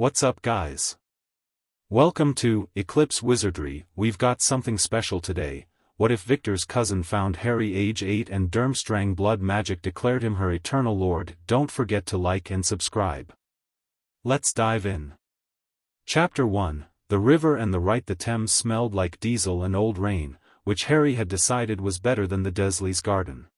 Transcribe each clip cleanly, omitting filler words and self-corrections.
What's up, guys? Welcome to Eclipse Wizardry. We've got something special today. What if Viktor's cousin found Harry age 8 and Durmstrang blood magic declared him her eternal lord? Don't forget to like and subscribe. Let's dive in. Chapter 1. The river and the Thames smelled like diesel and old rain, which Harry had decided was better than the Dursleys' garden.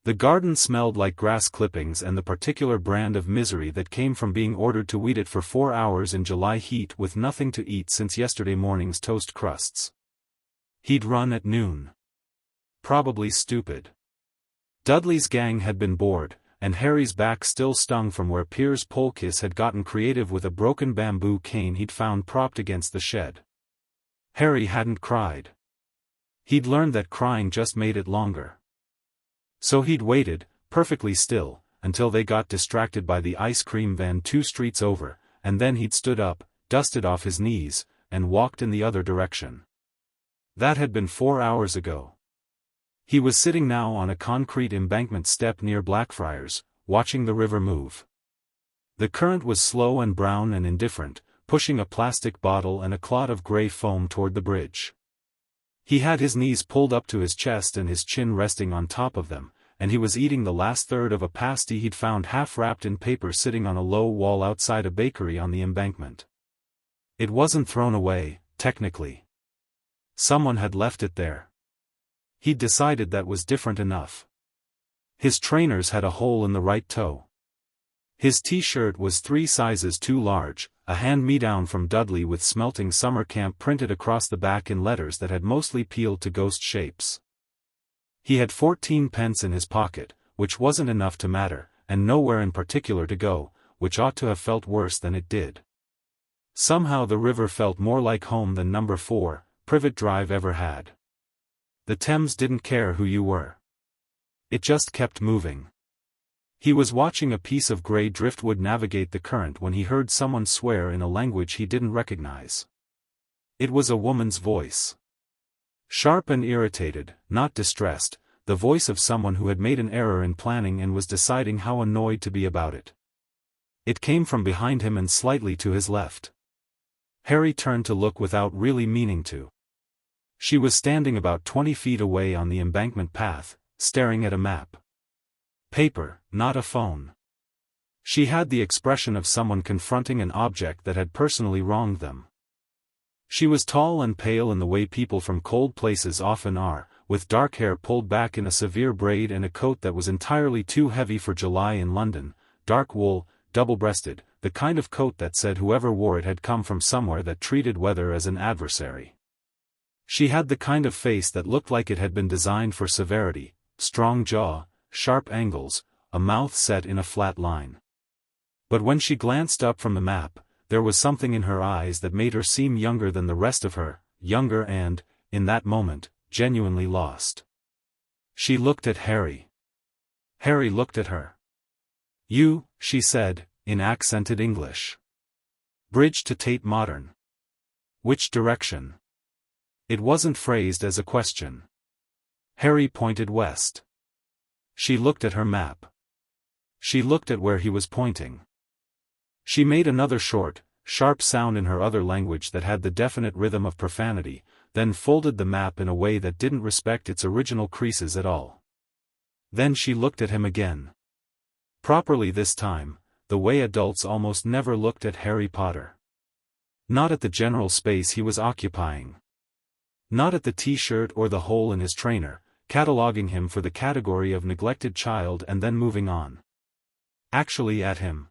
The garden smelled like grass clippings and the particular brand of misery that came from being ordered to weed it for 4 hours in July heat with nothing to eat since yesterday morning's toast crusts. He'd run at noon. Probably stupid. Dudley's gang had been bored, and Harry's back still stung from where Piers Polkiss had gotten creative with a broken bamboo cane he'd found propped against the shed. Harry hadn't cried. He'd learned that crying just made it longer. So he'd waited, perfectly still, until they got distracted by the ice cream van 2 streets over, and then he'd stood up, dusted off his knees, and walked in the other direction. That had been 4 hours ago. He was sitting now on a concrete embankment step near Blackfriars, watching the river move. The current was slow and brown and indifferent, pushing a plastic bottle and a clot of grey foam toward the bridge. He had his knees pulled up to his chest and his chin resting on top of them, and he was eating the last third of a pasty he'd found half wrapped in paper sitting on a low wall outside a bakery on the embankment. It wasn't thrown away, technically. Someone had left it there. He'd decided that was different enough. His trainers had a hole in the right toe. His t-shirt was 3 sizes too large, a hand-me-down from Dudley with smelting summer camp printed across the back in letters that had mostly peeled to ghost shapes. He had 14 pence in his pocket, which wasn't enough to matter, and nowhere in particular to go, which ought to have felt worse than it did. Somehow the river felt more like home than number 4, Privet Drive ever had. The Thames didn't care who you were. It just kept moving. He was watching a piece of grey driftwood navigate the current when he heard someone swear in a language he didn't recognize. It was a woman's voice. Sharp and irritated, not distressed, the voice of someone who had made an error in planning and was deciding how annoyed to be about it. It came from behind him and slightly to his left. Harry turned to look without really meaning to. She was standing about 20 feet away on the embankment path, staring at a map. Paper, not a phone. She had the expression of someone confronting an object that had personally wronged them. She was tall and pale in the way people from cold places often are, with dark hair pulled back in a severe braid and a coat that was entirely too heavy for July in London, dark wool, double-breasted, the kind of coat that said whoever wore it had come from somewhere that treated weather as an adversary. She had the kind of face that looked like it had been designed for severity, strong jaw, sharp angles, a mouth set in a flat line. But when she glanced up from the map, there was something in her eyes that made her seem younger than the rest of her, younger and, in that moment, genuinely lost. She looked at Harry. Harry looked at her. "You," she said, in accented English. "Bridge to Tate Modern." "Which direction?" It wasn't phrased as a question. Harry pointed west. She looked at her map. She looked at where he was pointing. She made another short, sharp sound in her other language that had the definite rhythm of profanity, then folded the map in a way that didn't respect its original creases at all. Then she looked at him again. Properly this time, the way adults almost never looked at Harry Potter. Not at the general space he was occupying. Not at the t-shirt or the hole in his trainer, cataloging him for the category of neglected child and then moving on. Actually at him.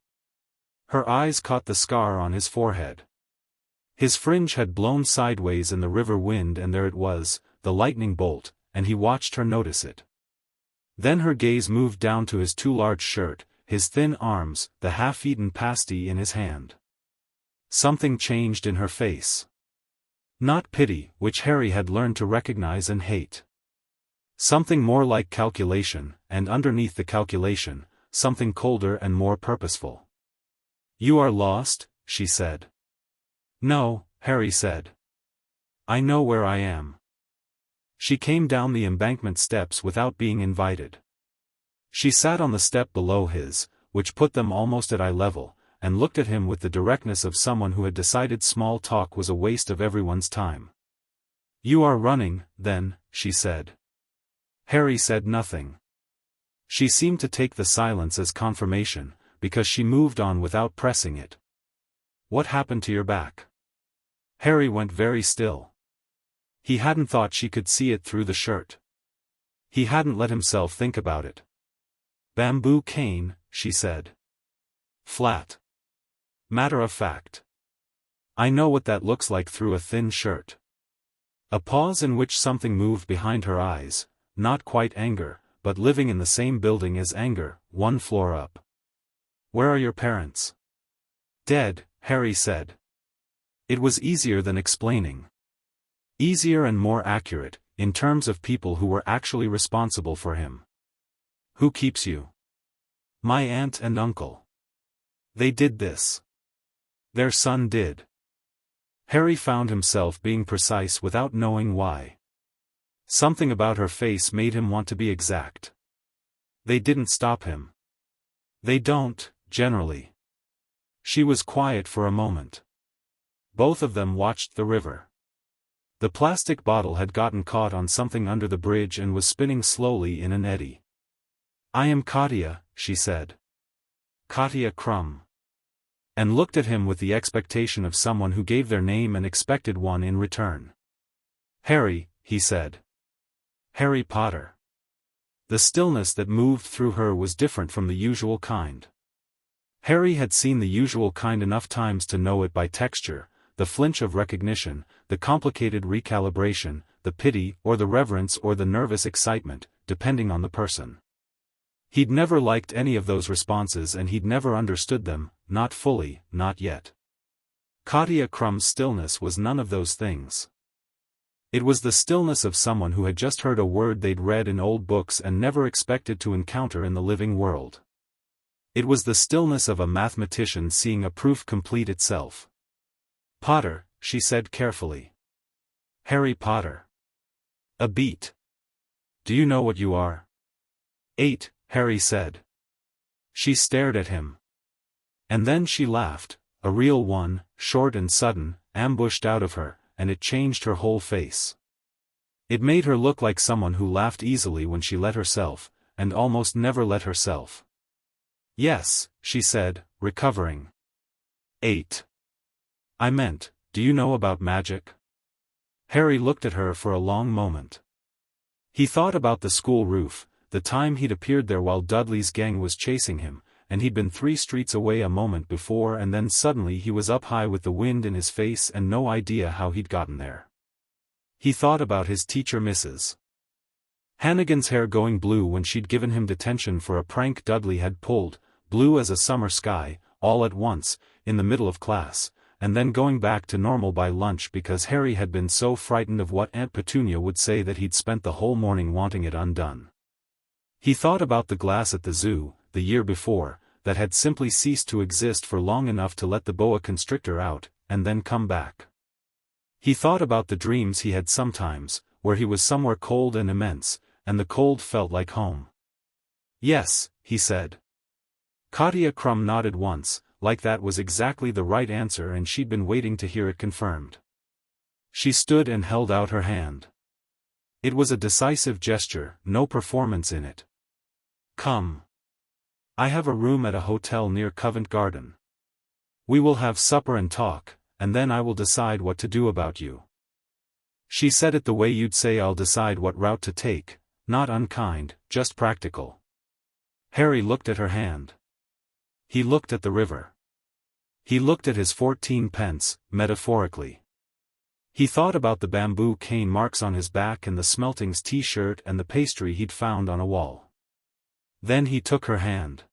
Her eyes caught the scar on his forehead. His fringe had blown sideways in the river wind and there it was, the lightning bolt, and he watched her notice it. Then her gaze moved down to his too large shirt, his thin arms, the half-eaten pasty in his hand. Something changed in her face. Not pity, which Harry had learned to recognize and hate. Something more like calculation, and underneath the calculation, something colder and more purposeful. "You are lost?" she said. "No," Harry said. "I know where I am." She came down the embankment steps without being invited. She sat on the step below his, which put them almost at eye level, and looked at him with the directness of someone who had decided small talk was a waste of everyone's time. "You are running, then," she said. Harry said nothing. She seemed to take the silence as confirmation, because she moved on without pressing it. "What happened to your back?" Harry went very still. He hadn't thought she could see it through the shirt. He hadn't let himself think about it. "Bamboo cane," she said. Flat. Matter of fact. "I know what that looks like through a thin shirt." A pause in which something moved behind her eyes, not quite anger, but living in the same building as anger, one floor up. "Where are your parents?" "Dead," Harry said. It was easier than explaining. Easier and more accurate, in terms of people who were actually responsible for him. "Who keeps you?" "My aunt and uncle. They did this. Their son did." Harry found himself being precise without knowing why. Something about her face made him want to be exact. "They didn't stop him." "They don't, generally." She was quiet for a moment. Both of them watched the river. The plastic bottle had gotten caught on something under the bridge and was spinning slowly in an eddy. "I am Katya," she said. "Katya Krum." And looked at him with the expectation of someone who gave their name and expected one in return. "Harry," he said. "Harry Potter." The stillness that moved through her was different from the usual kind. Harry had seen the usual kind enough times to know it by texture, the flinch of recognition, the complicated recalibration, the pity or the reverence or the nervous excitement, depending on the person. He'd never liked any of those responses and he'd never understood them, not fully, not yet. Katya Krum's stillness was none of those things. It was the stillness of someone who had just heard a word they'd read in old books and never expected to encounter in the living world. It was the stillness of a mathematician seeing a proof complete itself. "Potter," she said carefully. "Harry Potter." A beat. "Do you know what you are?" "8, Harry said. She stared at him. And then she laughed, a real one, short and sudden, ambushed out of her, and it changed her whole face. It made her look like someone who laughed easily when she let herself, and almost never let herself. "Yes," she said, recovering. 8. "I meant, do you know about magic?" Harry looked at her for a long moment. He thought about the school roof, the time he'd appeared there while Dudley's gang was chasing him, and he'd been 3 streets away a moment before and then suddenly he was up high with the wind in his face and no idea how he'd gotten there. He thought about his teacher Mrs. Hannigan's hair going blue when she'd given him detention for a prank Dudley had pulled, blue as a summer sky, all at once, in the middle of class, and then going back to normal by lunch because Harry had been so frightened of what Aunt Petunia would say that he'd spent the whole morning wanting it undone. He thought about the glass at the zoo, the year before, that had simply ceased to exist for long enough to let the boa constrictor out, and then come back. He thought about the dreams he had sometimes, where he was somewhere cold and immense, and the cold felt like home. "Yes," he said. Katya Krum nodded once, like that was exactly the right answer and she'd been waiting to hear it confirmed. She stood and held out her hand. It was a decisive gesture, no performance in it. "Come. I have a room at a hotel near Covent Garden. We will have supper and talk, and then I will decide what to do about you." She said it the way you'd say I'll decide what route to take, not unkind, just practical. Harry looked at her hand. He looked at the river. He looked at his 14 pence, metaphorically. He thought about the bamboo cane marks on his back and the Smeltings t-shirt and the pastry he'd found on a wall. Then he took her hand.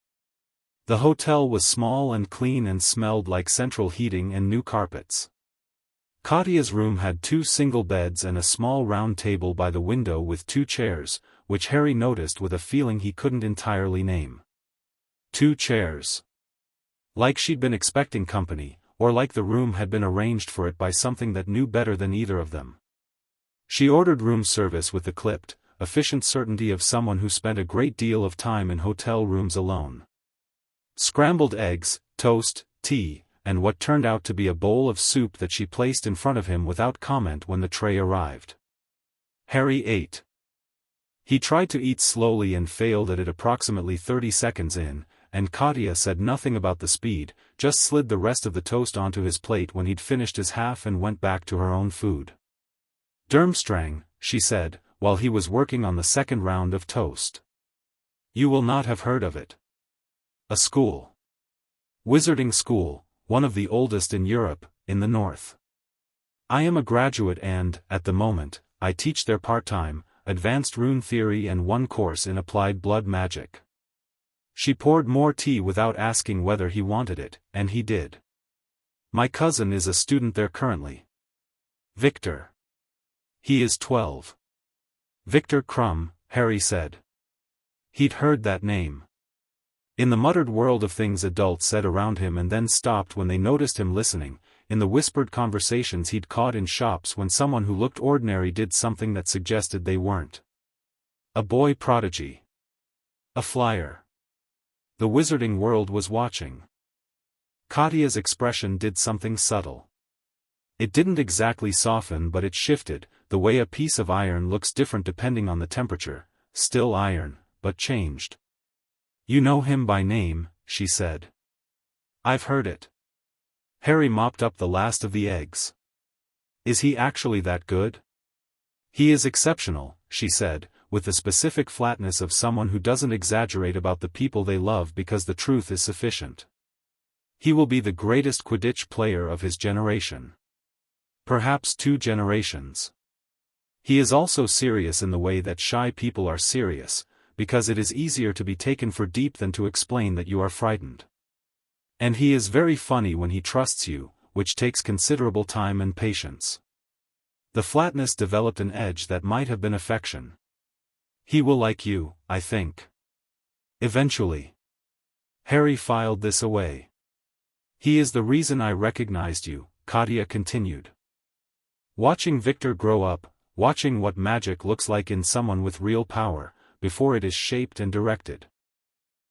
The hotel was small and clean and smelled like central heating and new carpets. Katya's room had 2 single beds and a small round table by the window with 2 chairs, which Harry noticed with a feeling he couldn't entirely name. 2 chairs. Like she'd been expecting company, or like the room had been arranged for it by something that knew better than either of them. She ordered room service with the clipped, efficient certainty of someone who spent a great deal of time in hotel rooms alone. Scrambled eggs, toast, tea, and what turned out to be a bowl of soup that she placed in front of him without comment when the tray arrived. Harry ate. He tried to eat slowly and failed at it approximately 30 seconds in, and Katya said nothing about the speed, just slid the rest of the toast onto his plate when he'd finished his half and went back to her own food. Durmstrang, she said, while he was working on the second round of toast. You will not have heard of it. A school. Wizarding school, one of the oldest in Europe, in the north. I am a graduate and, at the moment, I teach there part-time, advanced rune theory and one course in applied blood magic. She poured more tea without asking whether he wanted it, and he did. My cousin is a student there currently. Viktor. He is 12. Viktor Krum, Harry said. He'd heard that name. In the muttered world of things adults said around him and then stopped when they noticed him listening, in the whispered conversations he'd caught in shops when someone who looked ordinary did something that suggested they weren't. A boy prodigy. A flyer. The wizarding world was watching. Katya's expression did something subtle. It didn't exactly soften but it shifted, the way a piece of iron looks different depending on the temperature, still iron, but changed. You know him by name, she said. I've heard it. Harry mopped up the last of the eggs. Is he actually that good? He is exceptional, she said, with the specific flatness of someone who doesn't exaggerate about the people they love because the truth is sufficient. He will be the greatest Quidditch player of his generation. Perhaps 2 generations. He is also serious in the way that shy people are serious, because it is easier to be taken for deep than to explain that you are frightened. And he is very funny when he trusts you, which takes considerable time and patience. The flatness developed an edge that might have been affection. He will like you, I think. Eventually. Harry filed this away. He is the reason I recognized you, Katya continued. Watching Viktor grow up, watching what magic looks like in someone with real power, before it is shaped and directed.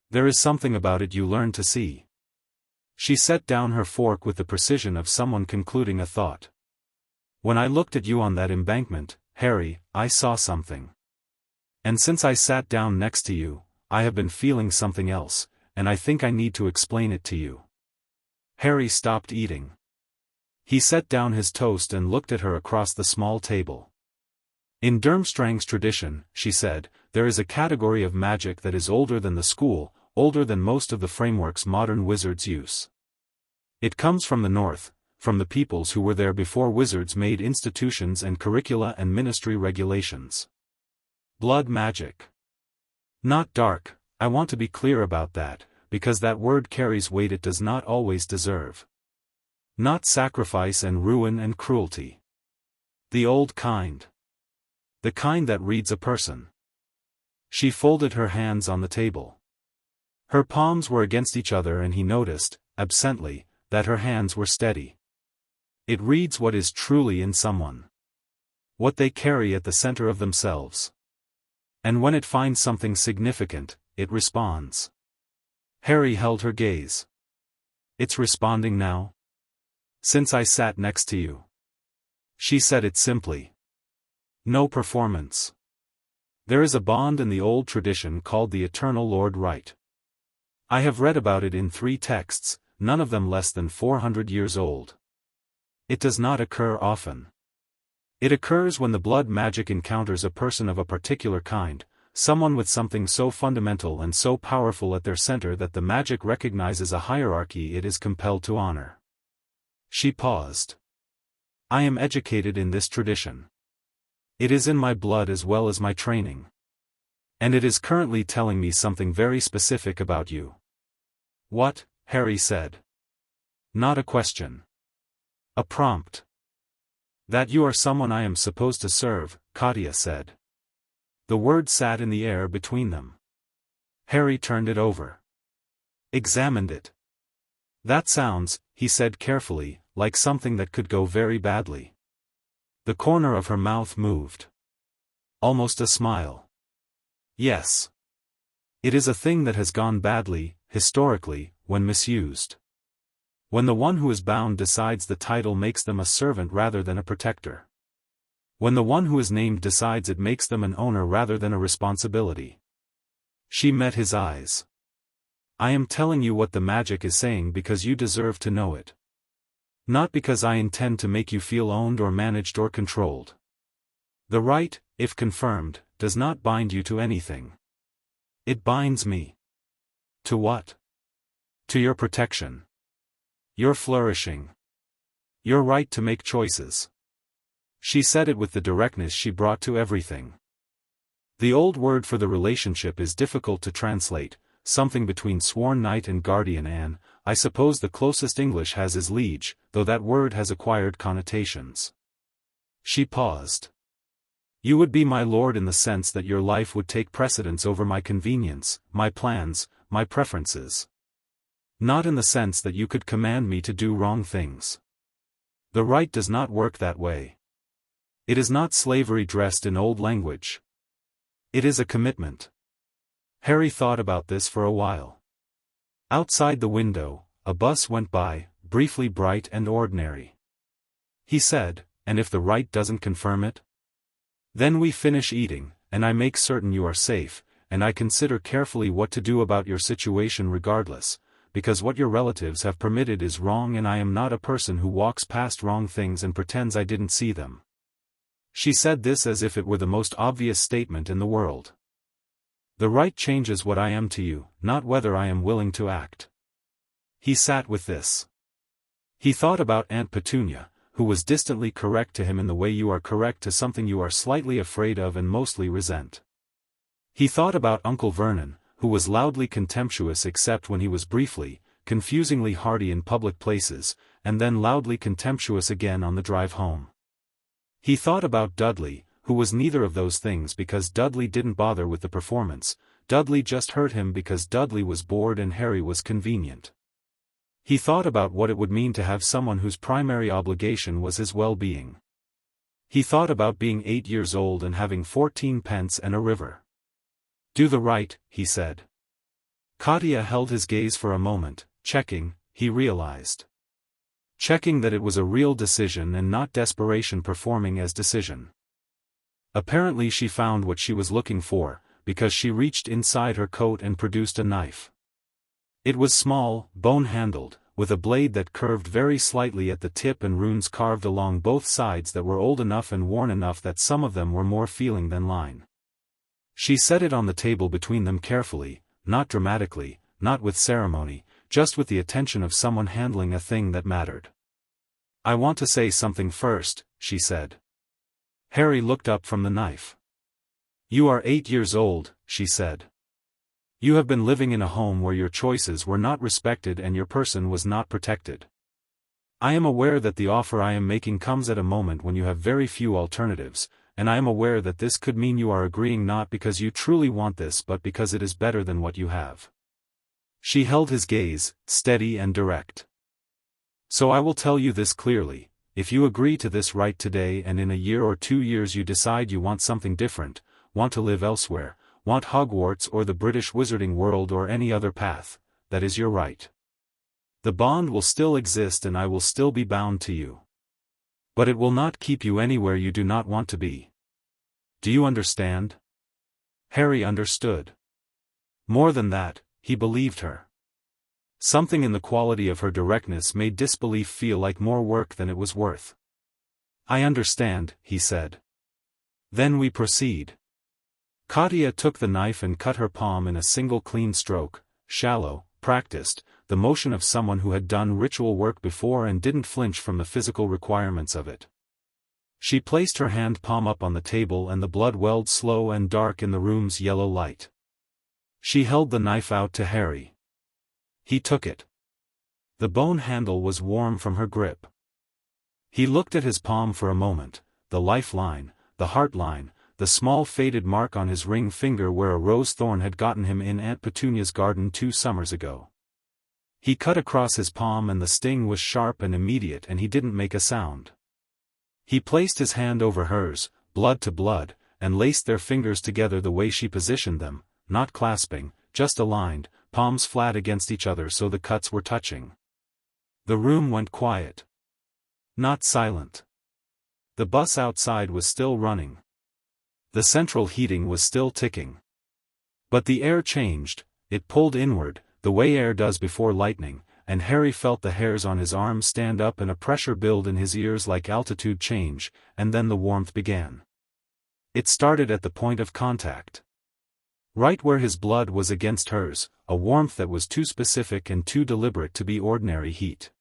There is something about it you learn to see. She set down her fork with the precision of someone concluding a thought. When I looked at you on that embankment, Harry, I saw something. And since I sat down next to you, I have been feeling something else, and I think I need to explain it to you. Harry stopped eating. He set down his toast and looked at her across the small table. In Durmstrang's tradition, she said, there is a category of magic that is older than the school, older than most of the frameworks modern wizards use. It comes from the north, from the peoples who were there before wizards made institutions and curricula and ministry regulations. Blood magic. Not dark, I want to be clear about that, because that word carries weight it does not always deserve. Not sacrifice and ruin and cruelty. The old kind. The kind that reads a person. She folded her hands on the table. Her palms were against each other and he noticed, absently, that her hands were steady. It reads what is truly in someone. What they carry at the center of themselves. And when it finds something significant, it responds. Harry held her gaze. It's responding now? Since I sat next to you. She said it simply. No performance. There is a bond in the old tradition called the Eternal Lord Right. I have read about it in 3 texts, none of them less than 400 years old. It does not occur often. It occurs when the blood magic encounters a person of a particular kind, someone with something so fundamental and so powerful at their center that the magic recognizes a hierarchy it is compelled to honor. She paused. I am educated in this tradition. It is in my blood as well as my training. And it is currently telling me something very specific about you. What? Harry said. Not a question. A prompt. That you are someone I am supposed to serve, Katya said. The word sat in the air between them. Harry turned it over. Examined it. That sounds, he said carefully, like something that could go very badly. The corner of her mouth moved. Almost a smile. Yes. It is a thing that has gone badly, historically, when misused. When the one who is bound decides the title makes them a servant rather than a protector. When the one who is named decides it makes them an owner rather than a responsibility. She met his eyes. I am telling you what the magic is saying because you deserve to know it. Not because I intend to make you feel owned or managed or controlled. The right, if confirmed, does not bind you to anything. It binds me. To what? To your protection. Your flourishing. Your right to make choices. She said it with the directness she brought to everything. The old word for the relationship is difficult to translate, something between sworn knight and guardian, and I suppose the closest English has is liege, though that word has acquired connotations. She paused. You would be my lord in the sense that your life would take precedence over my convenience, my plans, my preferences. Not in the sense that you could command me to do wrong things. The right does not work that way. It is not slavery dressed in old language. It is a commitment. Harry thought about this for a while. Outside the window, a bus went by, briefly bright and ordinary. He said, and if the right doesn't confirm it? Then we finish eating, and I make certain you are safe, and I consider carefully what to do about your situation regardless, because what your relatives have permitted is wrong and I am not a person who walks past wrong things and pretends I didn't see them. She said this as if it were the most obvious statement in the world. The right changes what I am to you, not whether I am willing to act. He sat with this. He thought about Aunt Petunia, who was distantly correct to him in the way you are correct to something you are slightly afraid of and mostly resent. He thought about Uncle Vernon, who was loudly contemptuous except when he was briefly, confusingly hearty in public places, and then loudly contemptuous again on the drive home. He thought about Dudley, who was neither of those things because Dudley didn't bother with the performance, Dudley just hurt him because Dudley was bored and Harry was convenient. He thought about what it would mean to have someone whose primary obligation was his well-being. He thought about being 8 years old and having 14 pence and a river. Do the right, he said. Katya held his gaze for a moment, checking, he realized. Checking that it was a real decision and not desperation performing as decision. Apparently she found what she was looking for, because she reached inside her coat and produced a knife. It was small, bone-handled, with a blade that curved very slightly at the tip and runes carved along both sides that were old enough and worn enough that some of them were more feeling than line. She set it on the table between them carefully, not dramatically, not with ceremony, just with the attention of someone handling a thing that mattered. I want to say something first, she said. Harry looked up from the knife. You are 8 years old, she said. You have been living in a home where your choices were not respected and your person was not protected. I am aware that the offer I am making comes at a moment when you have very few alternatives, and I am aware that this could mean you are agreeing not because you truly want this but because it is better than what you have. She held his gaze, steady and direct. So I will tell you this clearly, if you agree to this right today and in a year or 2 years you decide you want something different, want to live elsewhere, want Hogwarts or the British wizarding world or any other path, that is your right. The bond will still exist and I will still be bound to you. But it will not keep you anywhere you do not want to be. Do you understand? Harry understood. More than that, he believed her. Something in the quality of her directness made disbelief feel like more work than it was worth. I understand, he said. Then we proceed. Katya took the knife and cut her palm in a single clean stroke, shallow, practiced, the motion of someone who had done ritual work before and didn't flinch from the physical requirements of it. She placed her hand palm up on the table and the blood welled slow and dark in the room's yellow light. She held the knife out to Harry. He took it. The bone handle was warm from her grip. He looked at his palm for a moment, the lifeline, the heart line, the small faded mark on his ring finger where a rose thorn had gotten him in Aunt Petunia's garden 2 summers ago. He cut across his palm and the sting was sharp and immediate and he didn't make a sound. He placed his hand over hers, blood to blood, and laced their fingers together the way she positioned them, not clasping, just aligned, palms flat against each other so the cuts were touching. The room went quiet. Not silent. The bus outside was still running. The central heating was still ticking. But the air changed, it pulled inward, the way air does before lightning, and Harry felt the hairs on his arms stand up and a pressure build in his ears like altitude change, and then the warmth began. It started at the point of contact. Right where his blood was against hers, a warmth that was too specific and too deliberate to be ordinary heat.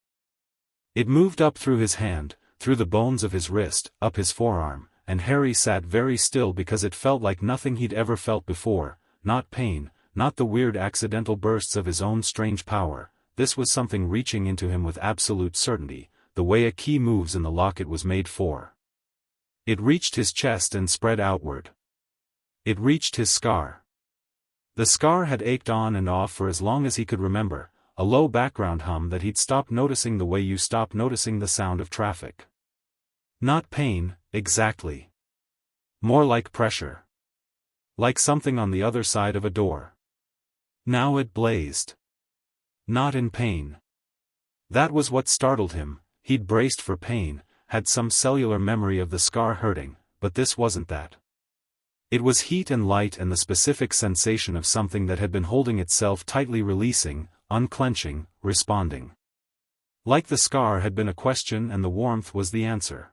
It moved up through his hand, through the bones of his wrist, up his forearm, and Harry sat very still because it felt like nothing he'd ever felt before, not pain, not the weird accidental bursts of his own strange power. This was something reaching into him with absolute certainty, the way a key moves in the lock it was made for. It reached his chest and spread outward. It reached his scar. The scar had ached on and off for as long as he could remember, a low background hum that he'd stopped noticing the way you stop noticing the sound of traffic. Not pain, exactly. More like pressure. Like something on the other side of a door. Now it blazed. Not in pain. That was what startled him. He'd braced for pain, had some cellular memory of the scar hurting, but this wasn't that. It was heat and light and the specific sensation of something that had been holding itself tightly, releasing, unclenching, responding. Like the scar had been a question and the warmth was the answer.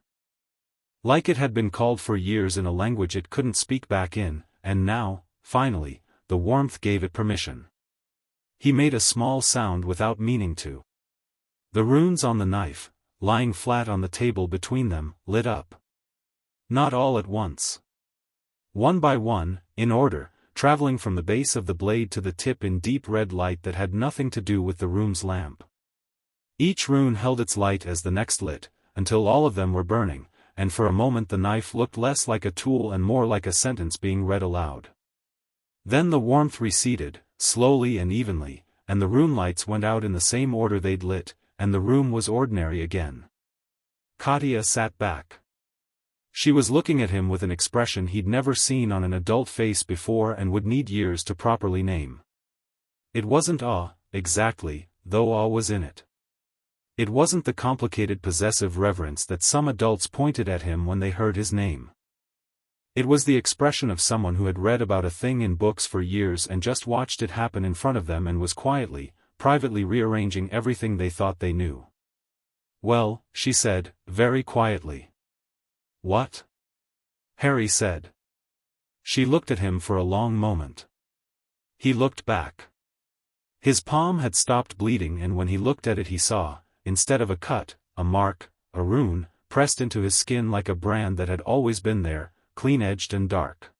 Like it had been called for years in a language it couldn't speak back in, and now, finally, the warmth gave it permission. He made a small sound without meaning to. The runes on the knife, lying flat on the table between them, lit up. Not all at once. One by one, in order, traveling from the base of the blade to the tip in deep red light that had nothing to do with the room's lamp. Each rune held its light as the next lit, until all of them were burning, and for a moment the knife looked less like a tool and more like a sentence being read aloud. Then the warmth receded, slowly and evenly, and the rune lights went out in the same order they'd lit, and the room was ordinary again. Katya sat back. She was looking at him with an expression he'd never seen on an adult face before and would need years to properly name. It wasn't awe, exactly, though awe was in it. It wasn't the complicated possessive reverence that some adults pointed at him when they heard his name. It was the expression of someone who had read about a thing in books for years and just watched it happen in front of them and was quietly, privately rearranging everything they thought they knew. "Well," she said, very quietly. "What?" Harry said. She looked at him for a long moment. He looked back. His palm had stopped bleeding, and when he looked at it he saw, instead of a cut, a mark, a rune, pressed into his skin like a brand that had always been there, clean-edged and dark.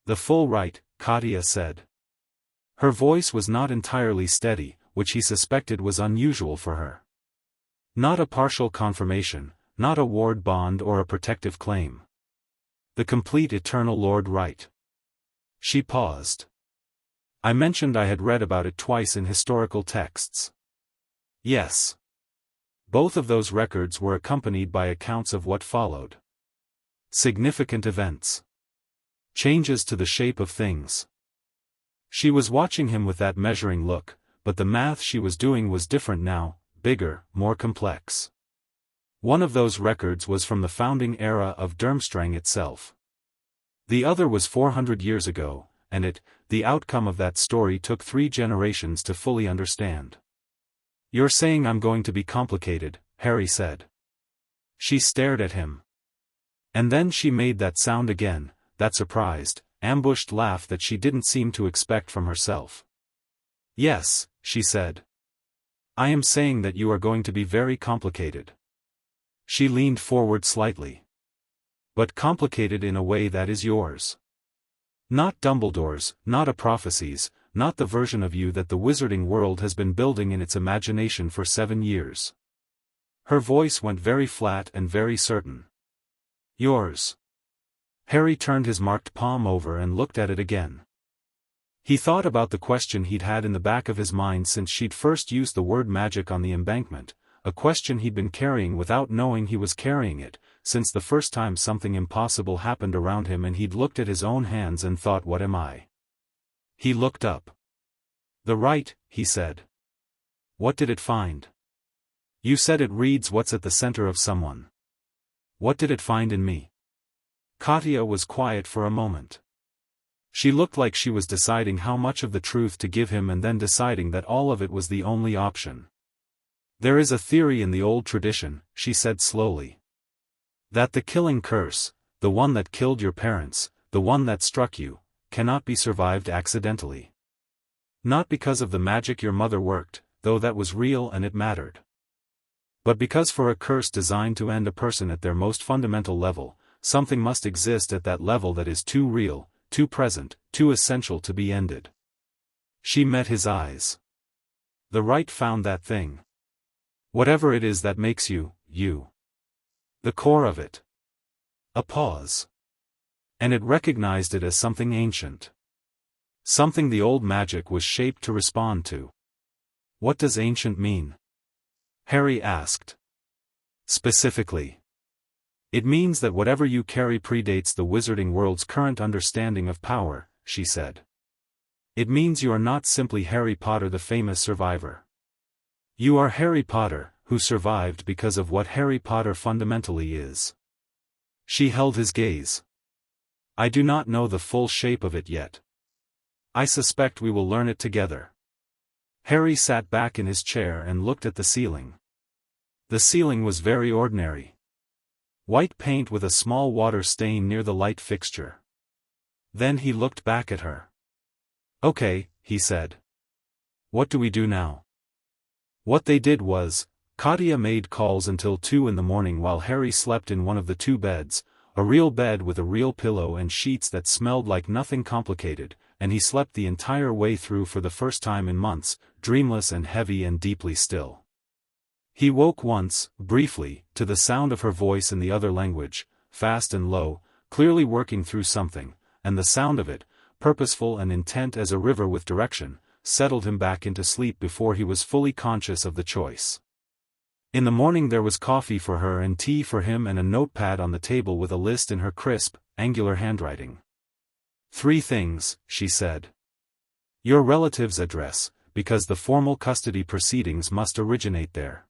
"The full right," Katya said. Her voice was not entirely steady, which he suspected was unusual for her. Not a partial confirmation, not a ward bond or a protective claim. The complete eternal Lord right. She paused. "I mentioned I had read about it twice in historical texts." "Yes." Both of those records were accompanied by accounts of what followed. Significant events. Changes to the shape of things. She was watching him with that measuring look, but the math she was doing was different now, bigger, more complex. One of those records was from the founding era of Durmstrang itself. The other was 400 years ago, and the outcome of that story took 3 generations to fully understand. "You're saying I'm going to be complicated," Harry said. She stared at him. And then she made that sound again, that surprised, ambushed laugh that she didn't seem to expect from herself. "Yes," she said. "I am saying that you are going to be very complicated." She leaned forward slightly. "But complicated in a way that is yours. Not Dumbledore's, not a prophecy's, not the version of you that the wizarding world has been building in its imagination for 7 years." Her voice went very flat and very certain. "Yours." Harry turned his marked palm over and looked at it again. He thought about the question he'd had in the back of his mind since she'd first used the word magic on the embankment, a question he'd been carrying without knowing he was carrying it, since the first time something impossible happened around him and he'd looked at his own hands and thought, "What am I?" He looked up. The right, he said. What did it find? You said it reads what's at the center of someone. What did it find in me? Katya was quiet for a moment. She looked like she was deciding how much of the truth to give him and then deciding that all of it was the only option. There is a theory in the old tradition, she said slowly. That the killing curse, the one that killed your parents, the one that struck you, cannot be survived accidentally. Not because of the magic your mother worked, though that was real and it mattered. But because for a curse designed to end a person at their most fundamental level, something must exist at that level that is too real, too present, too essential to be ended. She met his eyes. The right found that thing. Whatever it is that makes you, you. The core of it. A pause. And it recognized it as something ancient. Something the old magic was shaped to respond to. What does ancient mean? Harry asked. Specifically. It means that whatever you carry predates the wizarding world's current understanding of power, she said. It means you are not simply Harry Potter the famous survivor. You are Harry Potter, who survived because of what Harry Potter fundamentally is. She held his gaze. I do not know the full shape of it yet. I suspect we will learn it together. Harry sat back in his chair and looked at the ceiling. The ceiling was very ordinary. White paint with a small water stain near the light fixture. Then he looked back at her. Okay, he said. What do we do now? What they did was, Katya made calls until 2 in the morning while Harry slept in one of the 2 beds, a real bed with a real pillow and sheets that smelled like nothing complicated, and he slept the entire way through for the first time in months, dreamless and heavy and deeply still. He woke once, briefly, to the sound of her voice in the other language, fast and low, clearly working through something, and the sound of it, purposeful and intent as a river with direction, settled him back into sleep before he was fully conscious of the choice. In the morning there was coffee for her and tea for him and a notepad on the table with a list in her crisp, angular handwriting. 3 things, she said. Your relative's address, because the formal custody proceedings must originate there.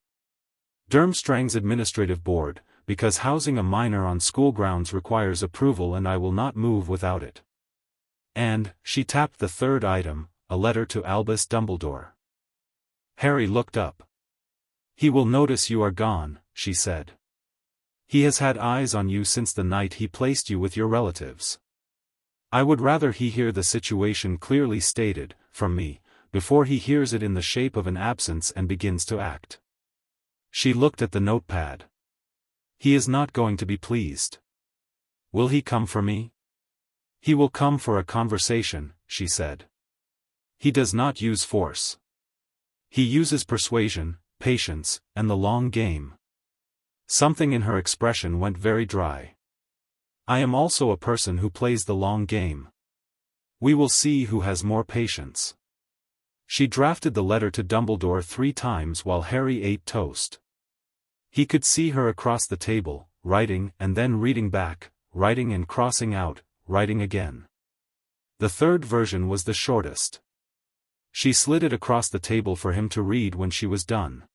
Durmstrang's administrative board, because housing a minor on school grounds requires approval and I will not move without it. And, she tapped the 3rd item, a letter to Albus Dumbledore. Harry looked up. He will notice you are gone, she said. He has had eyes on you since the night he placed you with your relatives. I would rather he hear the situation clearly stated, from me, before he hears it in the shape of an absence and begins to act. She looked at the notepad. He is not going to be pleased. Will he come for me? He will come for a conversation, she said. He does not use force. He uses persuasion, patience, and the long game. Something in her expression went very dry. I am also a person who plays the long game. We will see who has more patience. She drafted the letter to Dumbledore 3 times while Harry ate toast. He could see her across the table, writing and then reading back, writing and crossing out, writing again. The 3rd version was the shortest. She slid it across the table for him to read when she was done.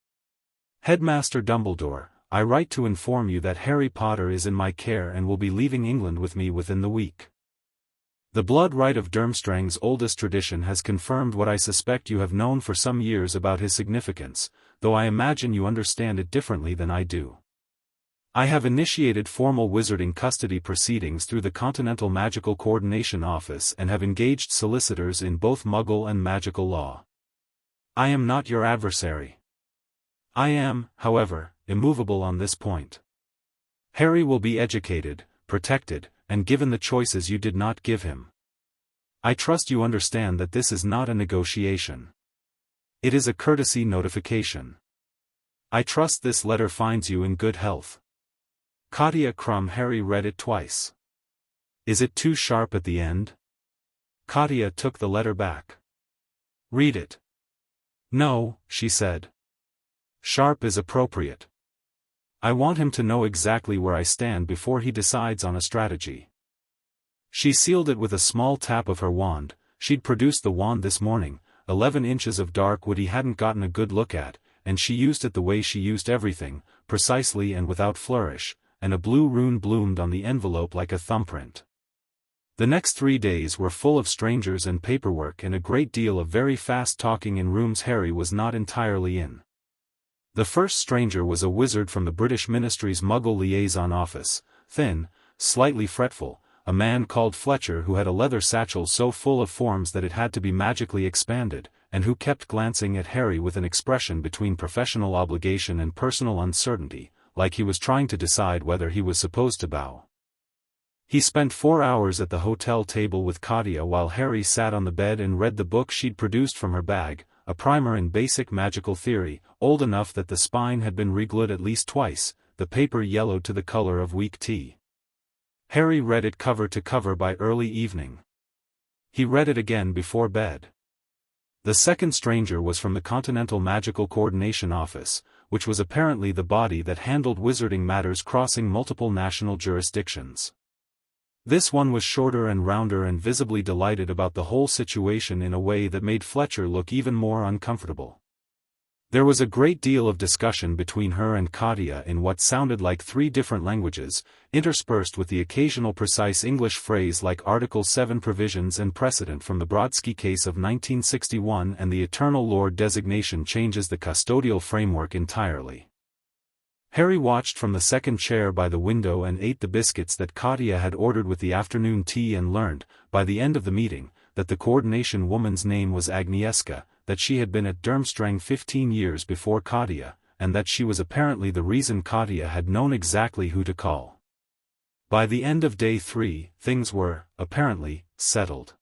Headmaster Dumbledore, I write to inform you that Harry Potter is in my care and will be leaving England with me within the week. The blood right of Durmstrang's oldest tradition has confirmed what I suspect you have known for some years about his significance, though I imagine you understand it differently than I do. I have initiated formal wizarding custody proceedings through the Continental Magical Coordination Office and have engaged solicitors in both Muggle and magical law. I am not your adversary. I am, however, immovable on this point. Harry will be educated, protected, and given the choices you did not give him. I trust you understand that this is not a negotiation. It is a courtesy notification. I trust this letter finds you in good health. Katya Krum. Harry read it twice. Is it too sharp at the end? Katya took the letter back. Read it. No, she said. Sharp is appropriate. I want him to know exactly where I stand before he decides on a strategy. She sealed it with a small tap of her wand. She'd produced the wand this morning, 11 inches of dark wood he hadn't gotten a good look at, and she used it the way she used everything, precisely and without flourish, and a blue rune bloomed on the envelope like a thumbprint. The next 3 days were full of strangers and paperwork and a great deal of very fast talking in rooms Harry was not entirely in. The first stranger was a wizard from the British Ministry's Muggle Liaison Office, thin, slightly fretful, a man called Fletcher who had a leather satchel so full of forms that it had to be magically expanded, and who kept glancing at Harry with an expression between professional obligation and personal uncertainty, like he was trying to decide whether he was supposed to bow. He spent 4 hours at the hotel table with Katya while Harry sat on the bed and read the book she'd produced from her bag, a primer in basic magical theory, old enough that the spine had been reglued at least twice, the paper yellowed to the color of weak tea. Harry read it cover to cover by early evening. He read it again before bed. The second stranger was from the Continental Magical Coordination Office, which was apparently the body that handled wizarding matters crossing multiple national jurisdictions. This one was shorter and rounder and visibly delighted about the whole situation in a way that made Fletcher look even more uncomfortable. There was a great deal of discussion between her and Katya in what sounded like 3 different languages, interspersed with the occasional precise English phrase like Article 7 provisions and precedent from the Brodsky case of 1961 and the Eternal Lord designation changes the custodial framework entirely. Harry watched from the second chair by the window and ate the biscuits that Katya had ordered with the afternoon tea and learned, by the end of the meeting, that the coordination woman's name was Agnieszka, that she had been at Durmstrang 15 years before Katya, and that she was apparently the reason Katya had known exactly who to call. By the end of day 3, things were, apparently, settled.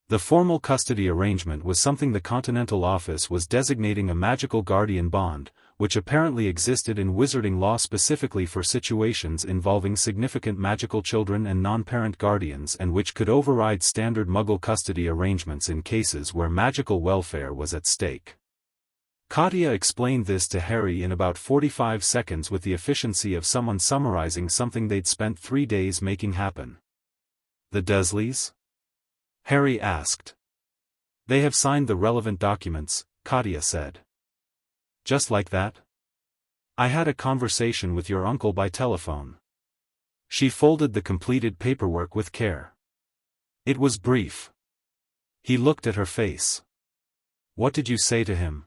The formal custody arrangement was something the Continental Office was designating a magical guardian bond, which apparently existed in wizarding law specifically for situations involving significant magical children and non-parent guardians and which could override standard Muggle custody arrangements in cases where magical welfare was at stake. Katya explained this to Harry in about 45 seconds with the efficiency of someone summarizing something they'd spent 3 days making happen. "The Dursleys?" Harry asked. "They have signed the relevant documents," Katya said. "Just like that?" "I had a conversation with your uncle by telephone." She folded the completed paperwork with care. It was brief. He looked at her face. "What did you say to him?"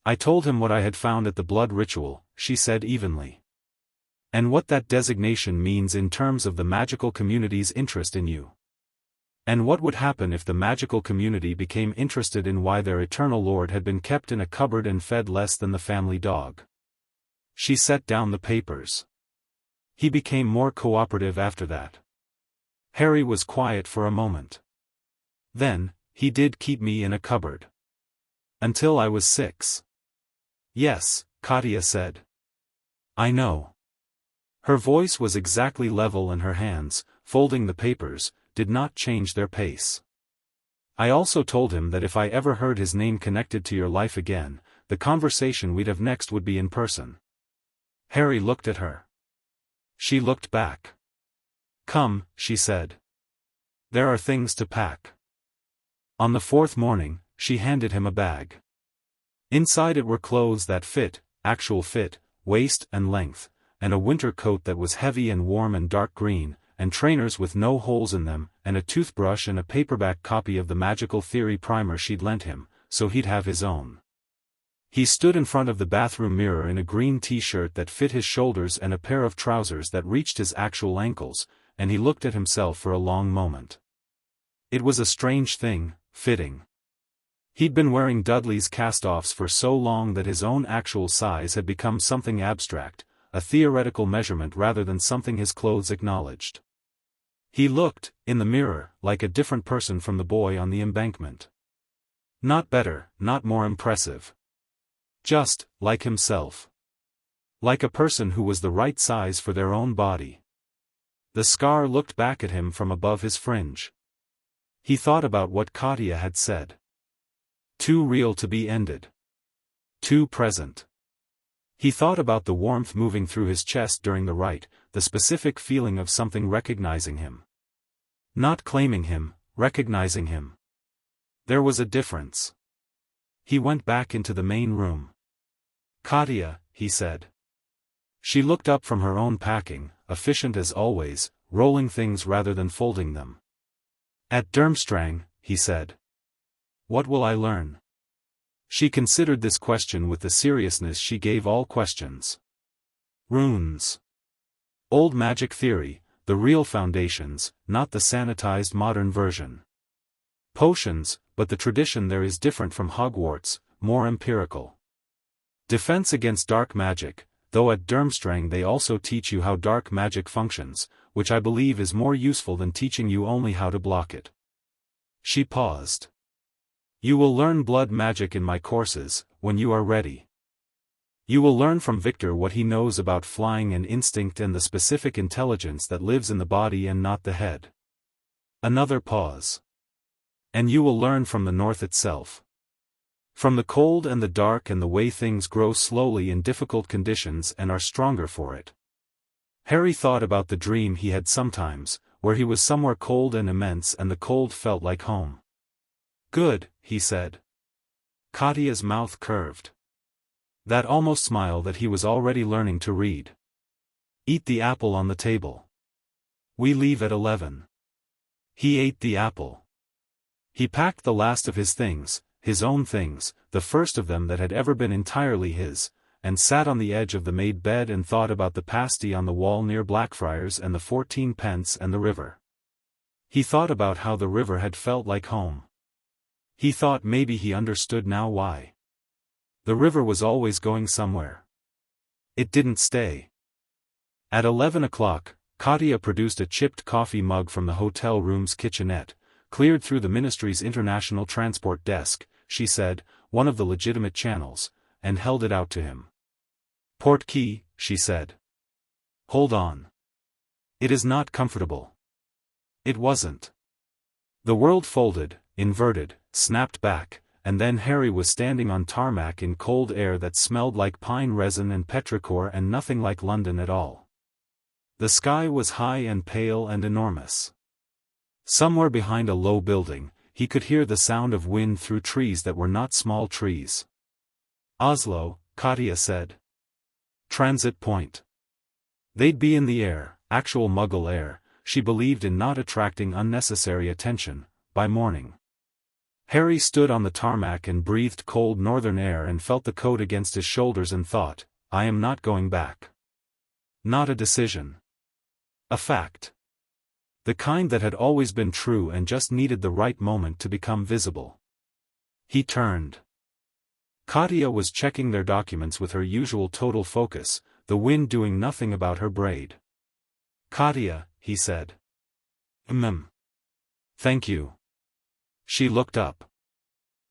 "I told him what I had found at the blood ritual," she said evenly. "And what that designation means in terms of the magical community's interest in you. And what would happen if the magical community became interested in why their Eternal Lord had been kept in a cupboard and fed less than the family dog." She set down the papers. He became more cooperative after that. Harry was quiet for a moment. "Then, he did keep me in a cupboard. Until I was 6. "Yes," Katya said. "I know." Her voice was exactly level and her hands, folding the papers, did not change their pace. "I also told him that if I ever heard his name connected to your life again, the conversation we'd have next would be in person." Harry looked at her. She looked back. "Come," she said. "There are things to pack." On the 4th morning, she handed him a bag. Inside it were clothes that fit, actual fit, waist and length, and a winter coat that was heavy and warm and dark green, and trainers with no holes in them, and a toothbrush and a paperback copy of the magical theory primer she'd lent him, so he'd have his own. He stood in front of the bathroom mirror in a green t-shirt that fit his shoulders and a pair of trousers that reached his actual ankles, and he looked at himself for a long moment. It was a strange thing, fitting. He'd been wearing Dudley's cast-offs for so long that his own actual size had become something abstract, a theoretical measurement rather than something his clothes acknowledged. He looked, in the mirror, like a different person from the boy on the embankment. Not better, not more impressive. Just, like himself. Like a person who was the right size for their own body. The scar looked back at him from above his fringe. He thought about what Katya had said. Too real to be ended. Too present. He thought about the warmth moving through his chest during the rite, the specific feeling of something recognizing him. Not claiming him, recognizing him. There was a difference. He went back into the main room. "Katya," he said. She looked up from her own packing, efficient as always, rolling things rather than folding them. "At Durmstrang," he said. "What will I learn?" She considered this question with the seriousness she gave all questions. "Runes. Old magic theory, the real foundations, not the sanitized modern version. Potions, but the tradition there is different from Hogwarts, more empirical. Defense against dark magic, though at Durmstrang they also teach you how dark magic functions, which I believe is more useful than teaching you only how to block it." She paused. "You will learn blood magic in my courses, when you are ready. You will learn from Viktor what he knows about flying and instinct and the specific intelligence that lives in the body and not the head." Another pause. "And you will learn from the North itself. From the cold and the dark and the way things grow slowly in difficult conditions and are stronger for it." Harry thought about the dream he had sometimes, where he was somewhere cold and immense and the cold felt like home. "Good," he said. Katya's mouth curved. That almost smile that he was already learning to read. "Eat the apple on the table. We leave at 11. He ate the apple. He packed the last of his things, his own things, the first of them that had ever been entirely his, and sat on the edge of the made bed and thought about the pasty on the wall near Blackfriars and the 14 pence and the river. He thought about how the river had felt like home. He thought maybe he understood now why. The river was always going somewhere. It didn't stay. At 11 o'clock, Katya produced a chipped coffee mug from the hotel room's kitchenette, cleared through the ministry's international transport desk, she said, one of the legitimate channels, and held it out to him. "Port key," she said. "Hold on. It is not comfortable." It wasn't. The world folded, inverted, snapped back, and then Harry was standing on tarmac in cold air that smelled like pine resin and petrichor and nothing like London at all. The sky was high and pale and enormous. Somewhere behind a low building, he could hear the sound of wind through trees that were not small trees. "Oslo," Katya said. "Transit point." They'd be in the air, actual Muggle air, she believed in not attracting unnecessary attention, by morning. Harry stood on the tarmac and breathed cold northern air and felt the coat against his shoulders and thought, I am not going back. Not a decision. A fact. The kind that had always been true and just needed the right moment to become visible. He turned. Katya was checking their documents with her usual total focus, the wind doing nothing about her braid. "Katya," he said. Thank you." She looked up.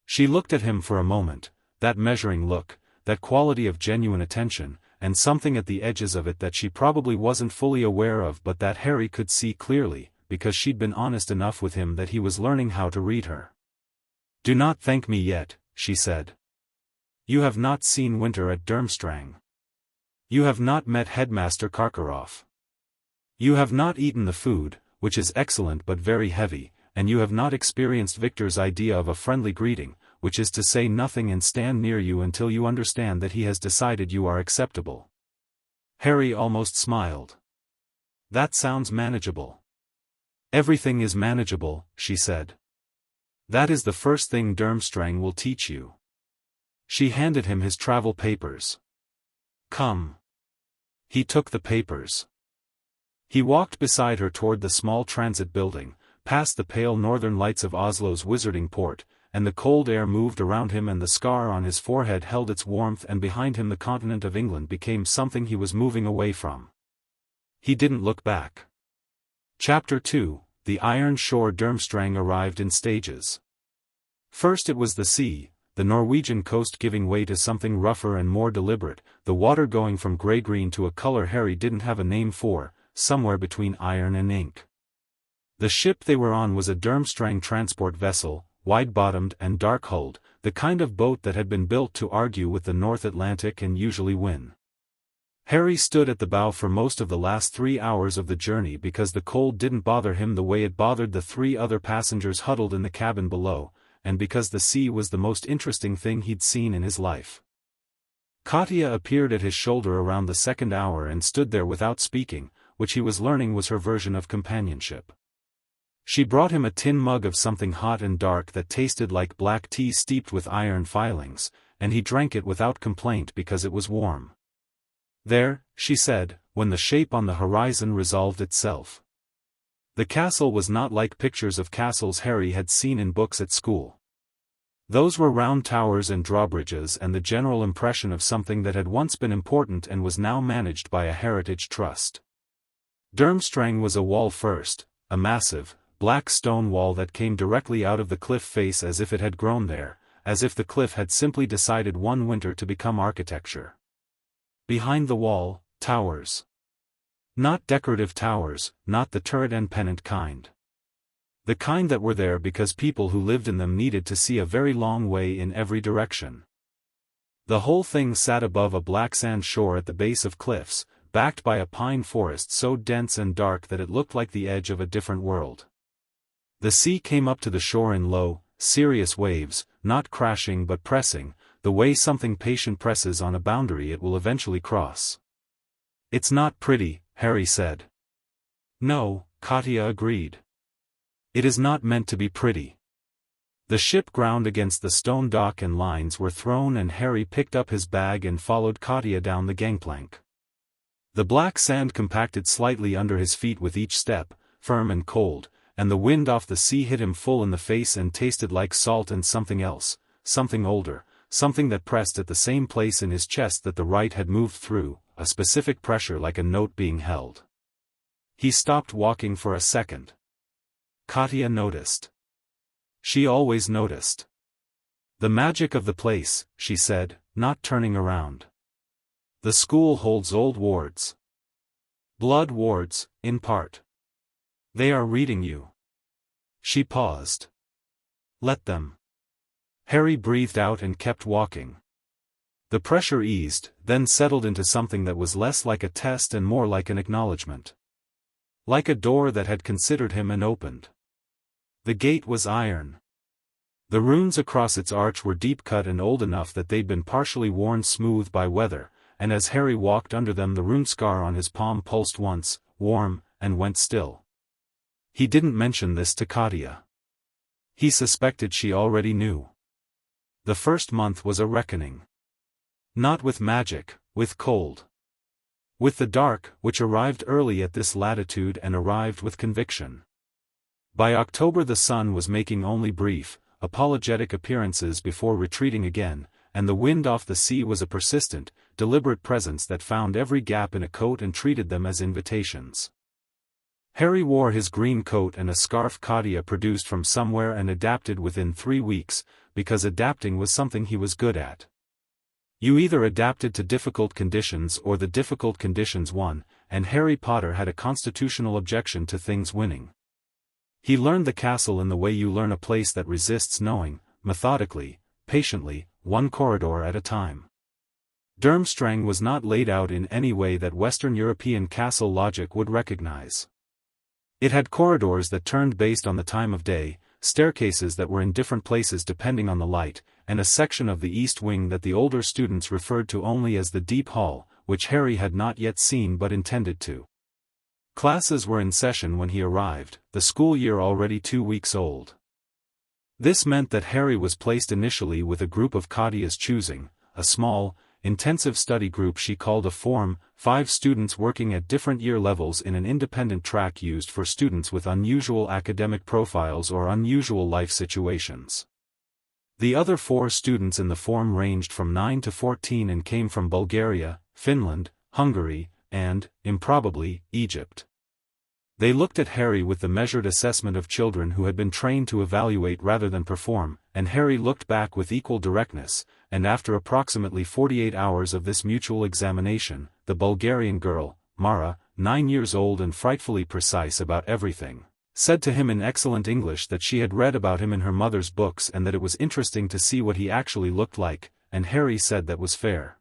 She looked at him for a moment, that measuring look, that quality of genuine attention, and something at the edges of it that she probably wasn't fully aware of but that Harry could see clearly, because she'd been honest enough with him that he was learning how to read her. "Do not thank me yet," she said. "You have not seen winter at Durmstrang. You have not met Headmaster Karkaroff. You have not eaten the food, which is excellent but very heavy, and you have not experienced Viktor's idea of a friendly greeting, which is to say nothing and stand near you until you understand that he has decided you are acceptable." Harry almost smiled. "That sounds manageable." "Everything is manageable," she said. "That is the first thing Durmstrang will teach you." She handed him his travel papers. "Come." He took the papers. He walked beside her toward the small transit building, past the pale northern lights of Oslo's wizarding port, and the cold air moved around him and the scar on his forehead held its warmth and behind him the continent of England became something he was moving away from. He didn't look back. Chapter 2, The Iron Shore. Durmstrang arrived in stages. First it was the sea, the Norwegian coast giving way to something rougher and more deliberate, the water going from grey-green to a color Harry didn't have a name for, somewhere between iron and ink. The ship they were on was a Durmstrang transport vessel, wide-bottomed and dark-hulled, the kind of boat that had been built to argue with the North Atlantic and usually win. Harry stood at the bow for most of the last 3 hours of the journey because the cold didn't bother him the way it bothered the 3 other passengers huddled in the cabin below, and because the sea was the most interesting thing he'd seen in his life. Katya appeared at his shoulder around the second hour and stood there without speaking, which he was learning was her version of companionship. She brought him a tin mug of something hot and dark that tasted like black tea steeped with iron filings, and he drank it without complaint because it was warm. "There," she said, when the shape on the horizon resolved itself. The castle was not like pictures of castles Harry had seen in books at school. Those were round towers and drawbridges and the general impression of something that had once been important and was now managed by a heritage trust. Durmstrang was a wall first, a massive, black stone wall that came directly out of the cliff face as if it had grown there, as if the cliff had simply decided one winter to become architecture. Behind the wall, towers. Not decorative towers, not the turret and pennant kind. The kind that were there because people who lived in them needed to see a very long way in every direction. The whole thing sat above a black sand shore at the base of cliffs, backed by a pine forest so dense and dark that it looked like the edge of a different world. The sea came up to the shore in low, serious waves, not crashing but pressing, the way something patient presses on a boundary it will eventually cross. "It's not pretty," Harry said. "No," Katya agreed. "It is not meant to be pretty." The ship ground against the stone dock and lines were thrown and Harry picked up his bag and followed Katya down the gangplank. The black sand compacted slightly under his feet with each step, firm and cold, and the wind off the sea hit him full in the face and tasted like salt and something else, something older, something that pressed at the same place in his chest that the right had moved through, a specific pressure like a note being held. He stopped walking for a second. Katya noticed. She always noticed. "The magic of the place," she said, not turning around. "The school holds old wards. Blood wards, in part. They are reading you." She paused. "Let them." Harry breathed out and kept walking. The pressure eased, then settled into something that was less like a test and more like an acknowledgement. Like a door that had considered him and opened. The gate was iron. The runes across its arch were deep-cut and old enough that they'd been partially worn smooth by weather, and as Harry walked under them the rune scar on his palm pulsed once, warm, and went still. He didn't mention this to Katya. He suspected she already knew. The first month was a reckoning. Not with magic, with cold. With the dark, which arrived early at this latitude and arrived with conviction. By October the sun was making only brief, apologetic appearances before retreating again, and the wind off the sea was a persistent, deliberate presence that found every gap in a coat and treated them as invitations. Harry wore his green coat and a scarf Katya produced from somewhere and adapted within 3 weeks, because adapting was something he was good at. You either adapted to difficult conditions or the difficult conditions won, and Harry Potter had a constitutional objection to things winning. He learned the castle in the way you learn a place that resists knowing, methodically, patiently, one corridor at a time. Durmstrang was not laid out in any way that Western European castle logic would recognize. It had corridors that turned based on the time of day, staircases that were in different places depending on the light, and a section of the east wing that the older students referred to only as the deep hall, which Harry had not yet seen but intended to. Classes were in session when he arrived, the school year already 2 weeks old. This meant that Harry was placed initially with a group of Katya's choosing, a small, intensive study group she called a form, 5 students working at different year levels in an independent track used for students with unusual academic profiles or unusual life situations. The other 4 students in the form ranged from 9 to 14 and came from Bulgaria, Finland, Hungary, and, improbably, Egypt. They looked at Harry with the measured assessment of children who had been trained to evaluate rather than perform, and Harry looked back with equal directness, and after approximately 48 hours of this mutual examination, the Bulgarian girl, Mara, 9 years old and frightfully precise about everything, said to him in excellent English that she had read about him in her mother's books and that it was interesting to see what he actually looked like, and Harry said that was fair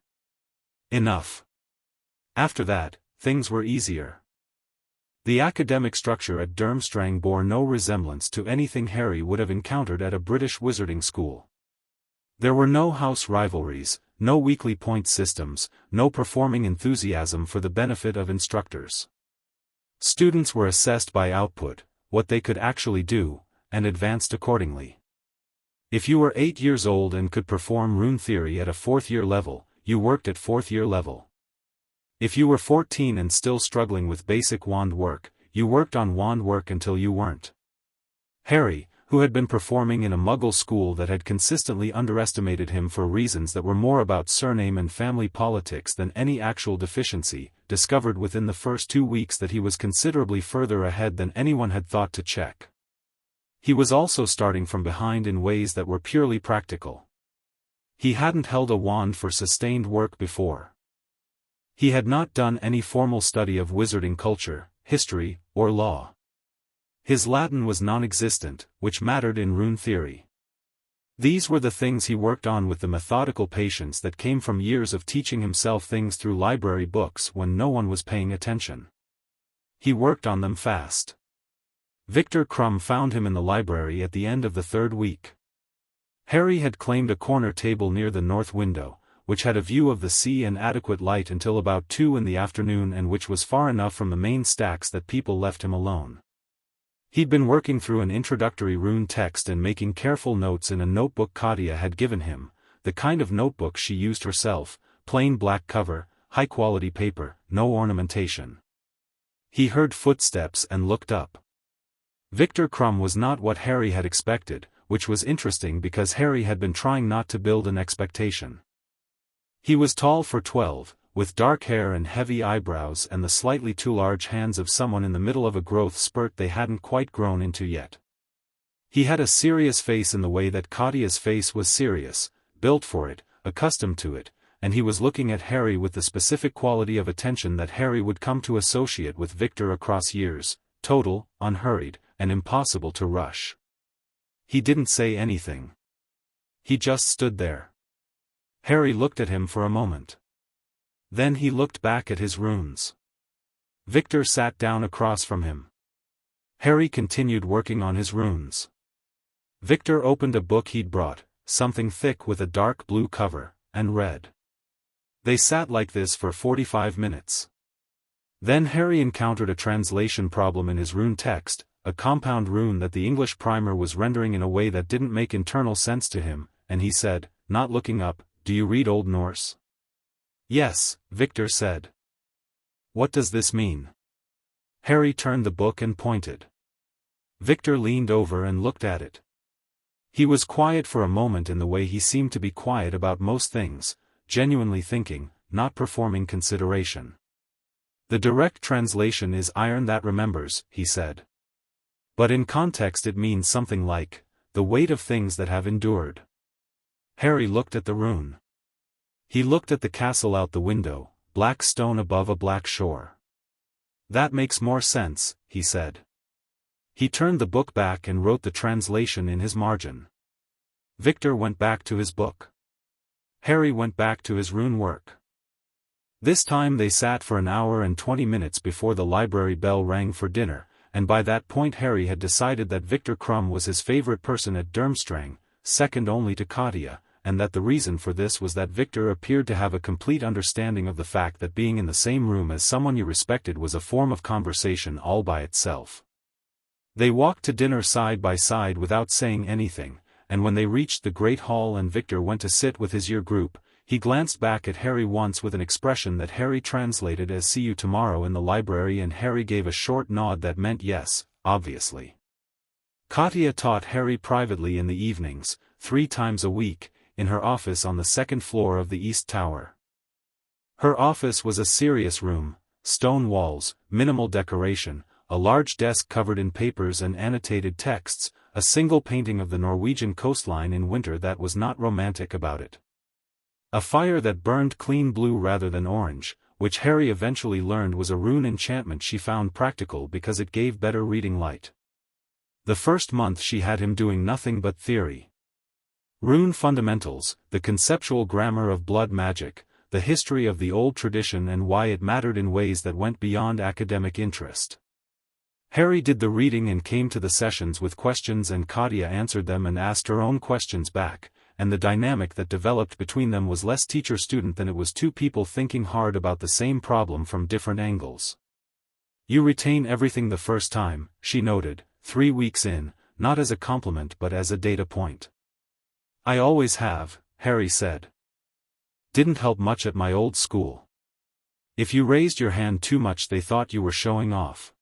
enough. After that, things were easier. The academic structure at Durmstrang bore no resemblance to anything Harry would have encountered at a British wizarding school. There were no house rivalries, no weekly point systems, no performing enthusiasm for the benefit of instructors. Students were assessed by output, what they could actually do, and advanced accordingly. If you were 8 years old and could perform rune theory at a 4th-year level, you worked at 4th-year level. If you were 14 and still struggling with basic wand work, you worked on wand work until you weren't. Harry, who had been performing in a Muggle school that had consistently underestimated him for reasons that were more about surname and family politics than any actual deficiency, discovered within the first 2 weeks that he was considerably further ahead than anyone had thought to check. He was also starting from behind in ways that were purely practical. He hadn't held a wand for sustained work before. He had not done any formal study of wizarding culture, history, or law. His Latin was non-existent, which mattered in rune theory. These were the things he worked on with the methodical patience that came from years of teaching himself things through library books when no one was paying attention. He worked on them fast. Viktor Krum found him in the library at the end of the 3rd week. Harry had claimed a corner table near the north window, which had a view of the sea and adequate light until about 2 in the afternoon, and which was far enough from the main stacks that people left him alone. He'd been working through an introductory rune text and making careful notes in a notebook Katya had given him, the kind of notebook she used herself, plain black cover, high-quality paper, no ornamentation. He heard footsteps and looked up. Viktor Krum was not what Harry had expected, which was interesting because Harry had been trying not to build an expectation. He was tall for 12, with dark hair and heavy eyebrows and the slightly too large hands of someone in the middle of a growth spurt they hadn't quite grown into yet. He had a serious face in the way that Katya's face was serious, built for it, accustomed to it, and he was looking at Harry with the specific quality of attention that Harry would come to associate with Viktor across years, total, unhurried, and impossible to rush. He didn't say anything. He just stood there. Harry looked at him for a moment. Then he looked back at his runes. Viktor sat down across from him. Harry continued working on his runes. Viktor opened a book he'd brought, something thick with a dark blue cover, and read. They sat like this for 45 minutes. Then Harry encountered a translation problem in his rune text, a compound rune that the English primer was rendering in a way that didn't make internal sense to him, and he said, not looking up, "Do you read Old Norse?" "Yes," Viktor said. "What does this mean?" Harry turned the book and pointed. Viktor leaned over and looked at it. He was quiet for a moment in the way he seemed to be quiet about most things, genuinely thinking, not performing consideration. "The direct translation is iron that remembers," he said. "But in context it means something like, the weight of things that have endured." Harry looked at the rune. He looked at the castle out the window, black stone above a black shore. "That makes more sense," he said. He turned the book back and wrote the translation in his margin. Viktor went back to his book. Harry went back to his rune work. This time they sat for an hour and 20 minutes before the library bell rang for dinner, and by that point Harry had decided that Viktor Krum was his favorite person at Durmstrang, second only to Katya, and that the reason for this was that Viktor appeared to have a complete understanding of the fact that being in the same room as someone you respected was a form of conversation all by itself. They walked to dinner side by side without saying anything, and when they reached the great hall and Viktor went to sit with his year group, he glanced back at Harry once with an expression that Harry translated as "see you tomorrow in the library," and Harry gave a short nod that meant yes, obviously. Katya taught Harry privately in the evenings, 3 times a week, in her office on the 2nd floor of the East Tower. Her office was a serious room, stone walls, minimal decoration, a large desk covered in papers and annotated texts, a single painting of the Norwegian coastline in winter that was not romantic about it. A fire that burned clean blue rather than orange, which Harry eventually learned was a rune enchantment she found practical because it gave better reading light. The first month she had him doing nothing but theory. Rune fundamentals, the conceptual grammar of blood magic, the history of the old tradition and why it mattered in ways that went beyond academic interest. Harry did the reading and came to the sessions with questions, and Katya answered them and asked her own questions back, and the dynamic that developed between them was less teacher-student than it was two people thinking hard about the same problem from different angles. "You retain everything the first time," she noted, 3 weeks in, not as a compliment but as a data point. "I always have," Harry said. "Didn't help much at my old school. If you raised your hand too much they thought you were showing off."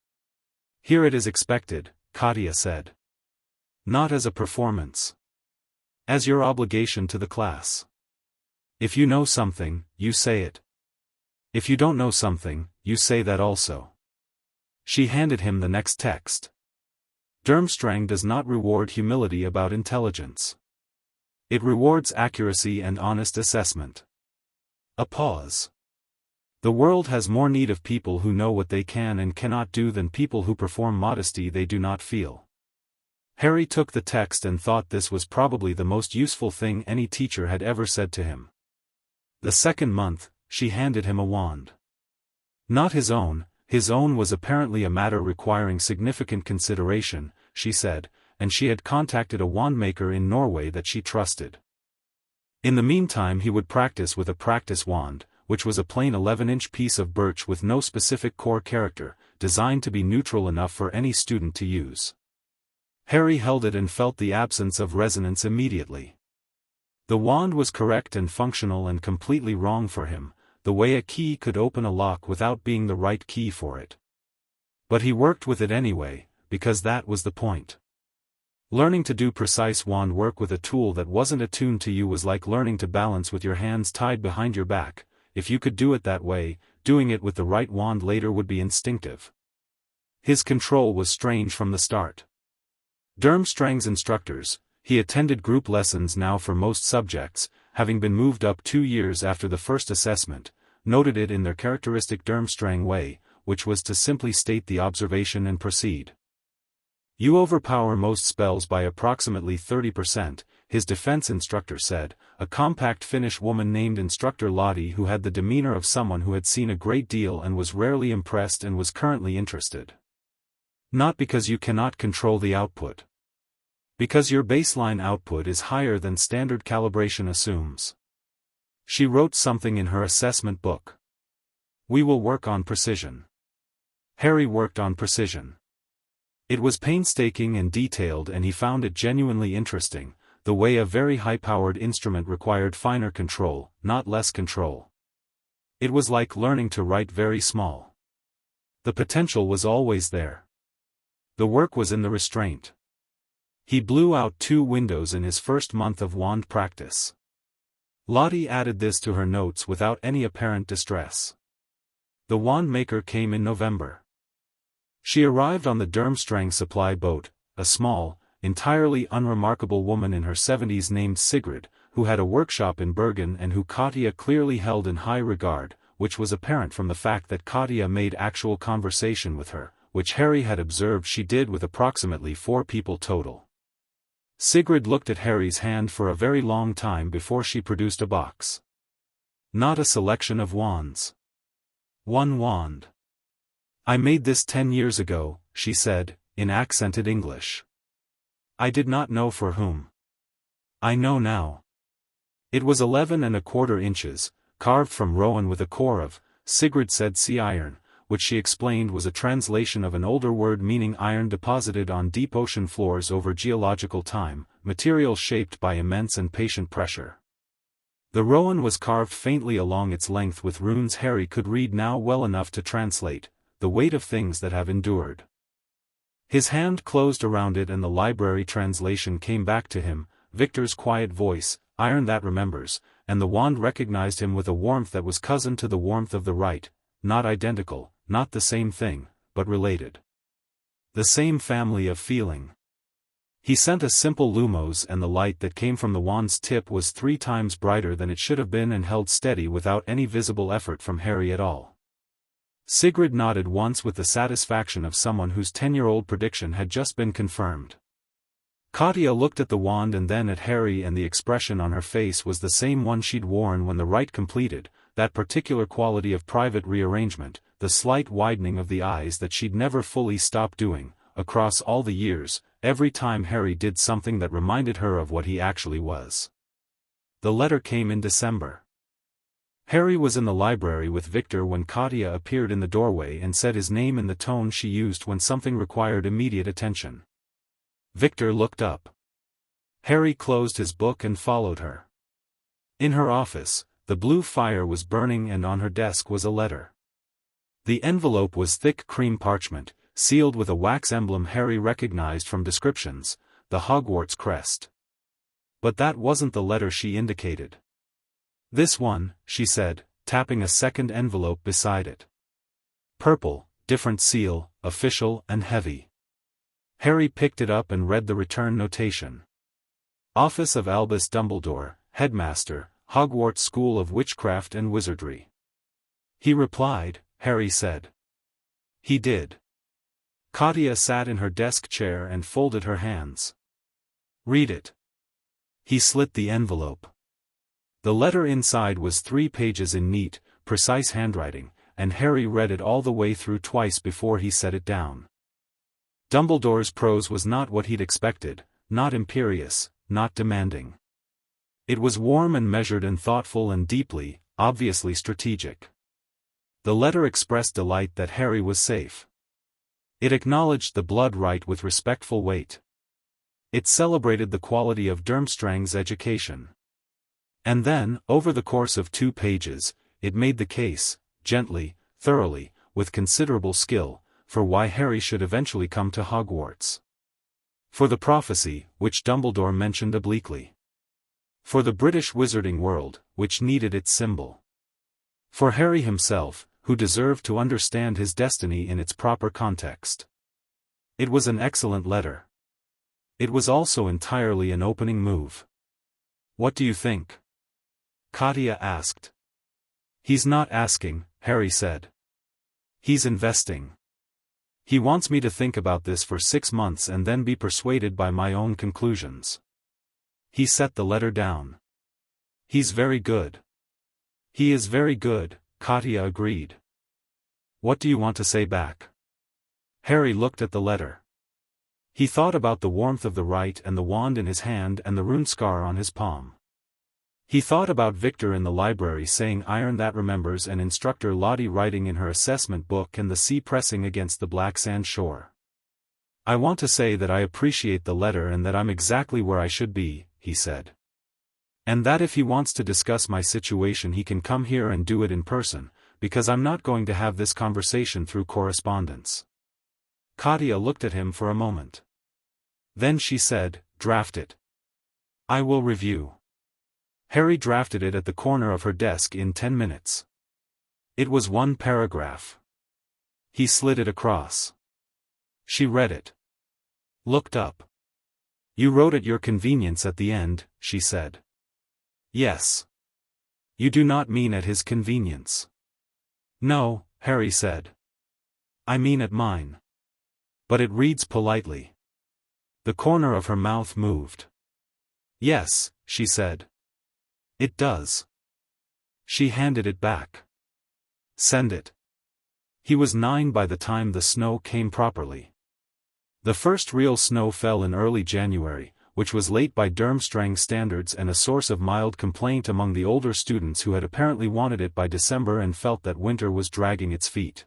"Here it is expected," Katya said. "Not as a performance. As your obligation to the class. If you know something, you say it. If you don't know something, you say that also." She handed him the next text. "Durmstrang does not reward humility about intelligence. It rewards accuracy and honest assessment." A pause. "The world has more need of people who know what they can and cannot do than people who perform modesty they do not feel." Harry took the text and thought this was probably the most useful thing any teacher had ever said to him. The second month, she handed him a wand. Not his own was apparently a matter requiring significant consideration, she said, and she had contacted a wand maker in Norway that she trusted. In the meantime he would practice with a practice wand, which was a plain 11-inch piece of birch with no specific core character, designed to be neutral enough for any student to use. Harry held it and felt the absence of resonance immediately. The wand was correct and functional and completely wrong for him, the way a key could open a lock without being the right key for it. But he worked with it anyway, because that was the point. Learning to do precise wand work with a tool that wasn't attuned to you was like learning to balance with your hands tied behind your back. If you could do it that way, doing it with the right wand later would be instinctive. His control was strange from the start. Durmstrang's instructors, he attended group lessons now for most subjects, having been moved up 2 years after the first assessment, noted it in their characteristic Durmstrang way, which was to simply state the observation and proceed. "You overpower most spells by approximately 30%, his defense instructor said, a compact Finnish woman named Instructor Lottie who had the demeanor of someone who had seen a great deal and was rarely impressed and was currently interested. "Not because you cannot control the output. Because your baseline output is higher than standard calibration assumes." She wrote something in her assessment book. "We will work on precision." Harry worked on precision. It was painstaking and detailed, and he found it genuinely interesting, the way a very high-powered instrument required finer control, not less control. It was like learning to write very small. The potential was always there. The work was in the restraint. He blew out 2 windows in his first month of wand practice. Lottie added this to her notes without any apparent distress. The wand maker came in November. She arrived on the Durmstrang supply boat, a small, entirely unremarkable woman in her 70s named Sigrid, who had a workshop in Bergen and who Katya clearly held in high regard, which was apparent from the fact that Katya made actual conversation with her, which Harry had observed she did with approximately 4 people total. Sigrid looked at Harry's hand for a very long time before she produced a box. Not a selection of wands. 1 wand. "I made this 10 years ago," she said, in accented English. "I did not know for whom. I know now." It was 11¼ inches, carved from rowan with a core of, Sigrid said, sea iron, which she explained was a translation of an older word meaning iron deposited on deep ocean floors over geological time, material shaped by immense and patient pressure. The rowan was carved faintly along its length with runes Harry could read now well enough to translate, "the weight of things that have endured." His hand closed around it and the library translation came back to him, Viktor's quiet voice, "Iron that remembers," and the wand recognized him with a warmth that was cousin to the warmth of the right, not identical, not the same thing, but related. The same family of feeling. He sent a simple lumos and the light that came from the wand's tip was 3 times brighter than it should have been and held steady without any visible effort from Harry at all. Sigrid nodded once with the satisfaction of someone whose 10-year-old prediction had just been confirmed. Katya looked at the wand and then at Harry, and the expression on her face was the same one she'd worn when the rite completed, that particular quality of private rearrangement, the slight widening of the eyes that she'd never fully stopped doing, across all the years, every time Harry did something that reminded her of what he actually was. The letter came in December. Harry was in the library with Viktor when Katya appeared in the doorway and said his name in the tone she used when something required immediate attention. Viktor looked up. Harry closed his book and followed her. In her office, the blue fire was burning and on her desk was a letter. The envelope was thick cream parchment, sealed with a wax emblem Harry recognized from descriptions, the Hogwarts crest. But that wasn't the letter she indicated. "This one," she said, tapping a second envelope beside it. Purple, different seal, official and heavy. Harry picked it up and read the return notation. Office of Albus Dumbledore, Headmaster, Hogwarts School of Witchcraft and Wizardry. He replied, Harry said. He did. Katya sat in her desk chair and folded her hands. Read it. He slit the envelope. The letter inside was 3 pages in neat, precise handwriting, and Harry read it all the way through twice before he set it down. Dumbledore's prose was not what he'd expected, not imperious, not demanding. It was warm and measured and thoughtful and deeply, obviously strategic. The letter expressed delight that Harry was safe. It acknowledged the blood right with respectful weight. It celebrated the quality of Durmstrang's education. And then, over the course of 2 pages, it made the case, gently, thoroughly, with considerable skill, for why Harry should eventually come to Hogwarts. For the prophecy, which Dumbledore mentioned obliquely. For the British wizarding world, which needed its symbol. For Harry himself, who deserved to understand his destiny in its proper context. It was an excellent letter. It was also entirely an opening move. What do you think? Katya asked. He's not asking, Harry said. He's investing. He wants me to think about this for 6 months and then be persuaded by my own conclusions. He set the letter down. He's very good. He is very good, Katya agreed. What do you want to say back? Harry looked at the letter. He thought about the warmth of the rite and the wand in his hand and the rune scar on his palm. He thought about Viktor in the library saying iron that remembers and instructor Lottie writing in her assessment book and the sea pressing against the black sand shore. I want to say that I appreciate the letter and that I'm exactly where I should be, he said. And that if he wants to discuss my situation he can come here and do it in person, because I'm not going to have this conversation through correspondence. Katya looked at him for a moment. Then she said, draft it. I will review. Harry drafted it at the corner of her desk in 10 minutes. It was 1 paragraph. He slid it across. She read it. Looked up. You wrote at your convenience at the end, she said. Yes. You do not mean at his convenience. No, Harry said. I mean at mine. But it reads politely. The corner of her mouth moved. Yes, she said. It does. She handed it back. Send it. He was 9 by the time the snow came properly. The first real snow fell in early January, which was late by Durmstrang standards and a source of mild complaint among the older students who had apparently wanted it by December and felt that winter was dragging its feet.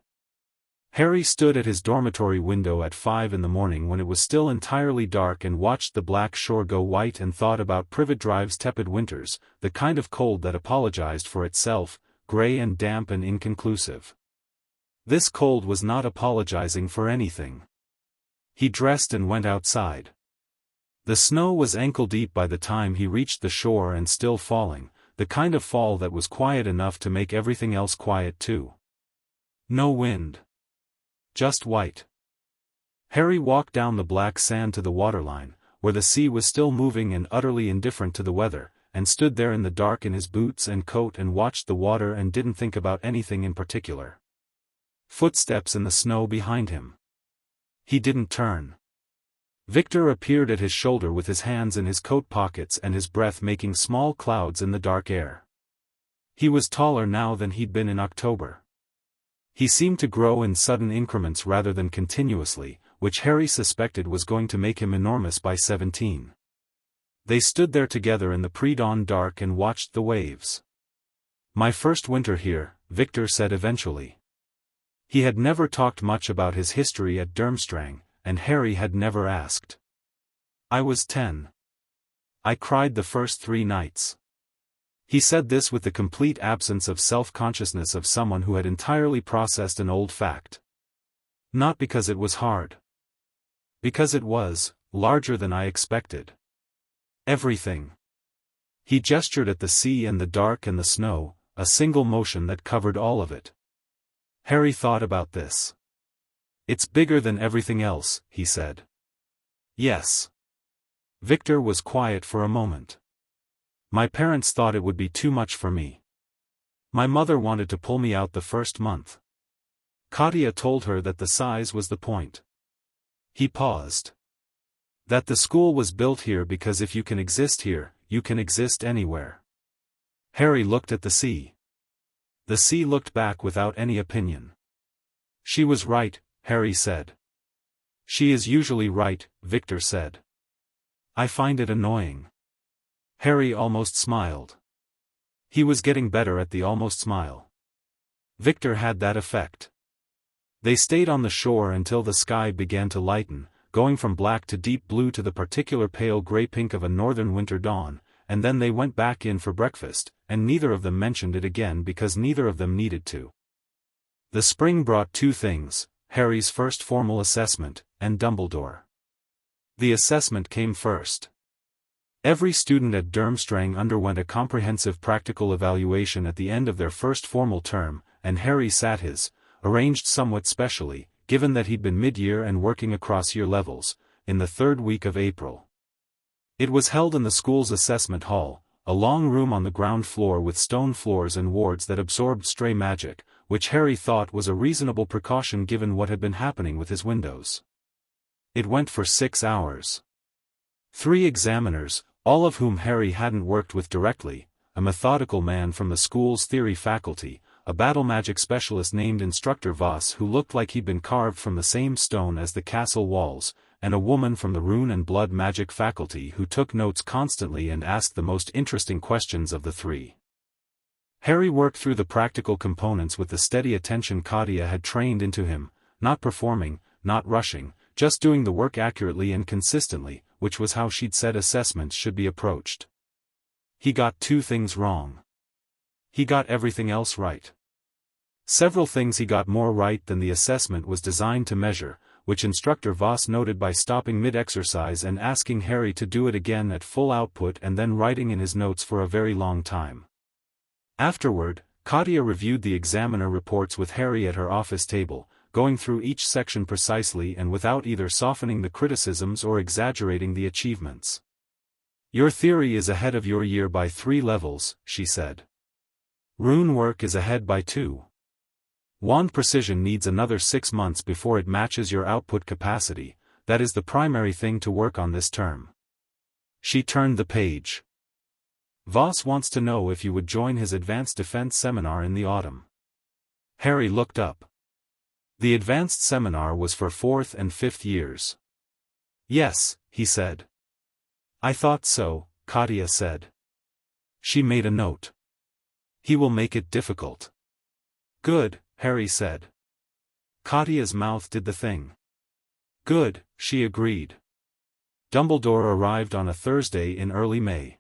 Harry stood at his dormitory window at 5 in the morning when it was still entirely dark and watched the black shore go white and thought about Privet Drive's tepid winters, the kind of cold that apologized for itself, grey and damp and inconclusive. This cold was not apologizing for anything. He dressed and went outside. The snow was ankle-deep by the time he reached the shore and still falling, the kind of fall that was quiet enough to make everything else quiet too. No wind. Just white. Harry walked down the black sand to the waterline, where the sea was still moving and utterly indifferent to the weather, and stood there in the dark in his boots and coat and watched the water and didn't think about anything in particular. Footsteps in the snow behind him. He didn't turn. Viktor appeared at his shoulder with his hands in his coat pockets and his breath making small clouds in the dark air. He was taller now than he'd been in October. He seemed to grow in sudden increments rather than continuously, which Harry suspected was going to make him enormous by 17. They stood there together in the pre-dawn dark and watched the waves. "My first winter here," Viktor said eventually. He had never talked much about his history at Durmstrang, and Harry had never asked. "I was 10. I cried the first 3 nights." He said this with the complete absence of self-consciousness of someone who had entirely processed an old fact. Not because it was hard. Because it was larger than I expected. Everything. He gestured at the sea and the dark and the snow, a single motion that covered all of it. Harry thought about this. "It's bigger than everything else," he said. "Yes." Viktor was quiet for a moment. "My parents thought it would be too much for me. My mother wanted to pull me out the first month. Katya told her that the size was the point." He paused. "That the school was built here because if you can exist here, you can exist anywhere." Harry looked at the sea. The sea looked back without any opinion. "She was right," Harry said. "She is usually right," Viktor said. "I find it annoying." Harry almost smiled. He was getting better at the almost smile. Viktor had that effect. They stayed on the shore until the sky began to lighten, going from black to deep blue to the particular pale gray-pink of a northern winter dawn, and then they went back in for breakfast, and neither of them mentioned it again because neither of them needed to. The spring brought 2 things, Harry's first formal assessment, and Dumbledore. The assessment came first. Every student at Durmstrang underwent a comprehensive practical evaluation at the end of their first formal term, and Harry sat his, arranged somewhat specially, given that he'd been mid-year and working across year levels, in the 3rd week of April. It was held in the school's assessment hall, a long room on the ground floor with stone floors and wards that absorbed stray magic, which Harry thought was a reasonable precaution given what had been happening with his windows. It went for 6 hours. 3 examiners, all of whom Harry hadn't worked with directly, a methodical man from the school's theory faculty, a battle magic specialist named Instructor Voss who looked like he'd been carved from the same stone as the castle walls, and a woman from the rune and blood magic faculty who took notes constantly and asked the most interesting questions of the 3. Harry worked through the practical components with the steady attention Katya had trained into him, not performing, not rushing, just doing the work accurately and consistently, which was how she'd said assessments should be approached. He got 2 things wrong. He got everything else right. Several things he got more right than the assessment was designed to measure, which Instructor Voss noted by stopping mid-exercise and asking Harry to do it again at full output and then writing in his notes for a very long time. Afterward, Katya reviewed the examiner reports with Harry at her office table, going through each section precisely and without either softening the criticisms or exaggerating the achievements. "Your theory is ahead of your year by 3 levels, she said. "Rune work is ahead by 2. Wand precision needs another 6 months before it matches your output capacity, that is the primary thing to work on this term." She turned the page. "Voss wants to know if you would join his advanced defense seminar in the autumn." Harry looked up. The advanced seminar was for 4th and 5th years. "Yes," he said. "I thought so," Katya said. She made a note. "He will make it difficult." "Good," Harry said. Katya's mouth did the thing. "Good," she agreed. Dumbledore arrived on a Thursday in early May.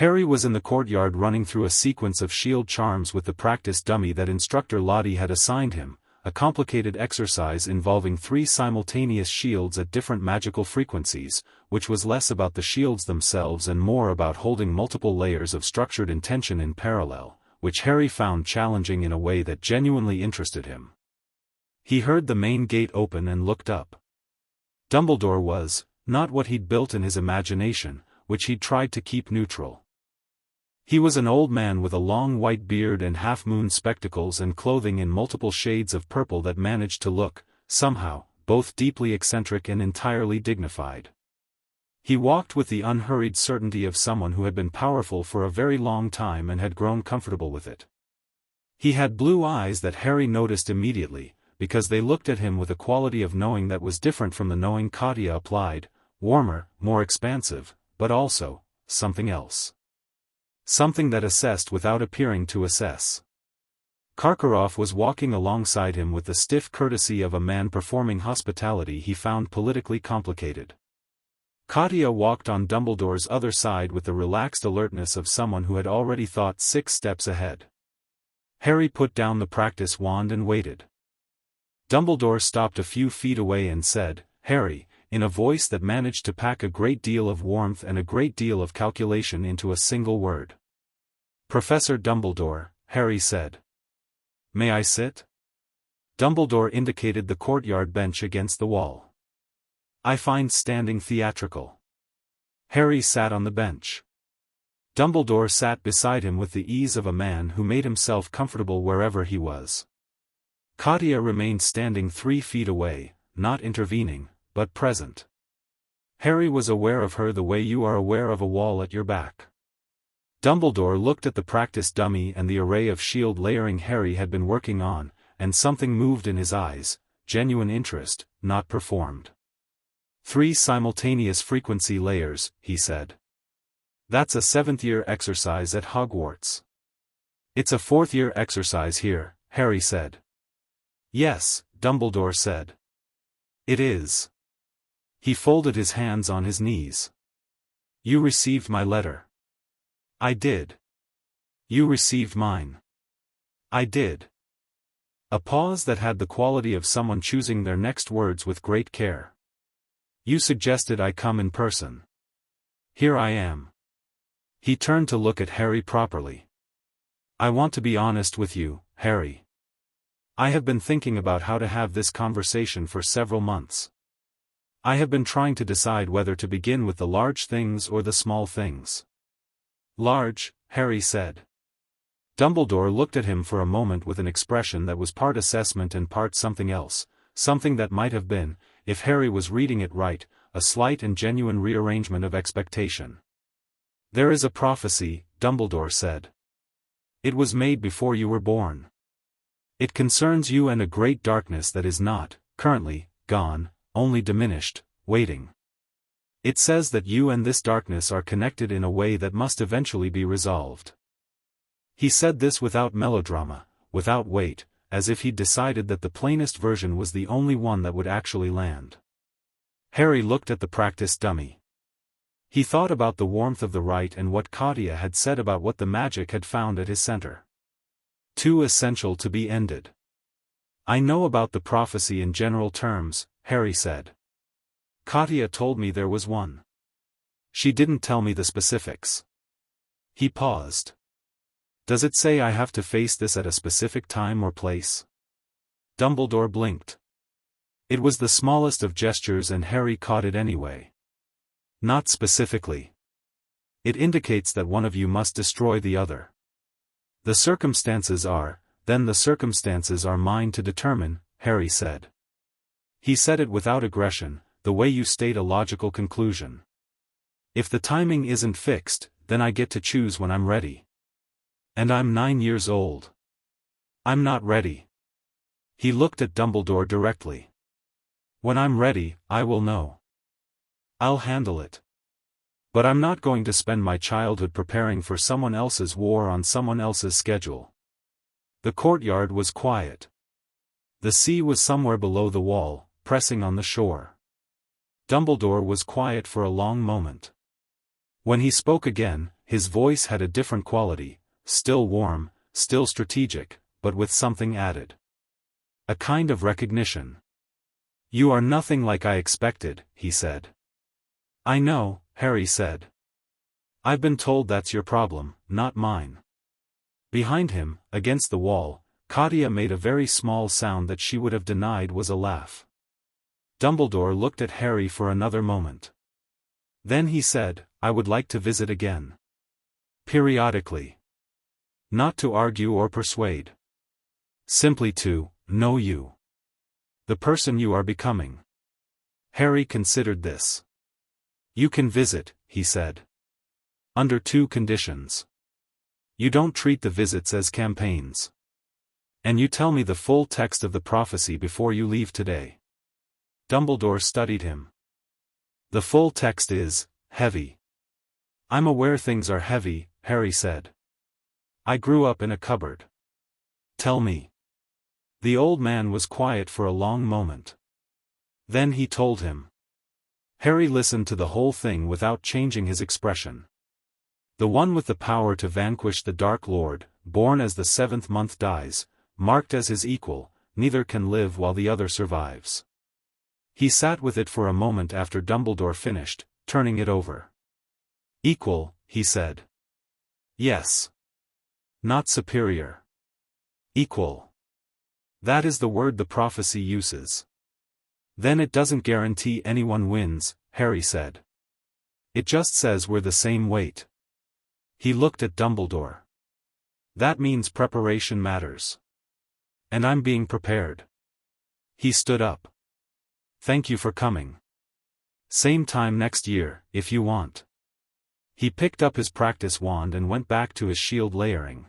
Harry was in the courtyard running through a sequence of shield charms with the practice dummy that Instructor Lottie had assigned him, a complicated exercise involving 3 simultaneous shields at different magical frequencies, which was less about the shields themselves and more about holding multiple layers of structured intention in parallel, which Harry found challenging in a way that genuinely interested him. He heard the main gate open and looked up. Dumbledore was, not what he'd built in his imagination, which he'd tried to keep neutral. He was an old man with a long white beard and half-moon spectacles and clothing in multiple shades of purple that managed to look, somehow, both deeply eccentric and entirely dignified. He walked with the unhurried certainty of someone who had been powerful for a very long time and had grown comfortable with it. He had blue eyes that Harry noticed immediately, because they looked at him with a quality of knowing that was different from the knowing Katya applied, warmer, more expansive, but also, something else. Something that assessed without appearing to assess. Karkaroff was walking alongside him with the stiff courtesy of a man performing hospitality he found politically complicated. Katya walked on Dumbledore's other side with the relaxed alertness of someone who had already thought 6 steps ahead. Harry put down the practice wand and waited. Dumbledore stopped a few feet away and said, "Harry," in a voice that managed to pack a great deal of warmth and a great deal of calculation into a single word. "Professor Dumbledore," Harry said. "May I sit?" Dumbledore indicated the courtyard bench against the wall. "I find standing theatrical." Harry sat on the bench. Dumbledore sat beside him with the ease of a man who made himself comfortable wherever he was. Katya remained standing 3 feet away, not intervening, but present. Harry was aware of her the way you are aware of a wall at your back. Dumbledore looked at the practice dummy and the array of shield layering Harry had been working on, and something moved in his eyes, genuine interest, not performed. 3 simultaneous frequency layers, he said. That's a 7th-year exercise at Hogwarts. It's a 4th-year exercise here, Harry said. Yes, Dumbledore said. It is. He folded his hands on his knees. You received my letter. I did. You received mine. I did. A pause that had the quality of someone choosing their next words with great care. You suggested I come in person. Here I am. He turned to look at Harry properly. I want to be honest with you, Harry. I have been thinking about how to have this conversation for several months. I have been trying to decide whether to begin with the large things or the small things. Large, Harry said. Dumbledore looked at him for a moment with an expression that was part assessment and part something else, something that might have been, if Harry was reading it right, a slight and genuine rearrangement of expectation. There is a prophecy, Dumbledore said. It was made before you were born. It concerns you and a great darkness that is not, currently, gone, only diminished, waiting. It says that you and this darkness are connected in a way that must eventually be resolved. He said this without melodrama, without weight, as if he'd decided that the plainest version was the only one that would actually land. Harry looked at the practice dummy. He thought about the warmth of the rite and what Katya had said about what the magic had found at his center. Too essential to be ended. I know about the prophecy in general terms, Harry said. Katya told me there was one. She didn't tell me the specifics. He paused. Does it say I have to face this at a specific time or place? Dumbledore blinked. It was the smallest of gestures and Harry caught it anyway. Not specifically. It indicates that one of you must destroy the other. The circumstances are, then the circumstances are mine to determine, Harry said. He said it without aggression, the way you state a logical conclusion. If the timing isn't fixed, then I get to choose when I'm ready. And I'm 9 years old. I'm not ready. He looked at Dumbledore directly. When I'm ready, I will know. I'll handle it. But I'm not going to spend my childhood preparing for someone else's war on someone else's schedule. The courtyard was quiet. The sea was somewhere below the wall, pressing on the shore. Dumbledore was quiet for a long moment. When he spoke again, his voice had a different quality, still warm, still strategic, but with something added. A kind of recognition. You are nothing like I expected, he said. I know, Harry said. I've been told that's your problem, not mine. Behind him, against the wall, Katya made a very small sound that she would have denied was a laugh. Dumbledore looked at Harry for another moment. Then he said, I would like to visit again. Periodically. Not to argue or persuade. Simply to know you. The person you are becoming. Harry considered this. You can visit, he said. Under 2 conditions. You don't treat the visits as campaigns. And you tell me the full text of the prophecy before you leave today. Dumbledore studied him. The full text is heavy. I'm aware things are heavy, Harry said. I grew up in a cupboard. Tell me. The old man was quiet for a long moment. Then he told him. Harry listened to the whole thing without changing his expression. The one with the power to vanquish the Dark Lord, born as the 7th month dies, marked as his equal, neither can live while the other survives. He sat with it for a moment after Dumbledore finished, turning it over. Equal, he said. Yes. Not superior. Equal. That is the word the prophecy uses. Then it doesn't guarantee anyone wins, Harry said. It just says we're the same weight. He looked at Dumbledore. That means preparation matters. And I'm being prepared. He stood up. Thank you for coming. Same time next year, if you want. He picked up his practice wand and went back to his shield layering.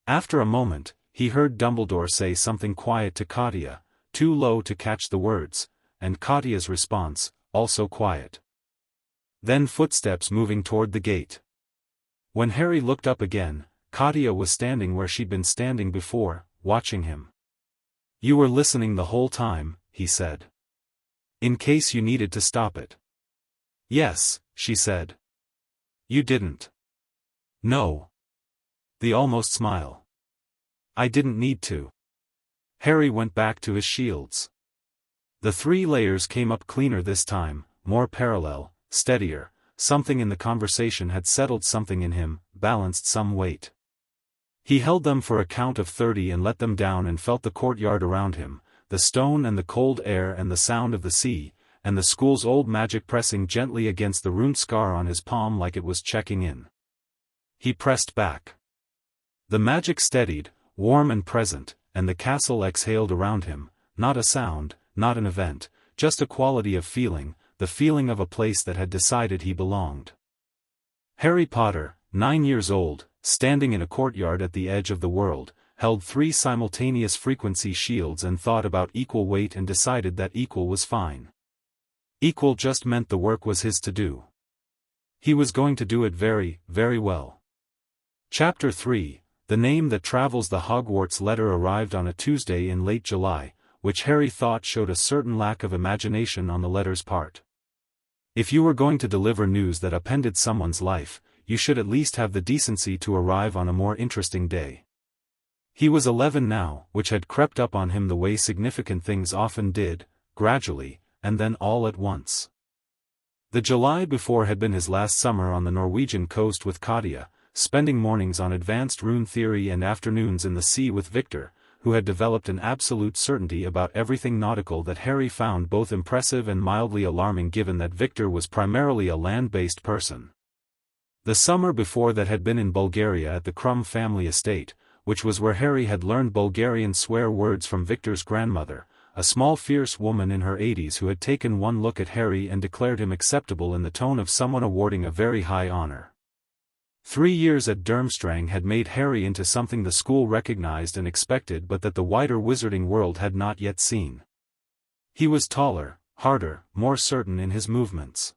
After a moment, he heard Dumbledore say something quiet to Katya, too low to catch the words, and Katya's response, also quiet. Then footsteps moving toward the gate. When Harry looked up again, Katya was standing where she'd been standing before, watching him. You were listening the whole time, he said. In case you needed to stop it. Yes, she said. You didn't. No. The almost smile. I didn't need to. Harry went back to his shields. The 3 layers came up cleaner this time, more parallel, steadier. Something in the conversation had settled something in him, balanced some weight. He held them for a count of 30 and let them down and felt the courtyard around him, the stone and the cold air and the sound of the sea, and the school's old magic pressing gently against the rune scar on his palm like it was checking in. He pressed back. The magic steadied, warm and present, and the castle exhaled around him, not a sound, not an event, just a quality of feeling, the feeling of a place that had decided he belonged. Harry Potter, 9 years old, standing in a courtyard at the edge of the world, held 3 simultaneous frequency shields and thought about equal weight and decided that equal was fine. Equal just meant the work was his to do. He was going to do it very, very well. Chapter 3, The Name That Travels. The Hogwarts letter arrived on a Tuesday in late July, which Harry thought showed a certain lack of imagination on the letter's part. If you were going to deliver news that upended someone's life, you should at least have the decency to arrive on a more interesting day. He was 11 now, which had crept up on him the way significant things often did, gradually, and then all at once. The July before had been his last summer on the Norwegian coast with Katya, spending mornings on advanced rune theory and afternoons in the sea with Viktor, who had developed an absolute certainty about everything nautical that Harry found both impressive and mildly alarming given that Viktor was primarily a land-based person. The summer before that had been in Bulgaria at the Krum family estate, which was where Harry had learned Bulgarian swear words from Viktor's grandmother, a small fierce woman in her 80s who had taken one look at Harry and declared him acceptable in the tone of someone awarding a very high honor. 3 years at Durmstrang had made Harry into something the school recognized and expected but that the wider wizarding world had not yet seen. He was taller, harder, more certain in his movements.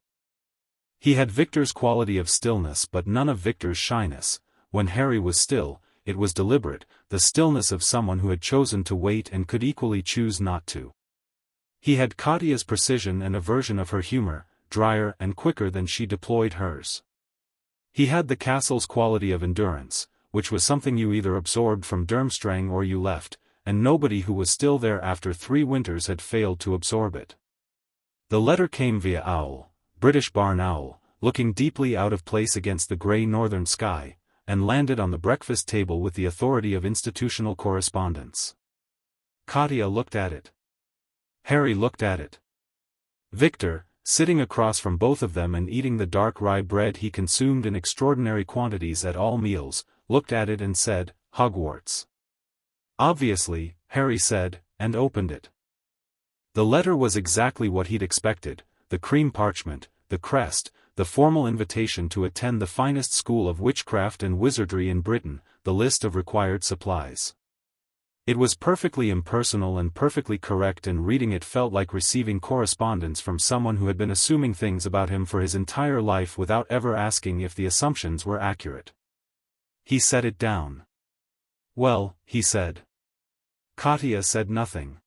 He had Viktor's quality of stillness but none of Viktor's shyness. When Harry was still, it was deliberate, the stillness of someone who had chosen to wait and could equally choose not to. He had Katya's precision and a version of her humor, drier and quicker than she deployed hers. He had the castle's quality of endurance, which was something you either absorbed from Durmstrang or you left, and nobody who was still there after 3 winters had failed to absorb it. The letter came via owl, British barn owl, looking deeply out of place against the grey northern sky, and landed on the breakfast table with the authority of institutional correspondence. Katya looked at it. Harry looked at it. Viktor, sitting across from both of them and eating the dark rye bread he consumed in extraordinary quantities at all meals, looked at it and said, Hogwarts. Obviously, Harry said, and opened it. The letter was exactly what he'd expected, the cream parchment, the crest, the formal invitation to attend the finest school of witchcraft and wizardry in Britain, the list of required supplies. It was perfectly impersonal and perfectly correct, and reading it felt like receiving correspondence from someone who had been assuming things about him for his entire life without ever asking if the assumptions were accurate. He set it down. "Well," he said. Katya said nothing.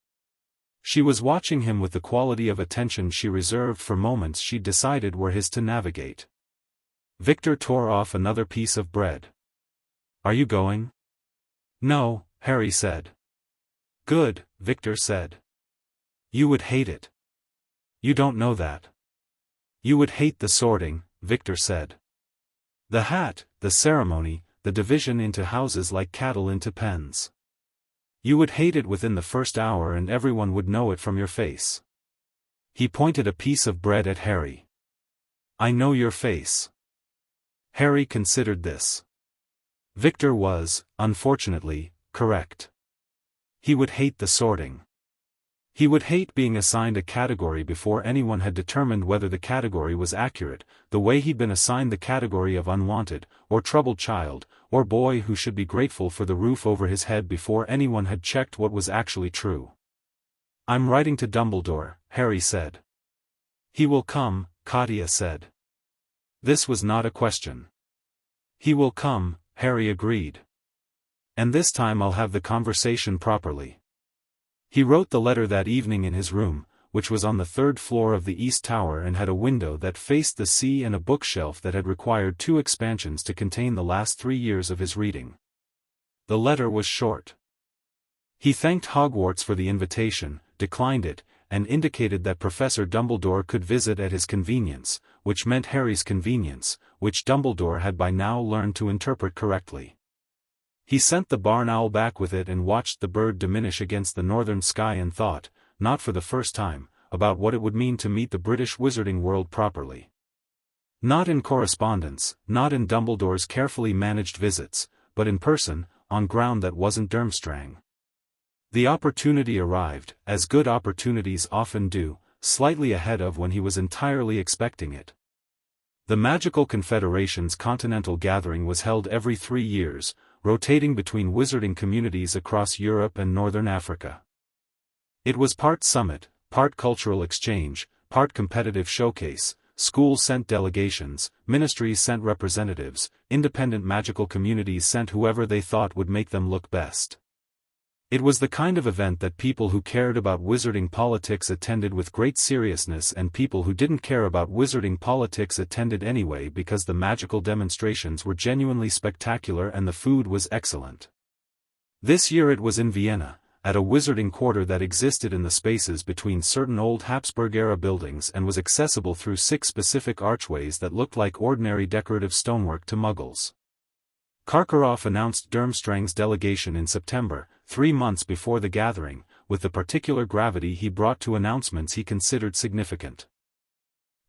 She was watching him with the quality of attention she reserved for moments she'd decided were his to navigate. Viktor tore off another piece of bread. "Are you going?" "No," Harry said. "Good," Viktor said. "You would hate it. You don't know that. You would hate the sorting," Viktor said. "The hat, the ceremony, the division into houses like cattle into pens. You would hate it within the first hour, and everyone would know it from your face." He pointed a piece of bread at Harry. "I know your face." Harry considered this. Viktor was, unfortunately, correct. He would hate the sorting. He would hate being assigned a category before anyone had determined whether the category was accurate, the way he'd been assigned the category of unwanted, or troubled child, or boy who should be grateful for the roof over his head before anyone had checked what was actually true. "I'm writing to Dumbledore," Harry said. "He will come," Katya said. This was not a question. "He will come," Harry agreed. "And this time I'll have the conversation properly." He wrote the letter that evening in his room, which was on the third floor of the East Tower and had a window that faced the sea and a bookshelf that had required 2 expansions to contain the last 3 years of his reading. The letter was short. He thanked Hogwarts for the invitation, declined it, and indicated that Professor Dumbledore could visit at his convenience, which meant Harry's convenience, which Dumbledore had by now learned to interpret correctly. He sent the barn owl back with it and watched the bird diminish against the northern sky and thought, not for the first time, about what it would mean to meet the British wizarding world properly. Not in correspondence, not in Dumbledore's carefully managed visits, but in person, on ground that wasn't Durmstrang. The opportunity arrived, as good opportunities often do, slightly ahead of when he was entirely expecting it. The Magical Confederation's continental gathering was held every 3 years, rotating between wizarding communities across Europe and Northern Africa. It was part summit, part cultural exchange, part competitive showcase. Schools sent delegations, ministries sent representatives, independent magical communities sent whoever they thought would make them look best. It was the kind of event that people who cared about wizarding politics attended with great seriousness, and people who didn't care about wizarding politics attended anyway because the magical demonstrations were genuinely spectacular and the food was excellent. This year it was in Vienna, at a wizarding quarter that existed in the spaces between certain old Habsburg-era buildings and was accessible through 6 specific archways that looked like ordinary decorative stonework to muggles. Karkaroff announced Durmstrang's delegation in September, 3 months before the gathering, with the particular gravity he brought to announcements he considered significant.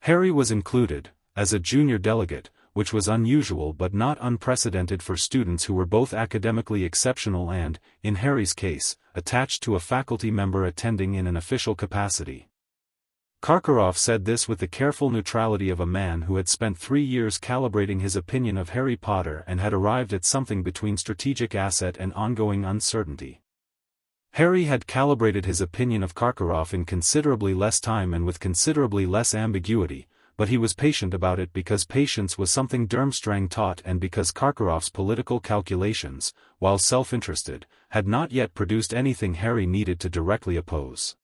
Harry was included, as a junior delegate, which was unusual but not unprecedented for students who were both academically exceptional and, in Harry's case, attached to a faculty member attending in an official capacity. Karkaroff said this with the careful neutrality of a man who had spent 3 years calibrating his opinion of Harry Potter and had arrived at something between strategic asset and ongoing uncertainty. Harry had calibrated his opinion of Karkaroff in considerably less time and with considerably less ambiguity, but he was patient about it because patience was something Durmstrang taught and because Karkaroff's political calculations, while self-interested, had not yet produced anything Harry needed to directly oppose.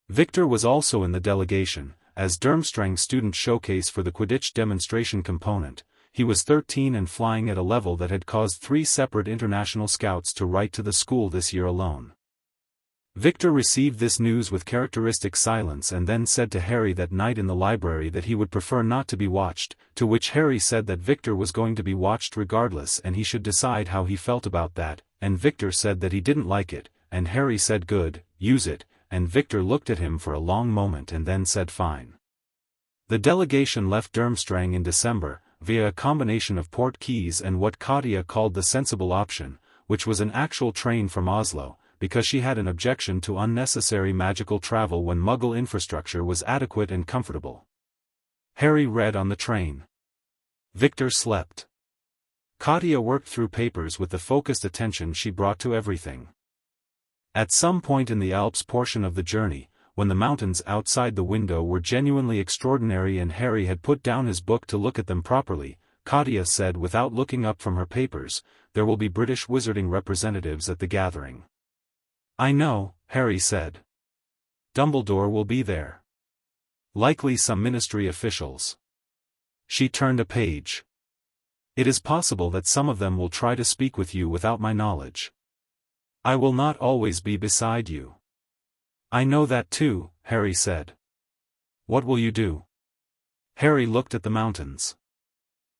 Viktor was also in the delegation, as Durmstrang's student showcase for the Quidditch demonstration component. He was 13 and flying at a level that had caused 3 separate international scouts to write to the school this year alone. Viktor received this news with characteristic silence and then said to Harry that night in the library that he would prefer not to be watched, to which Harry said that Viktor was going to be watched regardless and he should decide how he felt about that, and Viktor said that he didn't like it, and Harry said good, use it, and Viktor looked at him for a long moment and then said fine. The delegation left Durmstrang in December, via a combination of port keys and what Katya called the sensible option, which was an actual train from Oslo, because she had an objection to unnecessary magical travel when Muggle infrastructure was adequate and comfortable. Harry read on the train. Viktor slept. Katya worked through papers with the focused attention she brought to everything. At some point in the Alps portion of the journey, when the mountains outside the window were genuinely extraordinary and Harry had put down his book to look at them properly, Katya said without looking up from her papers, "There will be British wizarding representatives at the gathering." "I know," Harry said. "Dumbledore will be there. Likely some ministry officials." She turned a page. "It is possible that some of them will try to speak with you without my knowledge. I will not always be beside you." "I know that too," Harry said. "What will you do?" Harry looked at the mountains.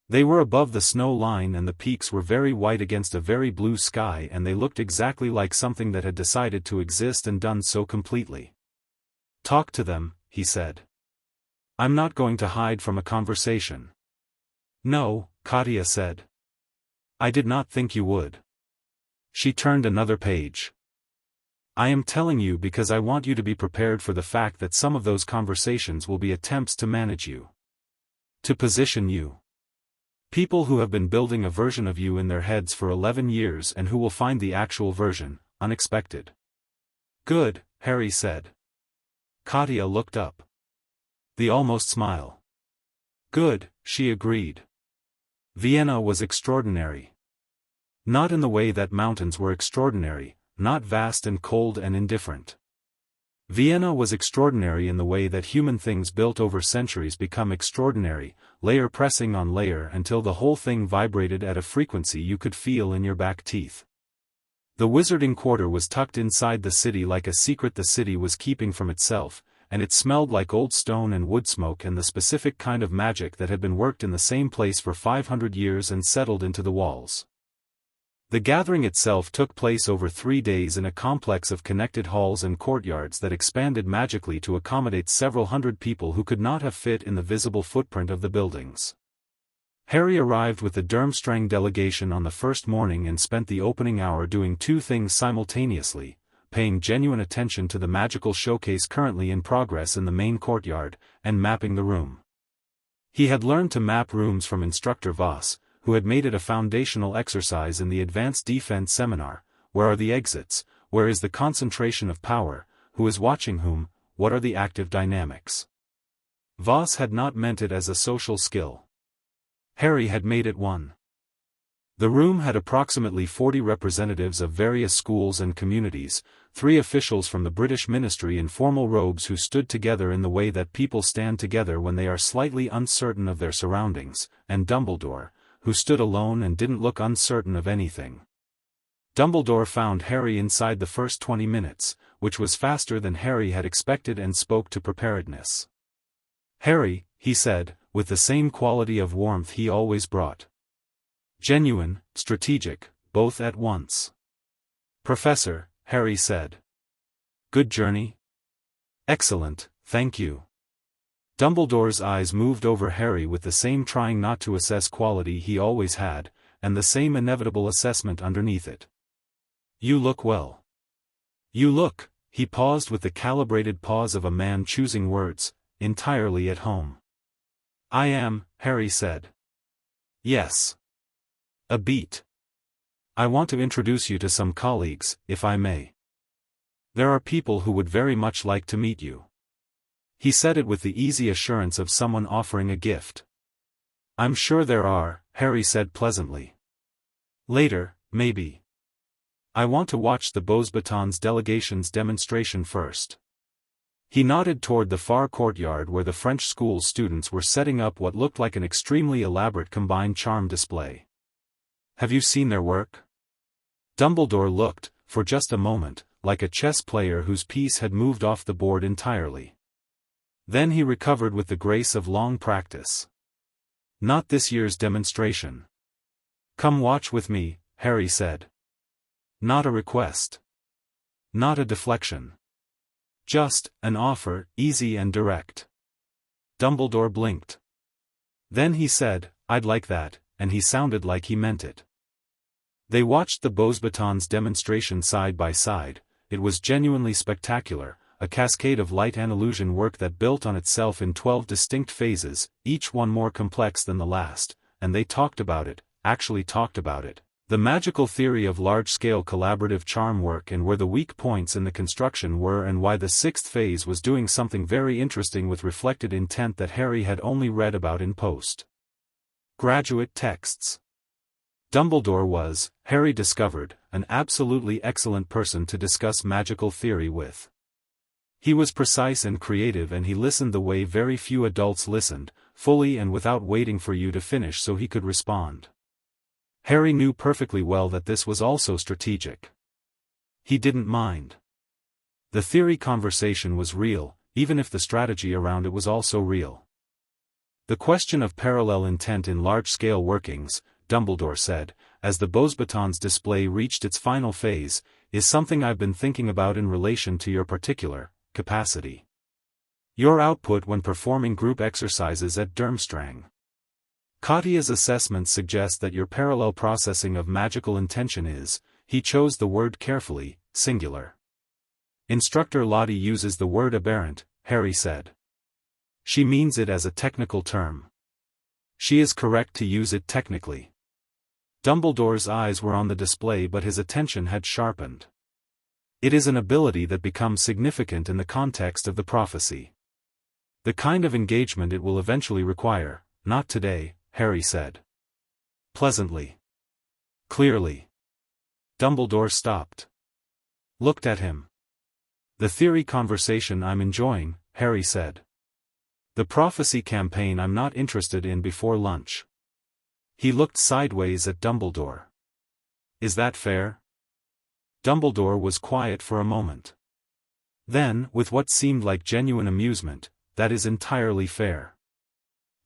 They were above the snow line and the peaks were very white against a very blue sky, and they looked exactly like something that had decided to exist and done so completely. "Talk to them," he said. "I'm not going to hide from a conversation." "No," Katya said. "I did not think you would." She turned another page. "I am telling you because I want you to be prepared for the fact that some of those conversations will be attempts to manage you. To position you. People who have been building a version of you in their heads for 11 years and who will find the actual version unexpected." "Good," Harry said. Katya looked up. The almost smile. "Good," she agreed. Vienna was extraordinary. Not in the way that mountains were extraordinary, not vast and cold and indifferent. Vienna was extraordinary in the way that human things built over centuries become extraordinary, layer pressing on layer until the whole thing vibrated at a frequency you could feel in your back teeth. The Wizarding Quarter was tucked inside the city like a secret the city was keeping from itself, and it smelled like old stone and wood smoke and the specific kind of magic that had been worked in the same place for 500 years and settled into the walls. The gathering itself took place over 3 days in a complex of connected halls and courtyards that expanded magically to accommodate several hundred people who could not have fit in the visible footprint of the buildings. Harry arrived with the Durmstrang delegation on the first morning and spent the opening hour doing 2 things simultaneously, paying genuine attention to the magical showcase currently in progress in the main courtyard, and mapping the room. He had learned to map rooms from instructor Voss, who had made it a foundational exercise in the Advanced Defense Seminar. Where are the exits, where is the concentration of power, who is watching whom, what are the active dynamics? Voss had not meant it as a social skill. Harry had made it one. The room had approximately 40 representatives of various schools and communities, 3 officials from the British Ministry in formal robes who stood together in the way that people stand together when they are slightly uncertain of their surroundings, and Dumbledore, who stood alone and didn't look uncertain of anything. Dumbledore found Harry inside the first 20 minutes, which was faster than Harry had expected, and spoke to preparedness. "Harry," he said, with the same quality of warmth he always brought. Genuine, strategic, both at once. "Professor," Harry said. "Good journey?" "Excellent, thank you." Dumbledore's eyes moved over Harry with the same trying not to assess quality he always had, and the same inevitable assessment underneath it. "You look well." "You look," he paused with the calibrated pause of a man choosing words, "entirely at home." "I am," Harry said. "Yes. A beat. I want to introduce you to some colleagues, if I may. There are people who would very much like to meet you." He said it with the easy assurance of someone offering a gift. "I'm sure there are," Harry said pleasantly. "Later, maybe. I want to watch the Beauxbatons delegation's demonstration first." He nodded toward the far courtyard where the French school students were setting up what looked like an extremely elaborate combined charm display. "Have you seen their work?" Dumbledore looked, for just a moment, like a chess player whose piece had moved off the board entirely. Then he recovered with the grace of long practice. "Not this year's demonstration." "Come watch with me," Harry said. Not a request. Not a deflection. Just an offer, easy and direct. Dumbledore blinked. Then he said, "I'd like that," and he sounded like he meant it. They watched the Beauxbatons demonstration side by side. It was genuinely spectacular, a cascade of light and illusion work that built on itself in 12 distinct phases, each one more complex than the last, and they talked about it, actually talked about it, The magical theory of large-scale collaborative charm work and where the weak points in the construction were and why the sixth phase was doing something very interesting with reflected intent that Harry had only read about in post-graduate texts. Dumbledore was, Harry discovered, an absolutely excellent person to discuss magical theory with. He was precise and creative and he listened the way very few adults listened, fully and without waiting for you to finish so he could respond. Harry knew perfectly well that this was also strategic. He didn't mind. The theory conversation was real, even if the strategy around it was also real. The question of parallel intent in large-scale workings, Dumbledore said, as the Beauxbatons display reached its final phase, is something I've been thinking about in relation to your particular capacity. Your output when performing group exercises at Durmstrang. Katya's assessment suggests that your parallel processing of magical intention is, he chose the word carefully, singular. Instructor Lottie uses the word aberrant, Harry said. She means it as a technical term. She is correct to use it technically. Dumbledore's eyes were on the display but his attention had sharpened. It is an ability that becomes significant in the context of the prophecy. The kind of engagement it will eventually require, not today, Harry said. Pleasantly. Clearly. Dumbledore stopped. Looked at him. The theory conversation I'm enjoying, Harry said. The prophecy campaign I'm not interested in before lunch. He looked sideways at Dumbledore. Is that fair? Dumbledore was quiet for a moment. Then, with what seemed like genuine amusement, that is entirely fair.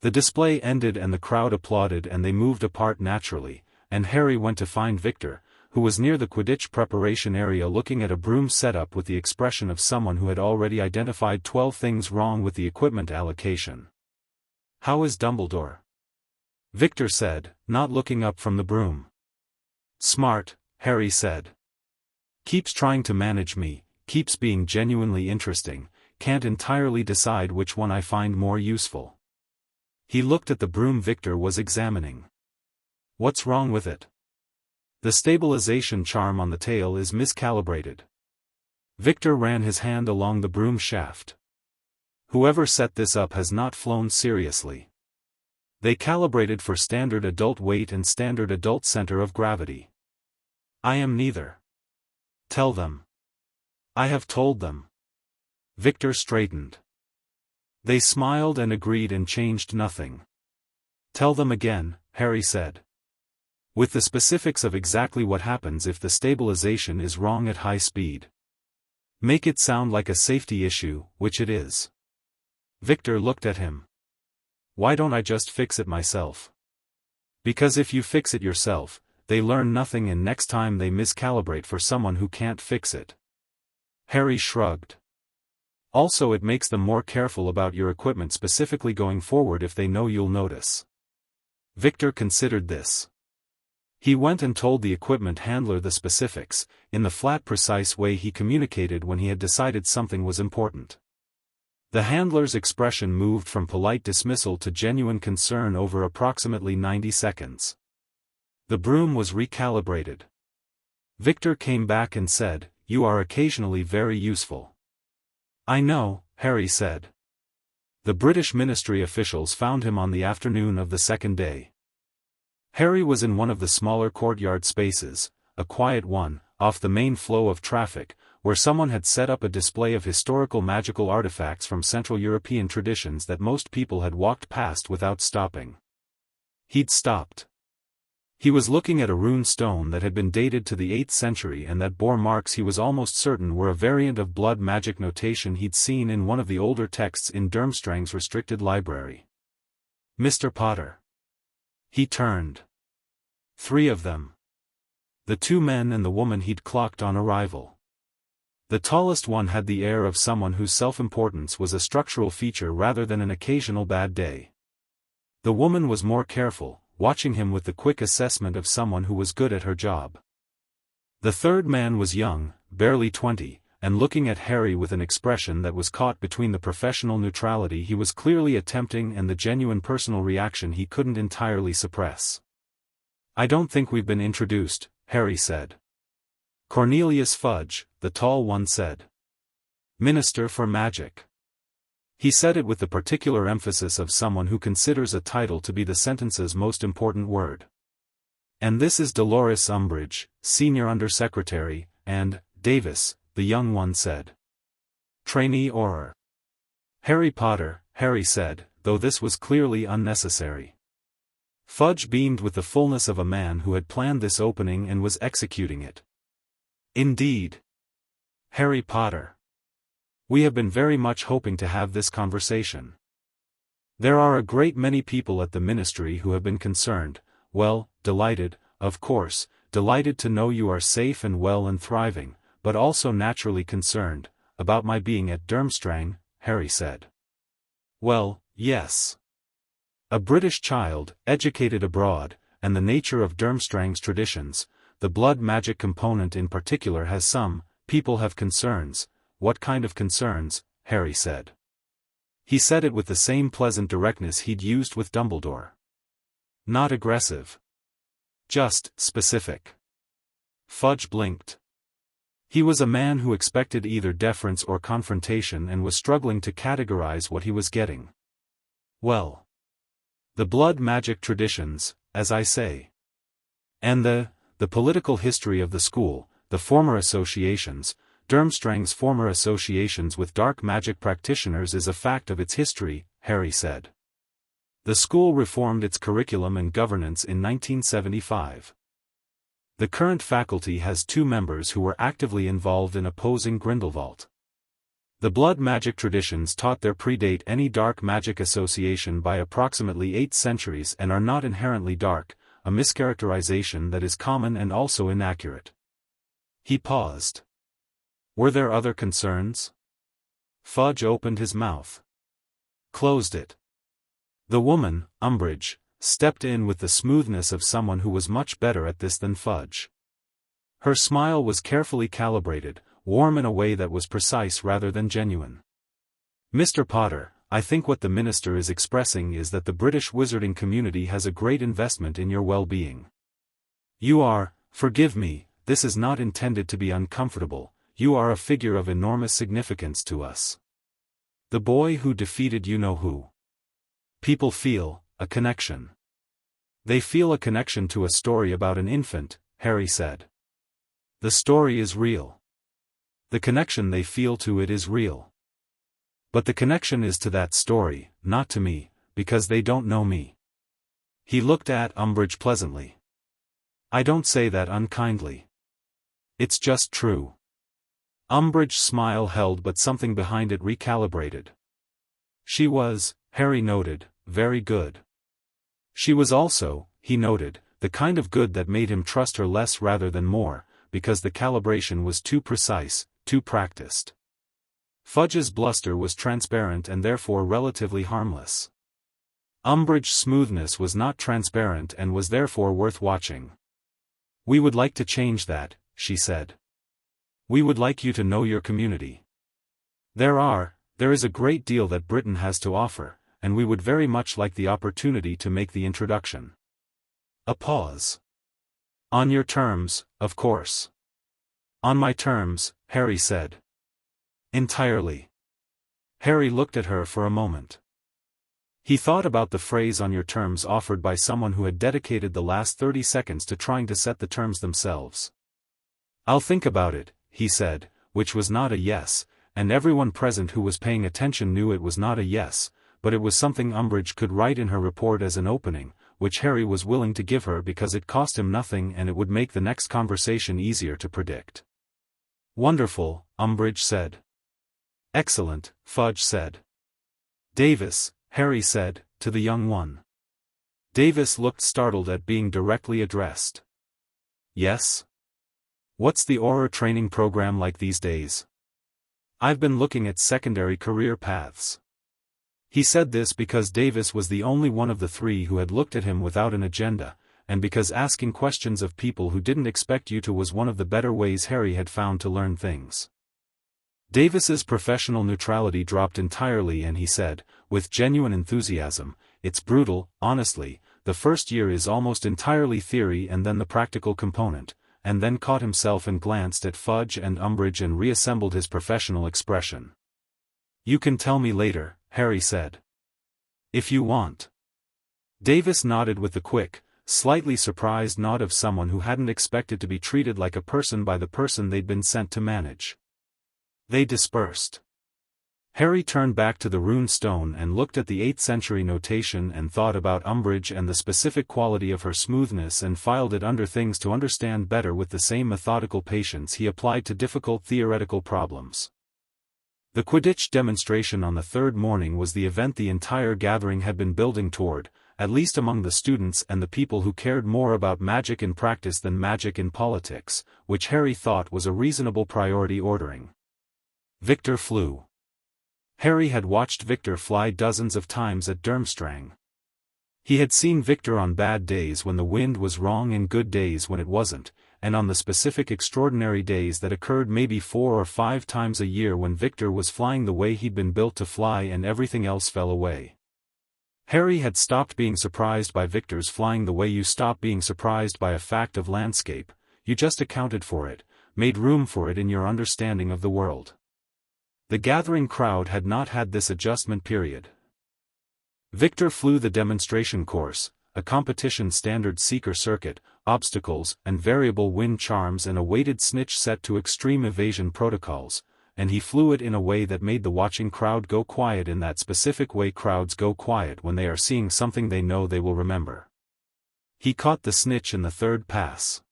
The display ended and the crowd applauded and they moved apart naturally, and Harry went to find Viktor, who was near the Quidditch preparation area looking at a broom setup with the expression of someone who had already identified 12 things wrong with the equipment allocation. How is Dumbledore? Viktor said, not looking up from the broom. Smart, Harry said. Keeps trying to manage me, keeps being genuinely interesting, can't entirely decide which one I find more useful. He looked at the broom Viktor was examining. What's wrong with it? The stabilization charm on the tail is miscalibrated. Viktor ran his hand along the broom shaft. Whoever set this up has not flown seriously. They calibrated for standard adult weight and standard adult center of gravity. I am neither. Tell them. I have told them. Viktor straightened. They smiled and agreed and changed nothing. Tell them again, Harry said. With the specifics of exactly what happens if the stabilization is wrong at high speed. Make it sound like a safety issue, which it is. Viktor looked at him. Why don't I just fix it myself? Because if you fix it yourself, they learn nothing and next time they miscalibrate for someone who can't fix it. Harry shrugged. Also it makes them more careful about your equipment specifically going forward if they know you'll notice. Viktor considered this. He went and told the equipment handler the specifics, in the flat precise way he communicated when he had decided something was important. The handler's expression moved from polite dismissal to genuine concern over approximately 90 seconds. The broom was recalibrated. Viktor came back and said, "You are occasionally very useful." I know, Harry said. The British ministry officials found him on the afternoon of the second day. Harry was in one of the smaller courtyard spaces, a quiet one, off the main flow of traffic, where someone had set up a display of historical magical artifacts from Central European traditions that most people had walked past without stopping. He'd stopped. He was looking at a rune stone that had been dated to the 8th century and that bore marks he was almost certain were a variant of blood magic notation he'd seen in one of the older texts in Durmstrang's restricted library. Mr. Potter. He turned. 3 of them. The 2 men and the woman he'd clocked on arrival. The tallest one had the air of someone whose self-importance was a structural feature rather than an occasional bad day. The woman was more careful, watching him with the quick assessment of someone who was good at her job. The 3rd man was young, barely 20, and looking at Harry with an expression that was caught between the professional neutrality he was clearly attempting and the genuine personal reaction he couldn't entirely suppress. I don't think we've been introduced, Harry said. Cornelius Fudge, the tall one said. Minister for Magic. He said it with the particular emphasis of someone who considers a title to be the sentence's most important word. And this is Dolores Umbridge, Senior Undersecretary, and Davis, the young one said. Trainee Auror. Harry Potter, Harry said, though this was clearly unnecessary. Fudge beamed with the fullness of a man who had planned this opening and was executing it. Indeed. Harry Potter. We have been very much hoping to have this conversation. There are a great many people at the ministry who have been concerned, well, delighted, of course, delighted to know you are safe and well and thriving, but also naturally concerned, about my being at Durmstrang, Harry said. Well, yes. A British child, educated abroad, and the nature of Durmstrang's traditions, the blood magic component in particular has some, people have concerns. What kind of concerns? Harry said. He said it with the same pleasant directness he'd used with Dumbledore. Not aggressive. Just specific. Fudge blinked. He was a man who expected either deference or confrontation and was struggling to categorize what he was getting. Well. The blood magic traditions, as I say. And the political history of the school, the former associations, Durmstrang's former associations with dark magic practitioners is a fact of its history, Harry said. The school reformed its curriculum and governance in 1975. The current faculty has 2 members who were actively involved in opposing Grindelwald. The blood magic traditions taught there predate any dark magic association by approximately 8 centuries and are not inherently dark, a mischaracterization that is common and also inaccurate. He paused. Were there other concerns? Fudge opened his mouth. Closed it. The woman, Umbridge, stepped in with the smoothness of someone who was much better at this than Fudge. Her smile was carefully calibrated, warm in a way that was precise rather than genuine. Mr. Potter, I think what the minister is expressing is that the British wizarding community has a great investment in your well-being. You are, forgive me, this is not intended to be uncomfortable, you are a figure of enormous significance to us. The boy who defeated you-know-who. People feel a connection. They feel a connection to a story about an infant, Harry said. The story is real. The connection they feel to it is real. But the connection is to that story, not to me, because they don't know me. He looked at Umbridge pleasantly. I don't say that unkindly. It's just true. Umbridge's smile held but something behind it recalibrated. She was, Harry noted, very good. She was also, he noted, the kind of good that made him trust her less rather than more, because the calibration was too precise, too practiced. Fudge's bluster was transparent and therefore relatively harmless. Umbridge's smoothness was not transparent and was therefore worth watching. We would like to change that, she said. We would like you to know your community. There is a great deal that Britain has to offer, and we would very much like the opportunity to make the introduction. A pause. On your terms, of course. On my terms, Harry said. Entirely. Harry looked at her for a moment. He thought about the phrase on your terms offered by someone who had dedicated the last 30 seconds to trying to set the terms themselves. I'll think about it, he said, which was not a yes, and everyone present who was paying attention knew it was not a yes, but it was something Umbridge could write in her report as an opening, which Harry was willing to give her because it cost him nothing and it would make the next conversation easier to predict. Wonderful, Umbridge said. Excellent, Fudge said. Davis, Harry said, to the young one. Davis looked startled at being directly addressed. Yes? What's the Auror training program like these days? I've been looking at secondary career paths. He said this because Davis was the only one of the 3 who had looked at him without an agenda, and because asking questions of people who didn't expect you to was one of the better ways Harry had found to learn things. Davis's professional neutrality dropped entirely and he said, with genuine enthusiasm, it's brutal, honestly, the first year is almost entirely theory and then the practical component, and then caught himself and glanced at Fudge and Umbridge and reassembled his professional expression. "You can tell me later," Harry said. "If you want." Davis nodded with the quick, slightly surprised nod of someone who hadn't expected to be treated like a person by the person they'd been sent to manage. They dispersed. Harry turned back to the rune stone and looked at the 8th century notation and thought about Umbridge and the specific quality of her smoothness and filed it under things to understand better with the same methodical patience he applied to difficult theoretical problems. The Quidditch demonstration on the third morning was the event the entire gathering had been building toward, at least among the students and the people who cared more about magic in practice than magic in politics, which Harry thought was a reasonable priority ordering. Viktor flew. Harry had watched Viktor fly dozens of times at Durmstrang. He had seen Viktor on bad days when the wind was wrong and good days when it wasn't, and on the specific extraordinary days that occurred maybe 4 or 5 times a year when Viktor was flying the way he'd been built to fly and everything else fell away. Harry had stopped being surprised by Viktor's flying the way you stop being surprised by a fact of landscape, you just accounted for it, made room for it in your understanding of the world. The gathering crowd had not had this adjustment period. Viktor flew the demonstration course, a competition standard seeker circuit, obstacles and variable wind charms and a weighted snitch set to extreme evasion protocols, and he flew it in a way that made the watching crowd go quiet in that specific way crowds go quiet when they are seeing something they know they will remember. He caught the snitch in the third pass.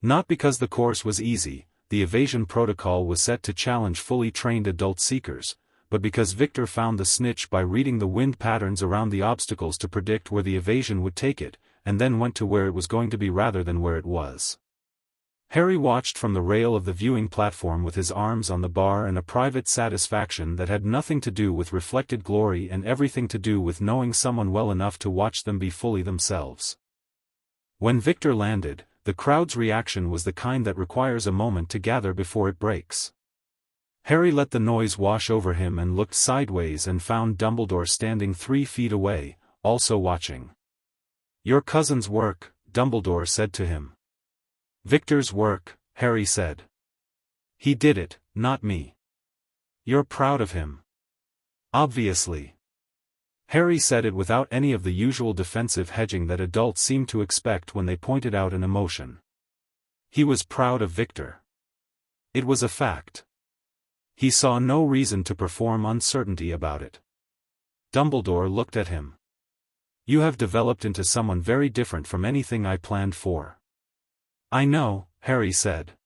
Not because the course was easy, the evasion protocol was set to challenge fully trained adult seekers, but because Viktor found the snitch by reading the wind patterns around the obstacles to predict where the evasion would take it, and then went to where it was going to be rather than where it was. Harry watched from the rail of the viewing platform with his arms on the bar and a private satisfaction that had nothing to do with reflected glory and everything to do with knowing someone well enough to watch them be fully themselves. When Viktor landed, the crowd's reaction was the kind that requires a moment to gather before it breaks. Harry let the noise wash over him and looked sideways and found Dumbledore standing 3 feet away, also watching. "Your cousin's work," Dumbledore said to him. "Viktor's work," Harry said. "He did it, not me." "You're proud of him." "Obviously." Harry said it without any of the usual defensive hedging that adults seem to expect when they pointed out an emotion. He was proud of Viktor. It was a fact. He saw no reason to perform uncertainty about it. Dumbledore looked at him. "You have developed into someone very different from anything I planned for." "I know," Harry said.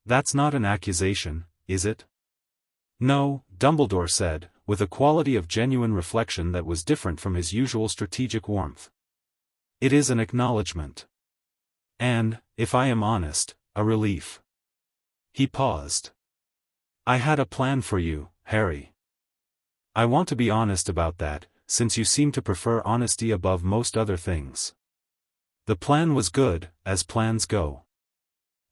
"That's not an accusation, is it?" "No," Dumbledore said, with a quality of genuine reflection that was different from his usual strategic warmth. "It is an acknowledgement. And, if I am honest, a relief." He paused. "I had a plan for you, Harry. I want to be honest about that, since you seem to prefer honesty above most other things. The plan was good, as plans go.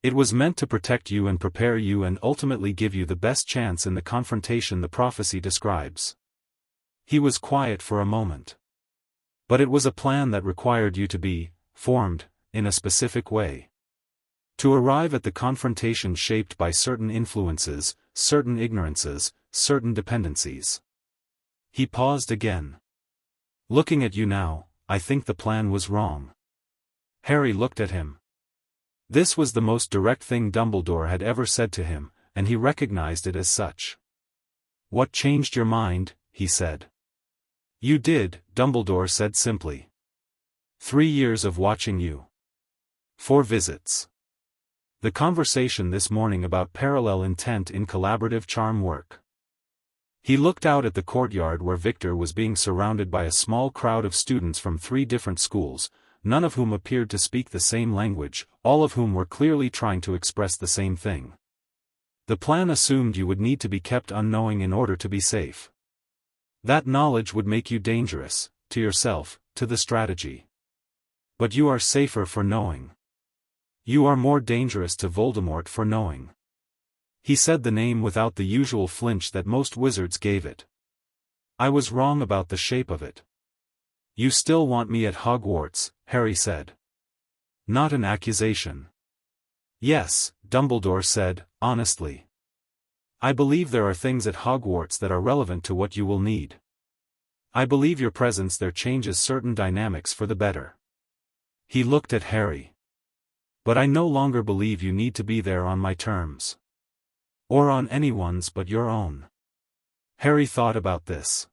It was meant to protect you and prepare you and ultimately give you the best chance in the confrontation the prophecy describes." He was quiet for a moment. "But it was a plan that required you to be formed in a specific way. To arrive at the confrontation shaped by certain influences, certain ignorances, certain dependencies." He paused again. "Looking at you now, I think the plan was wrong." Harry looked at him. This was the most direct thing Dumbledore had ever said to him, and he recognized it as such. "What changed your mind?" he said. "You did," Dumbledore said simply. 3 years of watching you. 4 visits. The conversation this morning about parallel intent in collaborative charm work." He looked out at the courtyard where Viktor was being surrounded by a small crowd of students from 3 different schools, none of whom appeared to speak the same language, all of whom were clearly trying to express the same thing. The plan assumed you would need to be kept unknowing in order to be safe. That knowledge would make you dangerous, to yourself, to the strategy. But you are safer for knowing. You are more dangerous to Voldemort for knowing. He said the name without the usual flinch that most wizards gave it. "I was wrong about the shape of it. You still want me at Hogwarts, Harry said. Not an accusation. Yes, Dumbledore said, honestly. I believe there are things at Hogwarts that are relevant to what you will need. I believe your presence there changes certain dynamics for the better. He looked at Harry. But I no longer believe you need to be there on my terms. Or on anyone's but your own. Harry thought about this.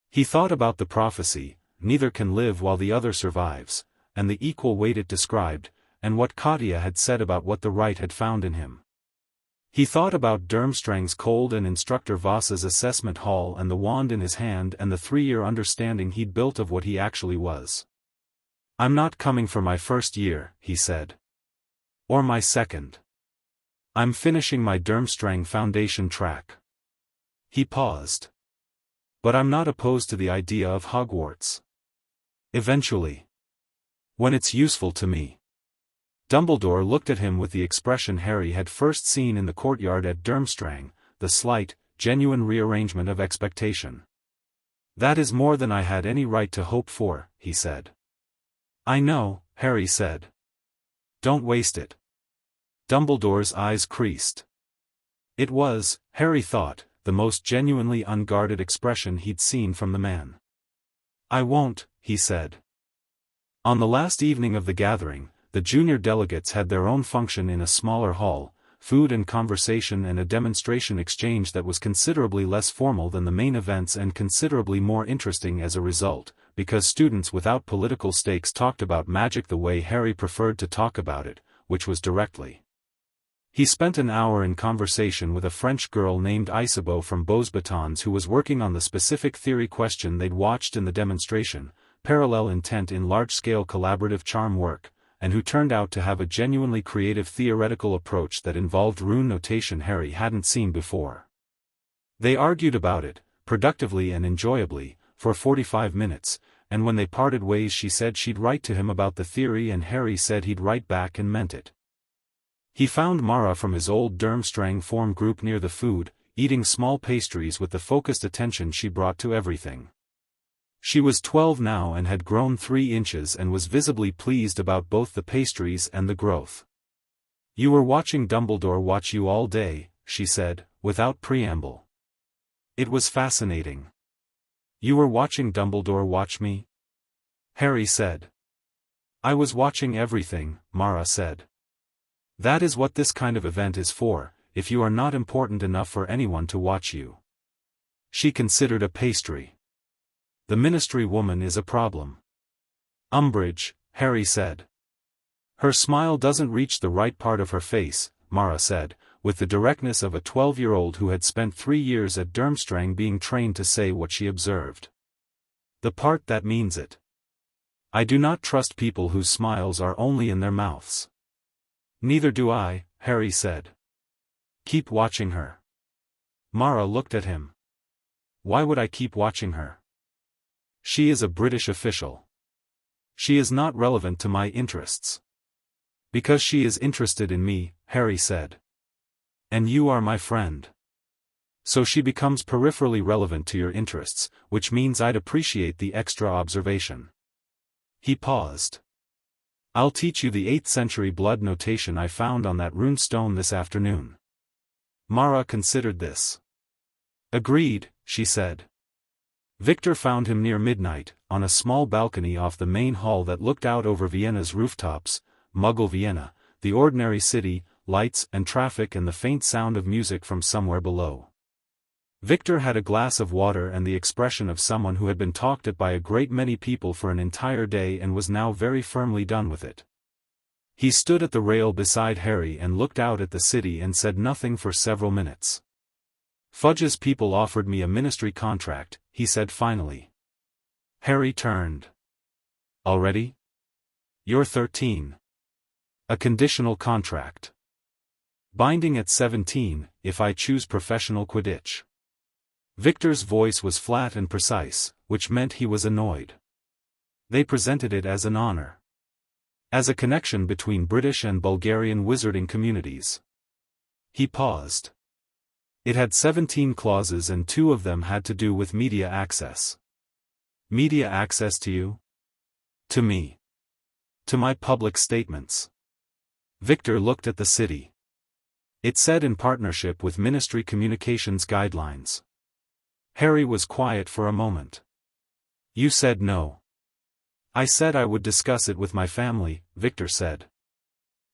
He thought about the prophecy, neither can live while the other survives, and the equal weight it described, and what Katya had said about what the right had found in him. He thought about Durmstrang's cold and Instructor Voss's assessment hall and the wand in his hand and the 3-year understanding he'd built of what he actually was. I'm not coming for my first year, he said. Or my second. I'm finishing my Durmstrang Foundation track. He paused. But I'm not opposed to the idea of Hogwarts. Eventually. When it's useful to me. Dumbledore looked at him with the expression Harry had first seen in the courtyard at Durmstrang, the slight, genuine rearrangement of expectation. That is more than I had any right to hope for, he said. I know, Harry said. Don't waste it. Dumbledore's eyes creased. It was, Harry thought, the most genuinely unguarded expression he'd seen from the man. I won't, he said. On the last evening of the gathering, the junior delegates had their own function in a smaller hall, food and conversation and a demonstration exchange that was considerably less formal than the main events and considerably more interesting as a result, because students without political stakes talked about magic the way Harry preferred to talk about it, which was directly. He spent an hour in conversation with a French girl named Isabeau from Beauxbatons who was working on the specific theory question they'd watched in the demonstration, parallel intent in large-scale collaborative charm work, and who turned out to have a genuinely creative theoretical approach that involved rune notation Harry hadn't seen before. They argued about it, productively and enjoyably, for 45 minutes, and when they parted ways she said she'd write to him about the theory and Harry said he'd write back and meant it. He found Mara from his old Durmstrang form group near the food, eating small pastries with the focused attention she brought to everything. She was 12 now and had grown 3 inches and was visibly pleased about both the pastries and the growth. You were watching Dumbledore watch you all day, she said, without preamble. It was fascinating. You were watching Dumbledore watch me? Harry said. I was watching everything, Mara said. That is what this kind of event is for, if you are not important enough for anyone to watch you. She considered a pastry. The ministry woman is a problem. Umbridge, Harry said. Her smile doesn't reach the right part of her face, Mara said, with the directness of a 12-year-old who had spent 3 years at Durmstrang being trained to say what she observed. The part that means it. I do not trust people whose smiles are only in their mouths. Neither do I, Harry said. Keep watching her. Mara looked at him. Why would I keep watching her? She is a British official. She is not relevant to my interests. Because she is interested in me, Harry said. And you are my friend. So she becomes peripherally relevant to your interests, which means I'd appreciate the extra observation. He paused. I'll teach you the 8th century blood notation I found on that rune stone this afternoon. Mara considered this. Agreed, she said. Viktor found him near midnight, on a small balcony off the main hall that looked out over Vienna's rooftops, Muggle Vienna, the ordinary city, lights and traffic and the faint sound of music from somewhere below. Viktor had a glass of water and the expression of someone who had been talked at by a great many people for an entire day and was now very firmly done with it. He stood at the rail beside Harry and looked out at the city and said nothing for several minutes. Fudge's people offered me a ministry contract, he said finally. Harry turned. Already? You're 13. A conditional contract. Binding at 17, if I choose professional Quidditch. Viktor's voice was flat and precise, which meant he was annoyed. They presented it as an honor. As a connection between British and Bulgarian wizarding communities. He paused. It had 17 clauses and 2 of them had to do with media access. Media access to you? To me. To my public statements. Viktor looked at the city. It said in partnership with Ministry Communications Guidelines. Harry was quiet for a moment. You said no. I said I would discuss it with my family, Viktor said.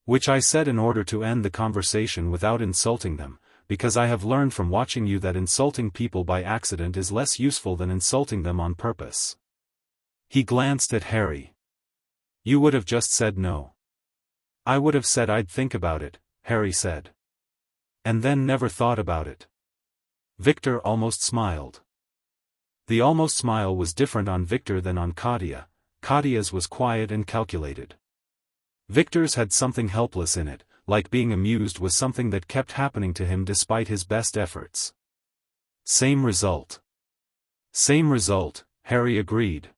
Which I said in order to end the conversation without insulting them, because I have learned from watching you that insulting people by accident is less useful than insulting them on purpose. He glanced at Harry. You would have just said no. I would have said I'd think about it, Harry said. And then never thought about it. Viktor almost smiled. The almost smile was different on Viktor than on Katya. Katya's was quiet and calculated. Viktor's had something helpless in it, like being amused was something that kept happening to him despite his best efforts. Same result. Same result, Harry agreed.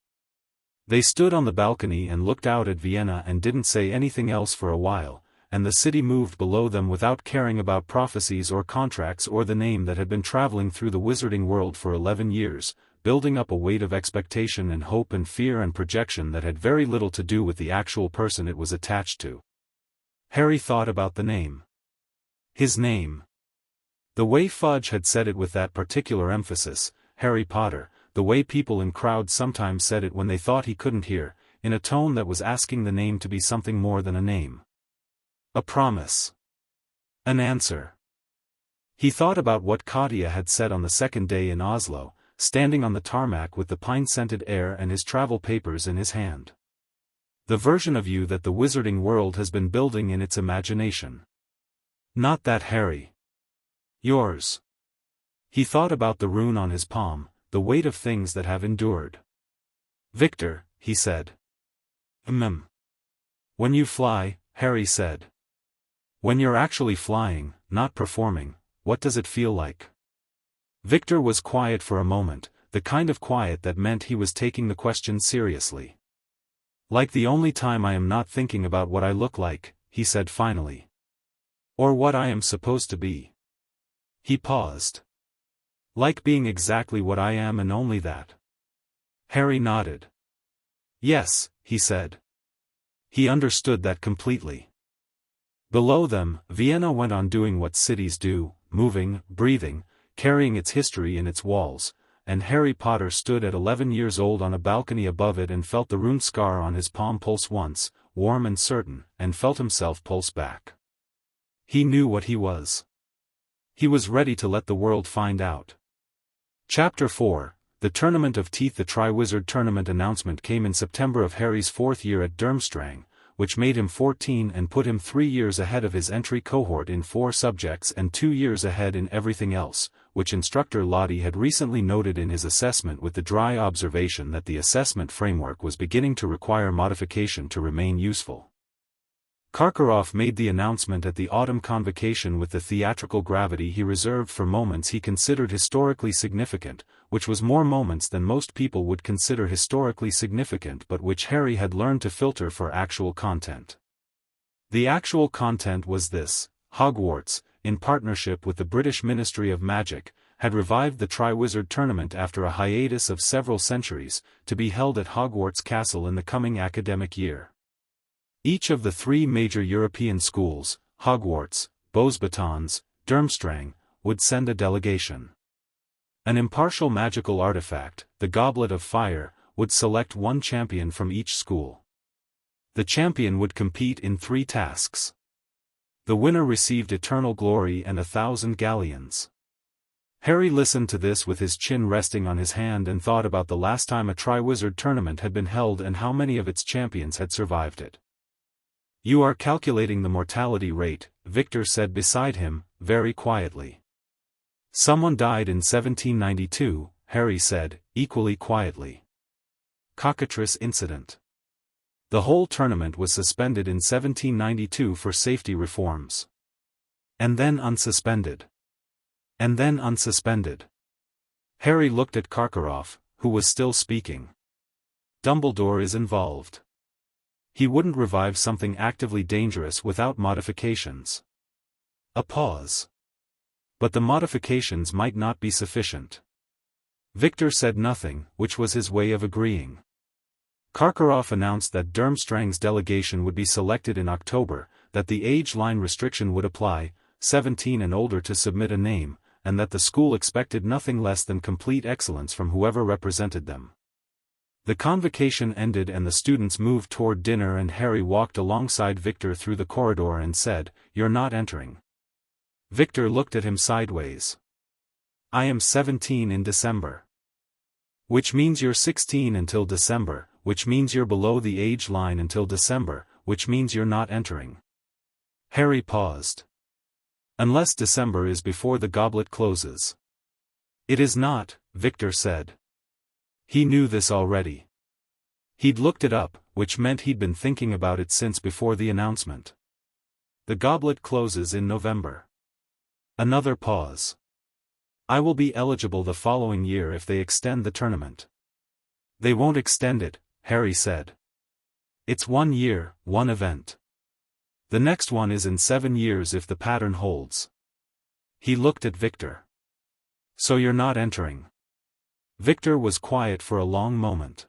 They stood on the balcony and looked out at Vienna and didn't say anything else for a while, and the city moved below them without caring about prophecies or contracts or the name that had been traveling through the wizarding world for 11 years, building up a weight of expectation and hope and fear and projection that had very little to do with the actual person it was attached to. Harry thought about the name. His name. The way Fudge had said it with that particular emphasis, Harry Potter, the way people in crowds sometimes said it when they thought he couldn't hear, in a tone that was asking the name to be something more than a name. A promise. An answer. He thought about what Katya had said on the second day in Oslo, standing on the tarmac with the pine-scented air and his travel papers in his hand. The version of you that the wizarding world has been building in its imagination. Not that, Harry. Yours. He thought about the rune on his palm, the weight of things that have endured. Viktor, he said. When you fly, Harry said. When you're actually flying, not performing, what does it feel like? Viktor was quiet for a moment, the kind of quiet that meant he was taking the question seriously. Like the only time I am not thinking about what I look like, he said finally. Or what I am supposed to be. He paused. Like being exactly what I am and only that. Harry nodded. Yes, he said. He understood that completely. Below them, Vienna went on doing what cities do, moving, breathing, carrying its history in its walls, and Harry Potter stood at 11 years old on a balcony above it and felt the rune scar on his palm pulse once, warm and certain, and felt himself pulse back. He knew what he was. He was ready to let the world find out. Chapter 4, The Tournament of Teeth. The Triwizard Tournament announcement came in September of Harry's 4th year at Durmstrang, which made him 14 and put him 3 years ahead of his entry cohort in 4 subjects and 2 years ahead in everything else, which instructor Lottie had recently noted in his assessment with the dry observation that the assessment framework was beginning to require modification to remain useful. Karkaroff made the announcement at the autumn convocation with the theatrical gravity he reserved for moments he considered historically significant, which was more moments than most people would consider historically significant but which Harry had learned to filter for actual content. The actual content was this: Hogwarts, in partnership with the British Ministry of Magic, had revived the Triwizard Tournament after a hiatus of several centuries, to be held at Hogwarts Castle in the coming academic year. Each of the 3 major European schools, Hogwarts, Beauxbatons, Durmstrang, would send a delegation. An impartial magical artifact, the Goblet of Fire, would select 1 champion from each school. The champion would compete in 3 tasks. The winner received eternal glory and 1,000 galleons. Harry listened to this with his chin resting on his hand and thought about the last time a Triwizard Tournament had been held and how many of its champions had survived it. You are calculating the mortality rate, Viktor said beside him, very quietly. Someone died in 1792, Harry said, equally quietly. Cockatrice incident. The whole tournament was suspended in 1792 for safety reforms. And then unsuspended. And then unsuspended. Harry looked at Karkaroff, who was still speaking. Dumbledore is involved. He wouldn't revive something actively dangerous without modifications. A pause. But the modifications might not be sufficient. Viktor said nothing, which was his way of agreeing. Karkaroff announced that Durmstrang's delegation would be selected in October, that the age line restriction would apply, 17 and older to submit a name, and that the school expected nothing less than complete excellence from whoever represented them. The convocation ended and the students moved toward dinner, and Harry walked alongside Viktor through the corridor and said, "You're not entering." Viktor looked at him sideways. "I am 17 in December." "Which means you're 16 until December, which means you're below the age line until December, which means you're not entering." Harry paused. "Unless December is before the goblet closes." "It is not," Viktor said. He knew this already. He'd looked it up, which meant he'd been thinking about it since before the announcement. "The goblet closes in November." Another pause. "I will be eligible the following year if they extend the tournament." "They won't extend it," Harry said. "It's 1 year, 1 event. The next one is in 7 years if the pattern holds." He looked at Viktor. "So you're not entering?" Viktor was quiet for a long moment.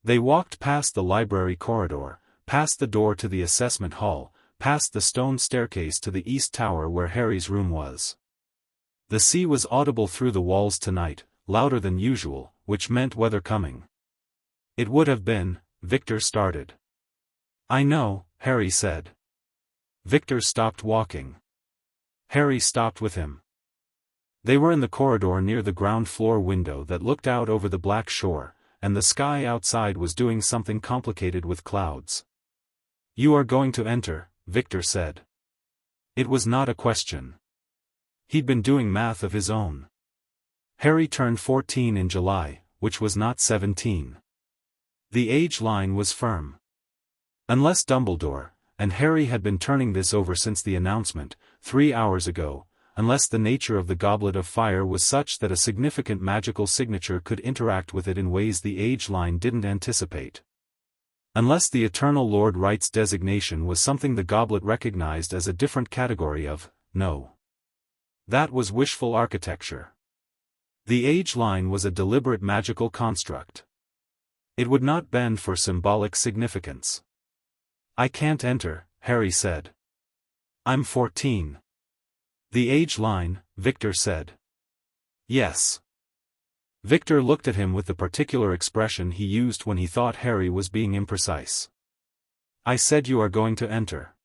They walked past the library corridor, past the door to the assessment hall, past the stone staircase to the east tower where Harry's room was. The sea was audible through the walls tonight, louder than usual, which meant weather coming. "It would have been," Viktor started. "I know," Harry said. Viktor stopped walking. Harry stopped with him. They were in the corridor near the ground floor window that looked out over the black shore, and the sky outside was doing something complicated with clouds. "You are going to enter," Viktor said. It was not a question. He'd been doing math of his own. Harry turned 14 in July, which was not 17. The age line was firm. Unless Dumbledore, and Harry had been turning this over since the announcement, 3 hours ago, unless the nature of the Goblet of Fire was such that a significant magical signature could interact with it in ways the age line didn't anticipate. Unless the Eternal Lord Right's designation was something the Goblet recognized as a different category of, no. That was wishful architecture. The age line was a deliberate magical construct. It would not bend for symbolic significance. "I can't enter," Harry said. "I'm 14. "The age line," Viktor said. "Yes." Viktor looked at him with the particular expression he used when he thought Harry was being imprecise. "I said you are going to enter.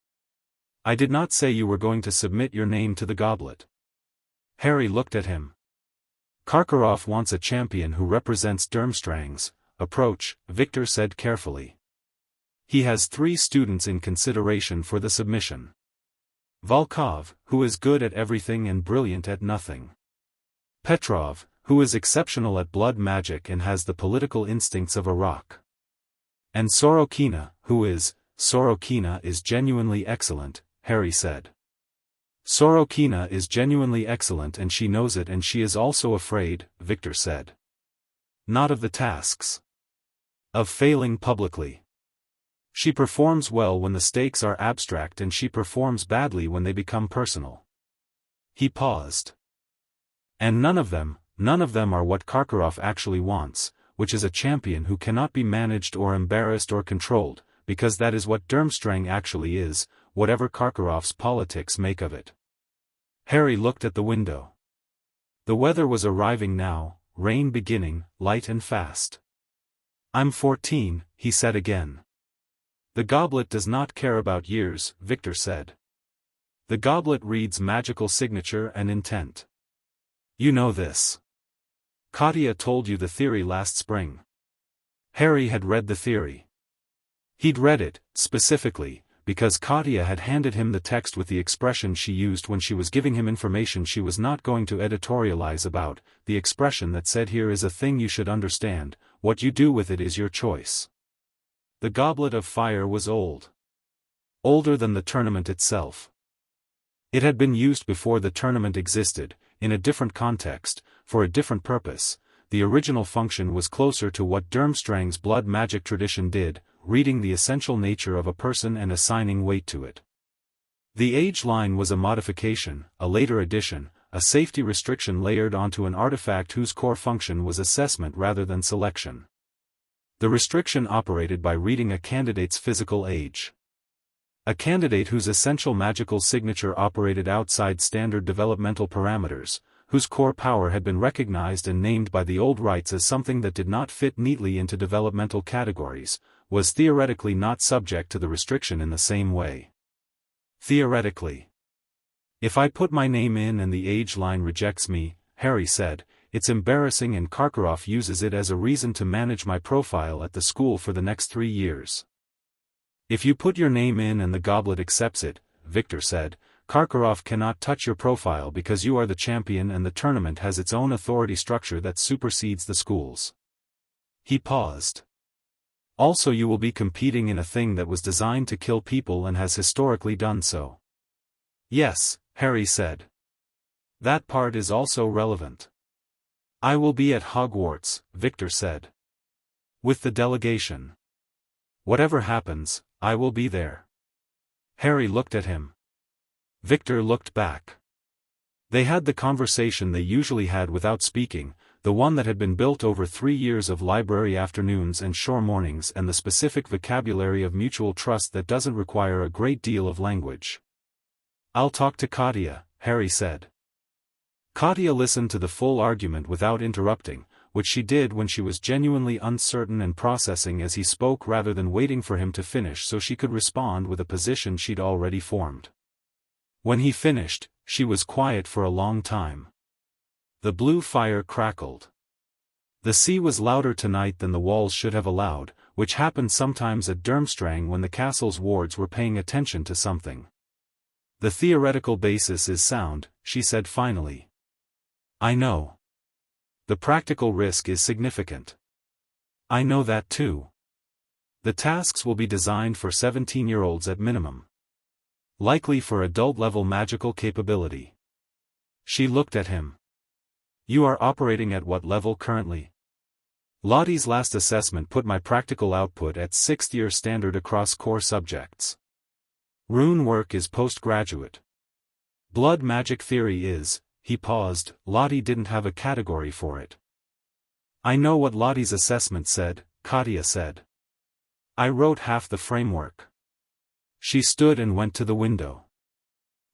I did not say you were going to submit your name to the goblet." Harry looked at him. "Karkaroff wants a champion who represents Durmstrang's approach," Viktor said carefully. "He has 3 students in consideration for the submission. Volkov, who is good at everything and brilliant at nothing. Petrov, who is exceptional at blood magic and has the political instincts of a rock. And Sorokina, Sorokina is genuinely excellent," Harry said. "Sorokina is genuinely excellent and she knows it, and she is also afraid," Viktor said. "Not of the tasks. Of failing publicly. She performs well when the stakes are abstract and she performs badly when they become personal." He paused. "And none of them are what Karkaroff actually wants, which is a champion who cannot be managed or embarrassed or controlled, because that is what Durmstrang actually is, whatever Karkaroff's politics make of it." Harry looked at the window. The weather was arriving now, rain beginning, light and fast. "I'm 14, he said again. "The goblet does not care about years," Viktor said. "The goblet reads magical signature and intent. You know this. Katya told you the theory last spring." Harry had read the theory. He'd read it, specifically, because Katya had handed him the text with the expression she used when she was giving him information she was not going to editorialize about, the expression that said, "Here is a thing you should understand, what you do with it is your choice." The Goblet of Fire was old. Older than the tournament itself. It had been used before the tournament existed, in a different context, for a different purpose. The original function was closer to what Durmstrang's blood magic tradition did, reading the essential nature of a person and assigning weight to it. The age line was a modification, a later addition, a safety restriction layered onto an artifact whose core function was assessment rather than selection. The restriction operated by reading a candidate's physical age. A candidate whose essential magical signature operated outside standard developmental parameters, whose core power had been recognized and named by the old rites as something that did not fit neatly into developmental categories, was theoretically not subject to the restriction in the same way. Theoretically. If I put my name in and the age line rejects me, Harry said, it's embarrassing and Karkaroff uses it as a reason to manage my profile at the school for the next 3 years. If you put your name in and the goblet accepts it, Viktor said, Karkaroff cannot touch your profile because you are the champion and the tournament has its own authority structure that supersedes the school's. He paused. Also, you will be competing in a thing that was designed to kill people and has historically done so. Yes, Harry said. That part is also relevant. I will be at Hogwarts, Viktor said. With the delegation. Whatever happens, I will be there. Harry looked at him. Viktor looked back. They had the conversation they usually had without speaking, the one that had been built over 3 years of library afternoons and shore mornings and the specific vocabulary of mutual trust that doesn't require a great deal of language. I'll talk to Katya, Harry said. Katya listened to the full argument without interrupting, which she did when she was genuinely uncertain and processing as he spoke rather than waiting for him to finish so she could respond with a position she'd already formed. When he finished, she was quiet for a long time. The blue fire crackled. The sea was louder tonight than the walls should have allowed, which happened sometimes at Durmstrang when the castle's wards were paying attention to something. The theoretical basis is sound, she said finally. I know. The practical risk is significant. I know that too. The tasks will be designed for 17-year-olds at minimum. Likely for adult-level magical capability. She looked at him. You are operating at what level currently? Lottie's last assessment put my practical output at 6th-year standard across core subjects. Rune work is postgraduate. Blood magic theory is, he paused, Lottie didn't have a category for it. I know what Lottie's assessment said, Katya said. I wrote half the framework. She stood and went to the window.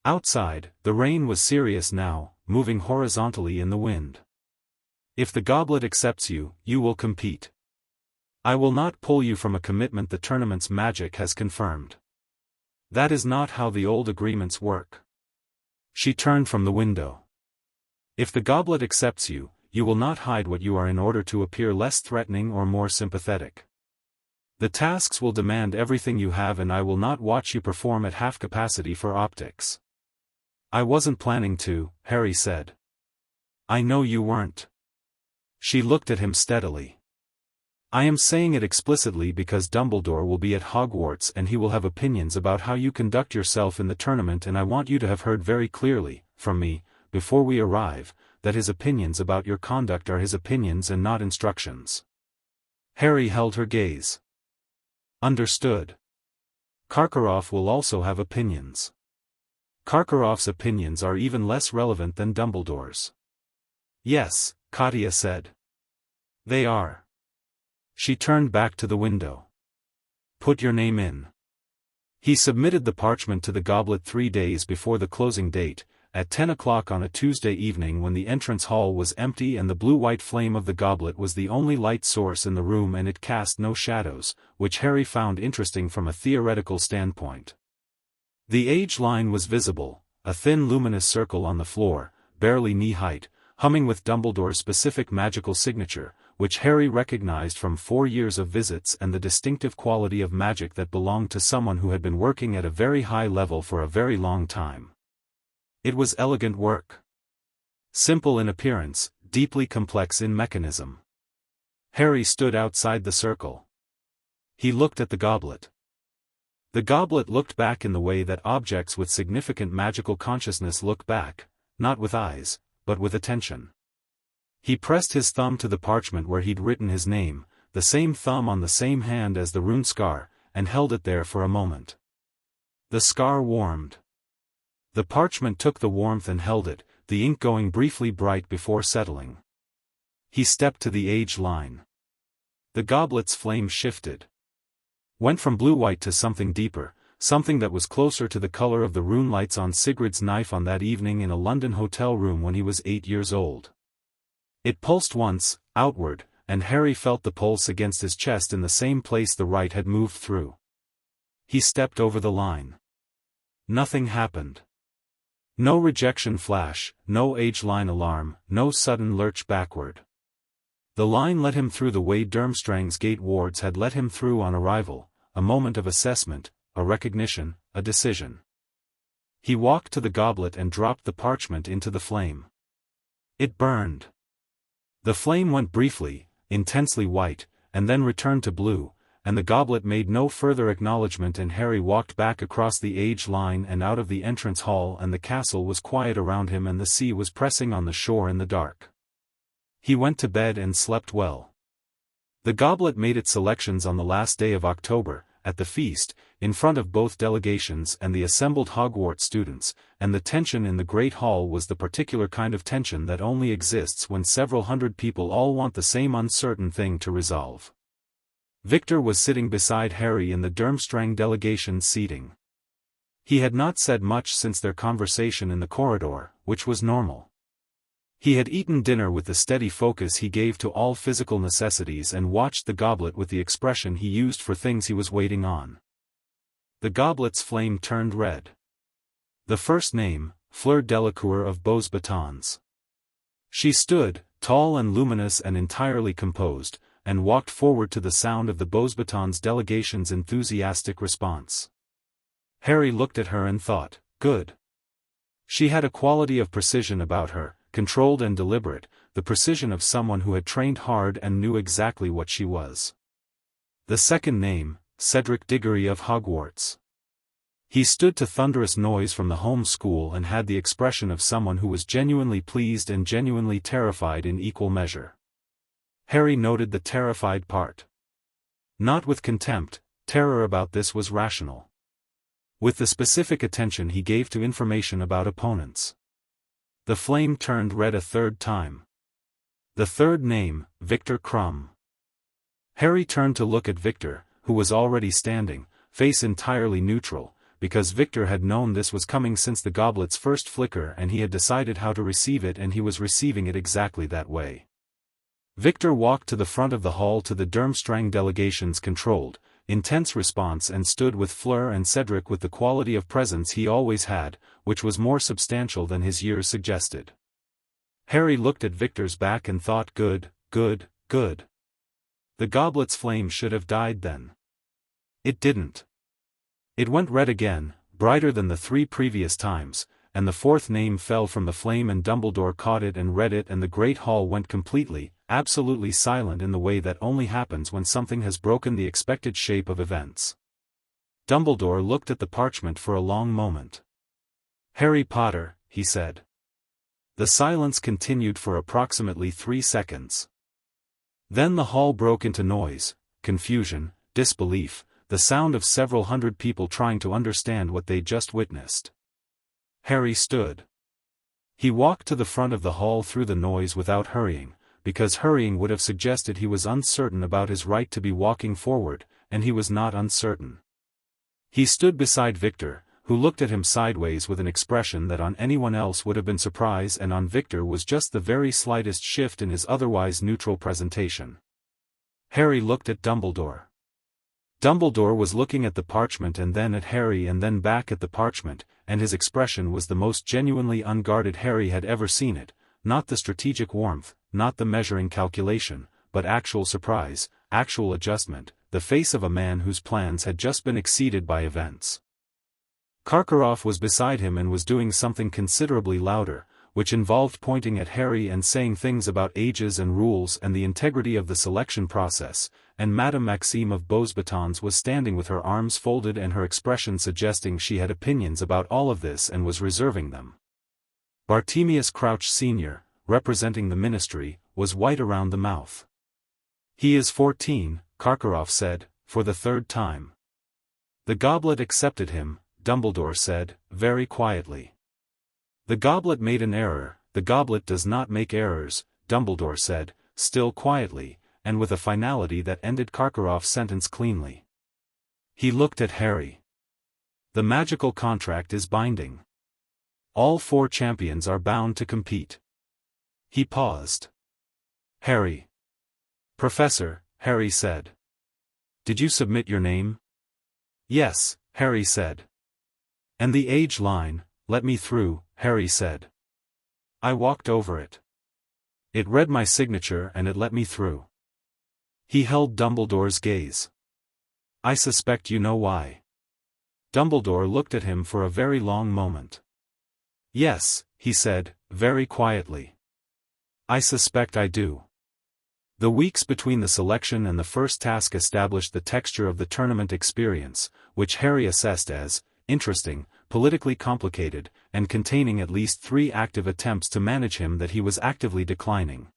Outside, the rain was serious now, moving horizontally in the wind. If the goblet accepts you, you will compete. I will not pull you from a commitment the tournament's magic has confirmed. That is not how the old agreements work. She turned from the window. If the goblet accepts you, you will not hide what you are in order to appear less threatening or more sympathetic. The tasks will demand everything you have and I will not watch you perform at half capacity for optics. I wasn't planning to, Harry said. I know you weren't. She looked at him steadily. I am saying it explicitly because Dumbledore will be at Hogwarts and he will have opinions about how you conduct yourself in the tournament and I want you to have heard very clearly, from me, before we arrive, that his opinions about your conduct are his opinions and not instructions. Harry held her gaze. Understood. Karkaroff will also have opinions. Karkaroff's opinions are even less relevant than Dumbledore's. Yes, Katya said. They are. She turned back to the window. Put your name in. He submitted the parchment to the goblet 3 days before the closing date, at 10 o'clock on a Tuesday evening when the entrance hall was empty and the blue-white flame of the goblet was the only light source in the room and it cast no shadows, which Harry found interesting from a theoretical standpoint. The age line was visible, a thin luminous circle on the floor, barely knee-height, humming with Dumbledore's specific magical signature, which Harry recognized from 4 years of visits and the distinctive quality of magic that belonged to someone who had been working at a very high level for a very long time. It was elegant work. Simple in appearance, deeply complex in mechanism. Harry stood outside the circle. He looked at the goblet. The goblet looked back in the way that objects with significant magical consciousness look back, not with eyes, but with attention. He pressed his thumb to the parchment where he'd written his name, the same thumb on the same hand as the rune scar, and held it there for a moment. The scar warmed. The parchment took the warmth and held it, the ink going briefly bright before settling. He stepped to the age line. The goblet's flame shifted. Went from blue-white to something deeper, something that was closer to the color of the rune lights on Sigrid's knife on that evening in a London hotel room when he was 8 years old. It pulsed once, outward, and Harry felt the pulse against his chest in the same place the right had moved through. He stepped over the line. Nothing happened. No rejection flash, no age line alarm, no sudden lurch backward. The line let him through the way Durmstrang's gate wards had let him through on arrival, a moment of assessment, a recognition, a decision. He walked to the goblet and dropped the parchment into the flame. It burned. The flame went briefly, intensely white, and then returned to blue, and the goblet made no further acknowledgement, and Harry walked back across the age line and out of the entrance hall, and the castle was quiet around him and the sea was pressing on the shore in the dark. He went to bed and slept well. The goblet made its selections on the last day of October, at the feast, in front of both delegations and the assembled Hogwarts students, and the tension in the Great Hall was the particular kind of tension that only exists when several hundred people all want the same uncertain thing to resolve. Viktor was sitting beside Harry in the Durmstrang delegation's seating. He had not said much since their conversation in the corridor, which was normal. He had eaten dinner with the steady focus he gave to all physical necessities and watched the goblet with the expression he used for things he was waiting on. The goblet's flame turned red. The first name, Fleur Delacour of Beaux Batons. She stood, tall and luminous and entirely composed, and walked forward to the sound of the Beaux Batons delegation's enthusiastic response. Harry looked at her and thought, good. She had a quality of precision about her, controlled and deliberate, the precision of someone who had trained hard and knew exactly what she was. The second name, Cedric Diggory of Hogwarts. He stood to thunderous noise from the home school and had the expression of someone who was genuinely pleased and genuinely terrified in equal measure. Harry noted the terrified part. Not with contempt, terror about this was rational. With the specific attention he gave to information about opponents. The flame turned red a third time. The third name, Viktor Krum. Harry turned to look at Viktor, who was already standing, face entirely neutral, because Viktor had known this was coming since the goblet's first flicker and he had decided how to receive it, and he was receiving it exactly that way. Viktor walked to the front of the hall to the Durmstrang delegation's controlled, intense response and stood with Fleur and Cedric with the quality of presence he always had, which was more substantial than his years suggested. Harry looked at Viktor's back and thought, good, good, good. The goblet's flame should have died then. It didn't. It went red again, brighter than the 3 previous times, and the fourth name fell from the flame and Dumbledore caught it and read it, and the Great Hall went completely, absolutely silent in the way that only happens when something has broken the expected shape of events. Dumbledore looked at the parchment for a long moment. "Harry Potter," he said. The silence continued for approximately 3 seconds. Then the hall broke into noise, confusion, disbelief, the sound of several hundred people trying to understand what they'd just witnessed. Harry stood. He walked to the front of the hall through the noise without hurrying, because hurrying would have suggested he was uncertain about his right to be walking forward, and he was not uncertain. He stood beside Viktor, who looked at him sideways with an expression that on anyone else would have been surprise, and on Viktor was just the very slightest shift in his otherwise neutral presentation. Harry looked at Dumbledore. Dumbledore was looking at the parchment and then at Harry and then back at the parchment, and his expression was the most genuinely unguarded Harry had ever seen it, not the strategic warmth, not the measuring calculation, but actual surprise, actual adjustment, the face of a man whose plans had just been exceeded by events. Karkaroff was beside him and was doing something considerably louder, which involved pointing at Harry and saying things about ages and rules and the integrity of the selection process, and Madame Maxime of Beaux Batons was standing with her arms folded and her expression suggesting she had opinions about all of this and was reserving them. Bartemius Crouch Sr., representing the ministry, was white around the mouth. "He is 14, Karkaroff said, for the 3rd time. The goblet accepted him, Dumbledore said, very quietly. The goblet made an error, the goblet does not make errors, Dumbledore said, still quietly, and with a finality that ended Karkaroff's sentence cleanly. He looked at Harry. The magical contract is binding. All 4 champions are bound to compete. He paused. Harry. Professor, Harry said. Did you submit your name? Yes, Harry said. And the age line, let me through, Harry said. I walked over it. It read my signature and it let me through. He held Dumbledore's gaze. I suspect you know why. Dumbledore looked at him for a very long moment. Yes, he said, very quietly. I suspect I do. The weeks between the selection and the first task established the texture of the tournament experience, which Harry assessed as interesting, politically complicated, and containing at least 3 active attempts to manage him that he was actively declining.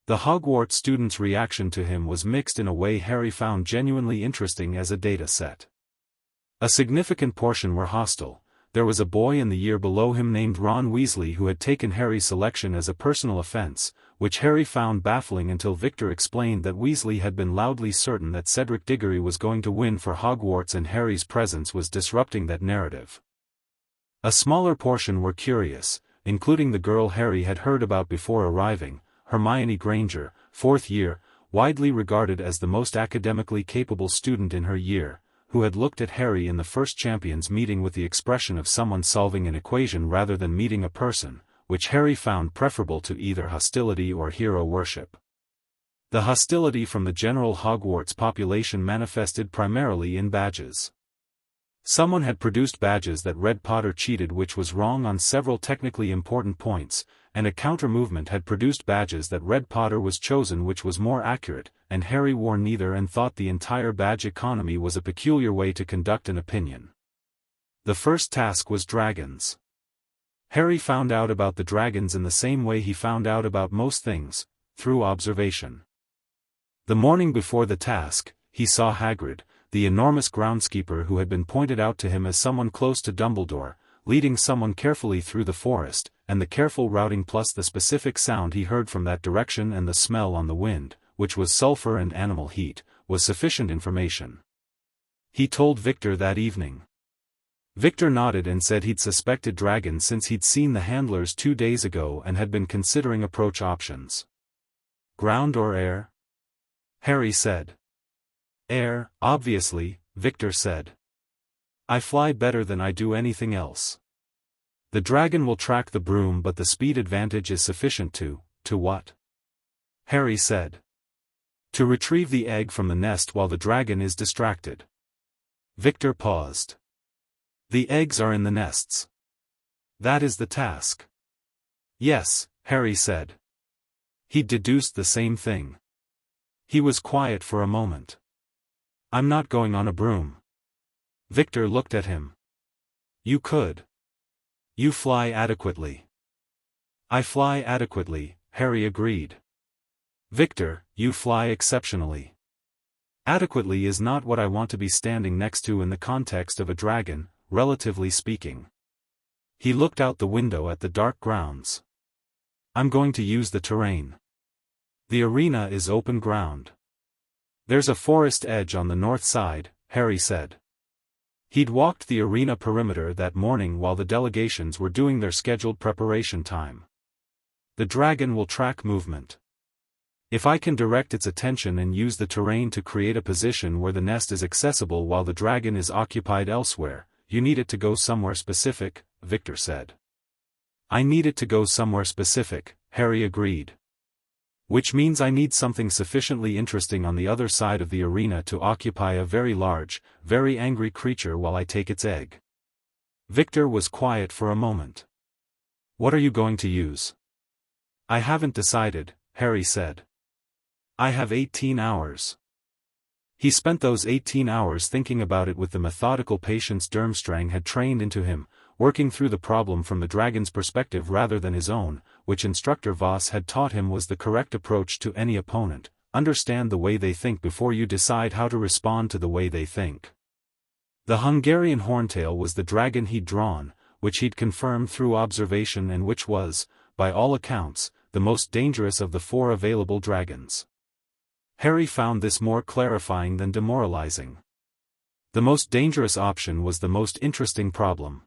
The Hogwarts students' reaction to him was mixed in a way Harry found genuinely interesting as a data set. A significant portion were hostile. There was a boy in the year below him named Ron Weasley who had taken Harry's selection as a personal offense, which Harry found baffling until Viktor explained that Weasley had been loudly certain that Cedric Diggory was going to win for Hogwarts and Harry's presence was disrupting that narrative. A smaller portion were curious, including the girl Harry had heard about before arriving, Hermione Granger, 4th year, widely regarded as the most academically capable student in her year, who had looked at Harry in the first Champions meeting with the expression of someone solving an equation rather than meeting a person, which Harry found preferable to either hostility or hero worship. The hostility from the general Hogwarts population manifested primarily in badges. Someone had produced badges that read Potter cheated, which was wrong on several technically important points, and a counter-movement had produced badges that read Potter was chosen, which was more accurate, and Harry wore neither and thought the entire badge economy was a peculiar way to conduct an opinion. The first task was dragons. Harry found out about the dragons in the same way he found out about most things, through observation. The morning before the task, he saw Hagrid, the enormous groundskeeper who had been pointed out to him as someone close to Dumbledore, leading someone carefully through the forest, and the careful routing plus the specific sound he heard from that direction and the smell on the wind, which was sulfur and animal heat, was sufficient information. He told Viktor that evening. Viktor nodded and said he'd suspected dragons since he'd seen the handlers 2 days ago and had been considering approach options. Ground or air? Harry said. Air, obviously, Viktor said. I fly better than I do anything else. The dragon will track the broom, but the speed advantage is sufficient to what? Harry said. To retrieve the egg from the nest while the dragon is distracted. Viktor paused. The eggs are in the nests. That is the task. Yes, Harry said. He'd deduced the same thing. He was quiet for a moment. I'm not going on a broom. Viktor looked at him. You could. You fly adequately. I fly adequately, Harry agreed. Viktor, you fly exceptionally. Adequately is not what I want to be standing next to in the context of a dragon, relatively speaking. He looked out the window at the dark grounds. I'm going to use the terrain. The arena is open ground. There's a forest edge on the north side, Harry said. He'd walked the arena perimeter that morning while the delegations were doing their scheduled preparation time. The dragon will track movement. If I can direct its attention and use the terrain to create a position where the nest is accessible while the dragon is occupied elsewhere, you need it to go somewhere specific, Viktor said. I need it to go somewhere specific, Harry agreed. Which means I need something sufficiently interesting on the other side of the arena to occupy a very large, very angry creature while I take its egg. Viktor was quiet for a moment. What are you going to use? I haven't decided, Harry said. I have 18 hours. He spent those 18 hours thinking about it with the methodical patience Durmstrang had trained into him, working through the problem from the dragon's perspective rather than his own, which Instructor Voss had taught him was the correct approach to any opponent. Understand the way they think before you decide how to respond to the way they think. The Hungarian Horntail was the dragon he'd drawn, which he'd confirmed through observation and which was, by all accounts, the most dangerous of the 4 available dragons. Harry found this more clarifying than demoralizing. The most dangerous option was the most interesting problem.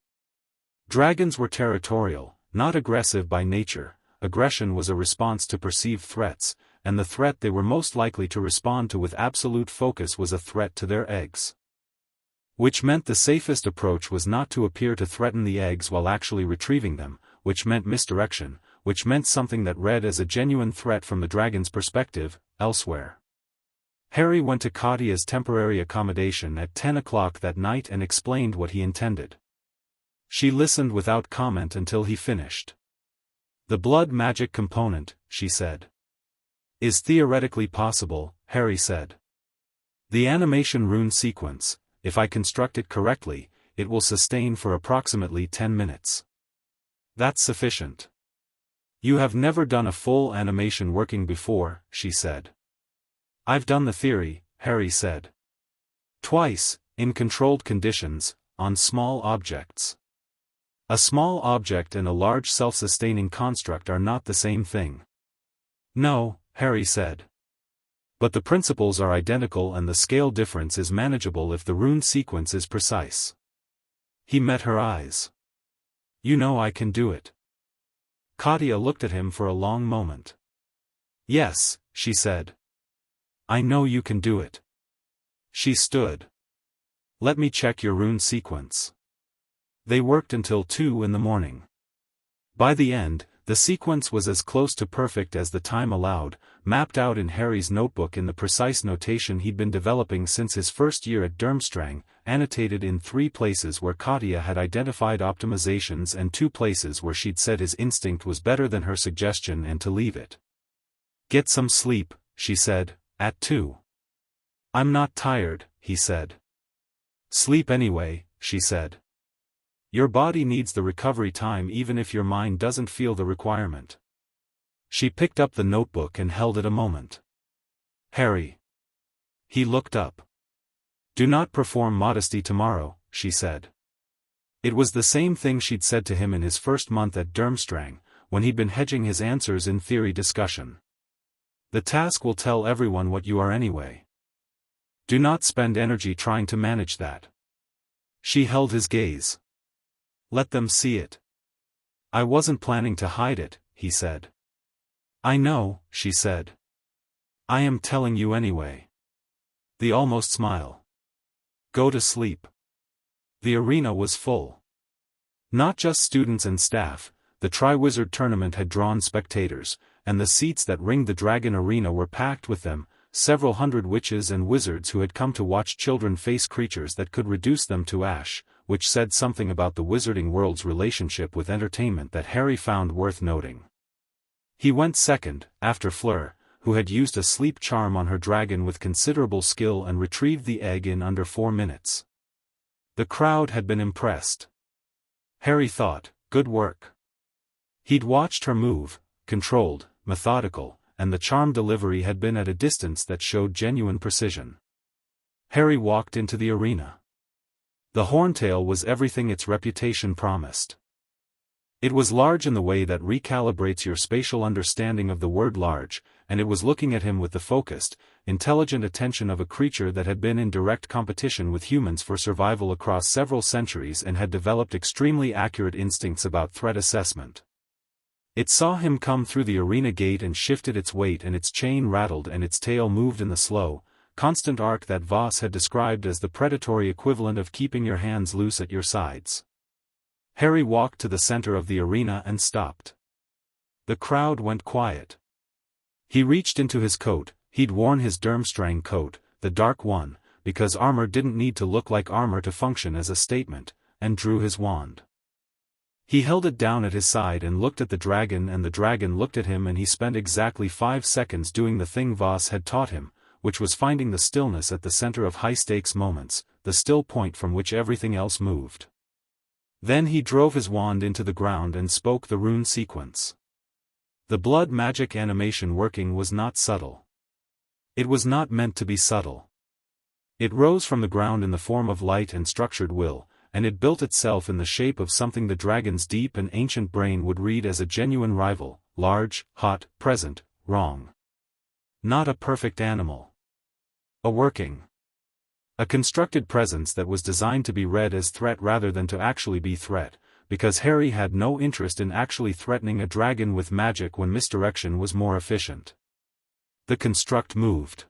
Dragons were territorial, not aggressive by nature. Aggression was a response to perceived threats, and the threat they were most likely to respond to with absolute focus was a threat to their eggs. Which meant the safest approach was not to appear to threaten the eggs while actually retrieving them, which meant misdirection, which meant something that read as a genuine threat from the dragon's perspective, elsewhere. Harry went to Katya's temporary accommodation at 10 o'clock that night and explained what he intended. She listened without comment until he finished. The blood magic component, she said, is theoretically possible, Harry said. The animation rune sequence, if I construct it correctly, it will sustain for approximately 10 minutes. That's sufficient. You have never done a full animation working before, she said. I've done the theory, Harry said. Twice, in controlled conditions, on small objects. A small object and a large self-sustaining construct are not the same thing. No, Harry said. But the principles are identical and the scale difference is manageable if the rune sequence is precise. He met her eyes. You know I can do it. Katya looked at him for a long moment. Yes, she said. I know you can do it. She stood. Let me check your rune sequence. They worked until 2 in the morning. By the end, the sequence was as close to perfect as the time allowed, mapped out in Harry's notebook in the precise notation he'd been developing since his first year at Durmstrang, annotated in 3 places where Katya had identified optimizations and 2 places where she'd said his instinct was better than her suggestion and to leave it. Get some sleep, she said, at 2. I'm not tired, he said. Sleep anyway, she said. Your body needs the recovery time even if your mind doesn't feel the requirement. She picked up the notebook and held it a moment. Harry. He looked up. Do not perform modesty tomorrow, she said. It was the same thing she'd said to him in his first month at Durmstrang, when he'd been hedging his answers in theory discussion. The task will tell everyone what you are anyway. Do not spend energy trying to manage that. She held his gaze. Let them see it. I wasn't planning to hide it, he said. I know, she said. I am telling you anyway. The almost smile. Go to sleep. The arena was full. Not just students and staff, the Triwizard Tournament had drawn spectators, and the seats that ringed the Dragon Arena were packed with them, several hundred witches and wizards who had come to watch children face creatures that could reduce them to ash, which said something about the wizarding world's relationship with entertainment that Harry found worth noting. He went second, after Fleur, who had used a sleep charm on her dragon with considerable skill and retrieved the egg in under 4 minutes. The crowd had been impressed. Harry thought, good work. He'd watched her move, controlled, methodical, and the charm delivery had been at a distance that showed genuine precision. Harry walked into the arena. The horntail was everything its reputation promised. It was large in the way that recalibrates your spatial understanding of the word large, and it was looking at him with the focused, intelligent attention of a creature that had been in direct competition with humans for survival across several centuries and had developed extremely accurate instincts about threat assessment. It saw him come through the arena gate and shifted its weight and its chain rattled and its tail moved in the slow, constant arc that Voss had described as the predatory equivalent of keeping your hands loose at your sides. Harry walked to the center of the arena and stopped. The crowd went quiet. He reached into his coat. He'd worn his Durmstrang coat, the dark one, because armor didn't need to look like armor to function as a statement, and drew his wand. He held it down at his side and looked at the dragon looked at him, and he spent exactly 5 seconds doing the thing Voss had taught him, which was finding the stillness at the center of high-stakes moments, the still point from which everything else moved. Then he drove his wand into the ground and spoke the rune sequence. The blood magic animation working was not subtle. It was not meant to be subtle. It rose from the ground in the form of light and structured will, and it built itself in the shape of something the dragon's deep and ancient brain would read as a genuine rival, large, hot, present, wrong. Not a perfect animal. A constructed presence that was designed to be read as threat rather than to actually be threat, because Harry had no interest in actually threatening a dragon with magic when misdirection was more efficient. The construct moved.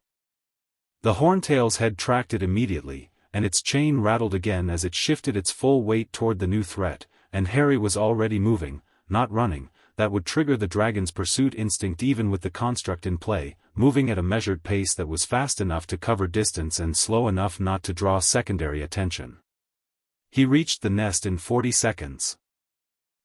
The horntail's head tracked it immediately, and its chain rattled again as it shifted its full weight toward the new threat, and Harry was already moving, not running. That would trigger the dragon's pursuit instinct even with the construct in play, moving at a measured pace that was fast enough to cover distance and slow enough not to draw secondary attention. He reached the nest in 40 seconds.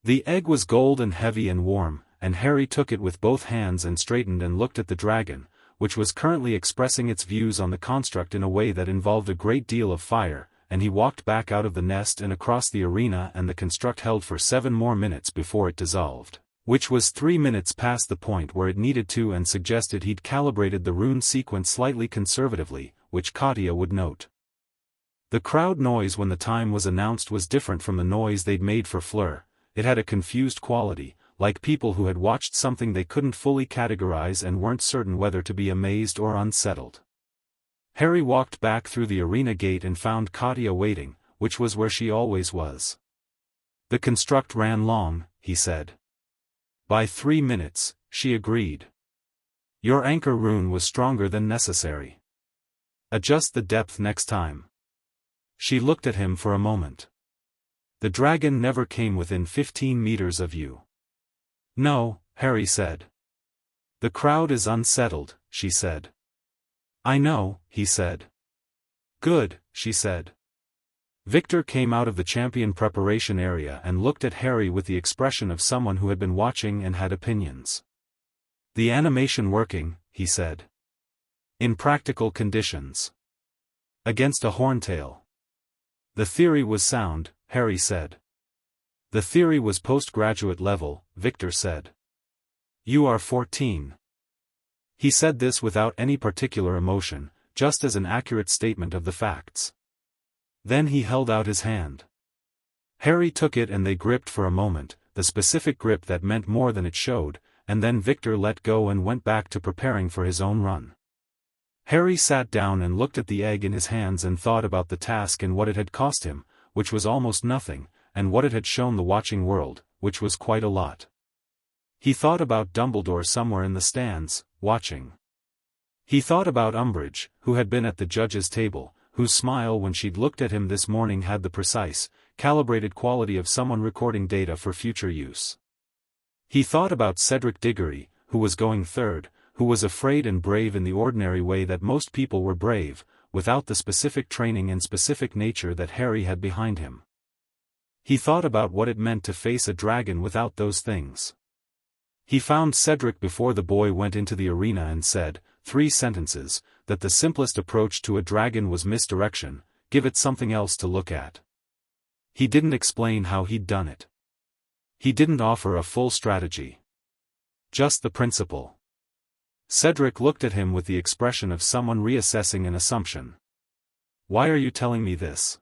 The egg was gold and heavy and warm, and Harry took it with both hands and straightened and looked at the dragon, which was currently expressing its views on the construct in a way that involved a great deal of fire, and he walked back out of the nest and across the arena, and the construct held for 7 more minutes before it dissolved, which was 3 minutes past the point where it needed to, and suggested he'd calibrated the rune sequence slightly conservatively, which Katya would note. The crowd noise when the time was announced was different from the noise they'd made for Fleur. It had a confused quality, like people who had watched something they couldn't fully categorize and weren't certain whether to be amazed or unsettled. Harry walked back through the arena gate and found Katya waiting, which was where she always was. "The construct ran long," he said. "By 3 minutes," she agreed. "Your anchor rune was stronger than necessary. Adjust the depth next time." She looked at him for a moment. "The dragon never came within 15 meters of you." "No," Harry said. "The crowd is unsettled," she said. "I know," he said. "Good," she said. Viktor came out of the champion preparation area and looked at Harry with the expression of someone who had been watching and had opinions. "The animation working," he said. "In practical conditions. Against a horntail." "The theory was sound," Harry said. "The theory was postgraduate level," Viktor said. "You are 14. He said this without any particular emotion, just as an accurate statement of the facts. Then he held out his hand. Harry took it and they gripped for a moment, the specific grip that meant more than it showed, and then Viktor let go and went back to preparing for his own run. Harry sat down and looked at the egg in his hands and thought about the task and what it had cost him, which was almost nothing, and what it had shown the watching world, which was quite a lot. He thought about Dumbledore somewhere in the stands, watching. He thought about Umbridge, who had been at the judges' table, whose smile when she'd looked at him this morning had the precise, calibrated quality of someone recording data for future use. He thought about Cedric Diggory, who was going third, who was afraid and brave in the ordinary way that most people were brave, without the specific training and specific nature that Harry had behind him. He thought about what it meant to face a dragon without those things. He found Cedric before the boy went into the arena and said, 3 sentences, that the simplest approach to a dragon was misdirection, give it something else to look at. He didn't explain how he'd done it. He didn't offer a full strategy. Just the principle. Cedric looked at him with the expression of someone reassessing an assumption. "Why are you telling me this?"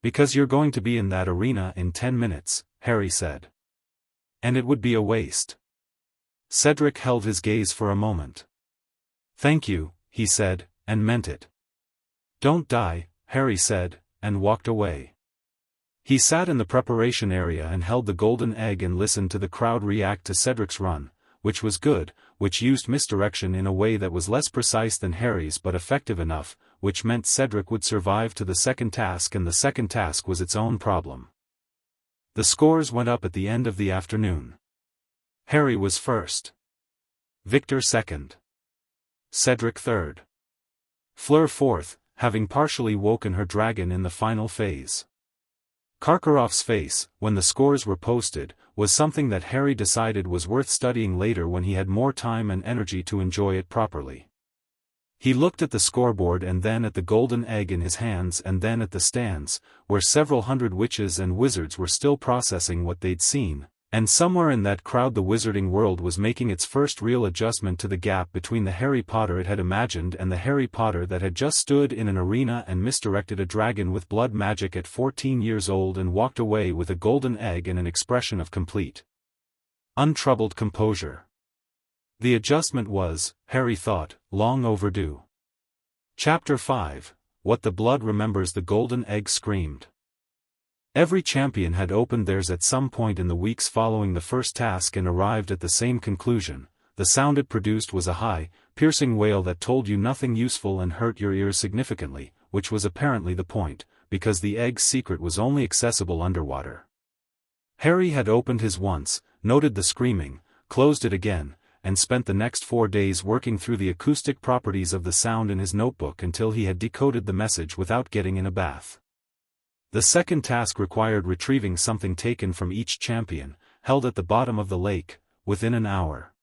"Because you're going to be in that arena in 10 minutes, Harry said. "And it would be a waste." Cedric held his gaze for a moment. "Thank you," he said, and meant it. "Don't die," Harry said, and walked away. He sat in the preparation area and held the golden egg and listened to the crowd react to Cedric's run, which was good, which used misdirection in a way that was less precise than Harry's but effective enough, which meant Cedric would survive to the second task, and the second task was its own problem. The scores went up at the end of the afternoon. Harry was first. Viktor second. Cedric third. Fleur fourth, having partially woken her dragon in the final phase. Karkaroff's face, when the scores were posted, was something that Harry decided was worth studying later when he had more time and energy to enjoy it properly. He looked at the scoreboard and then at the golden egg in his hands and then at the stands, where several hundred witches and wizards were still processing what they'd seen, And somewhere in that crowd the wizarding world was making its first real adjustment to the gap between the Harry Potter it had imagined and the Harry Potter that had just stood in an arena and misdirected a dragon with blood magic at 14 years old and walked away with a golden egg and an expression of complete, untroubled composure. The adjustment was, Harry thought, long overdue. Chapter 5, What the Blood Remembers. The Golden Egg screamed. Every champion had opened theirs at some point in the weeks following the first task and arrived at the same conclusion. The sound it produced was a high, piercing wail that told you nothing useful and hurt your ears significantly, which was apparently the point, because the egg's secret was only accessible underwater. Harry had opened his once, noted the screaming, closed it again, and spent the next 4 days working through the acoustic properties of the sound in his notebook until he had decoded the message without getting in a bath. The second task required retrieving something taken from each champion, held at the bottom of the lake, within an hour.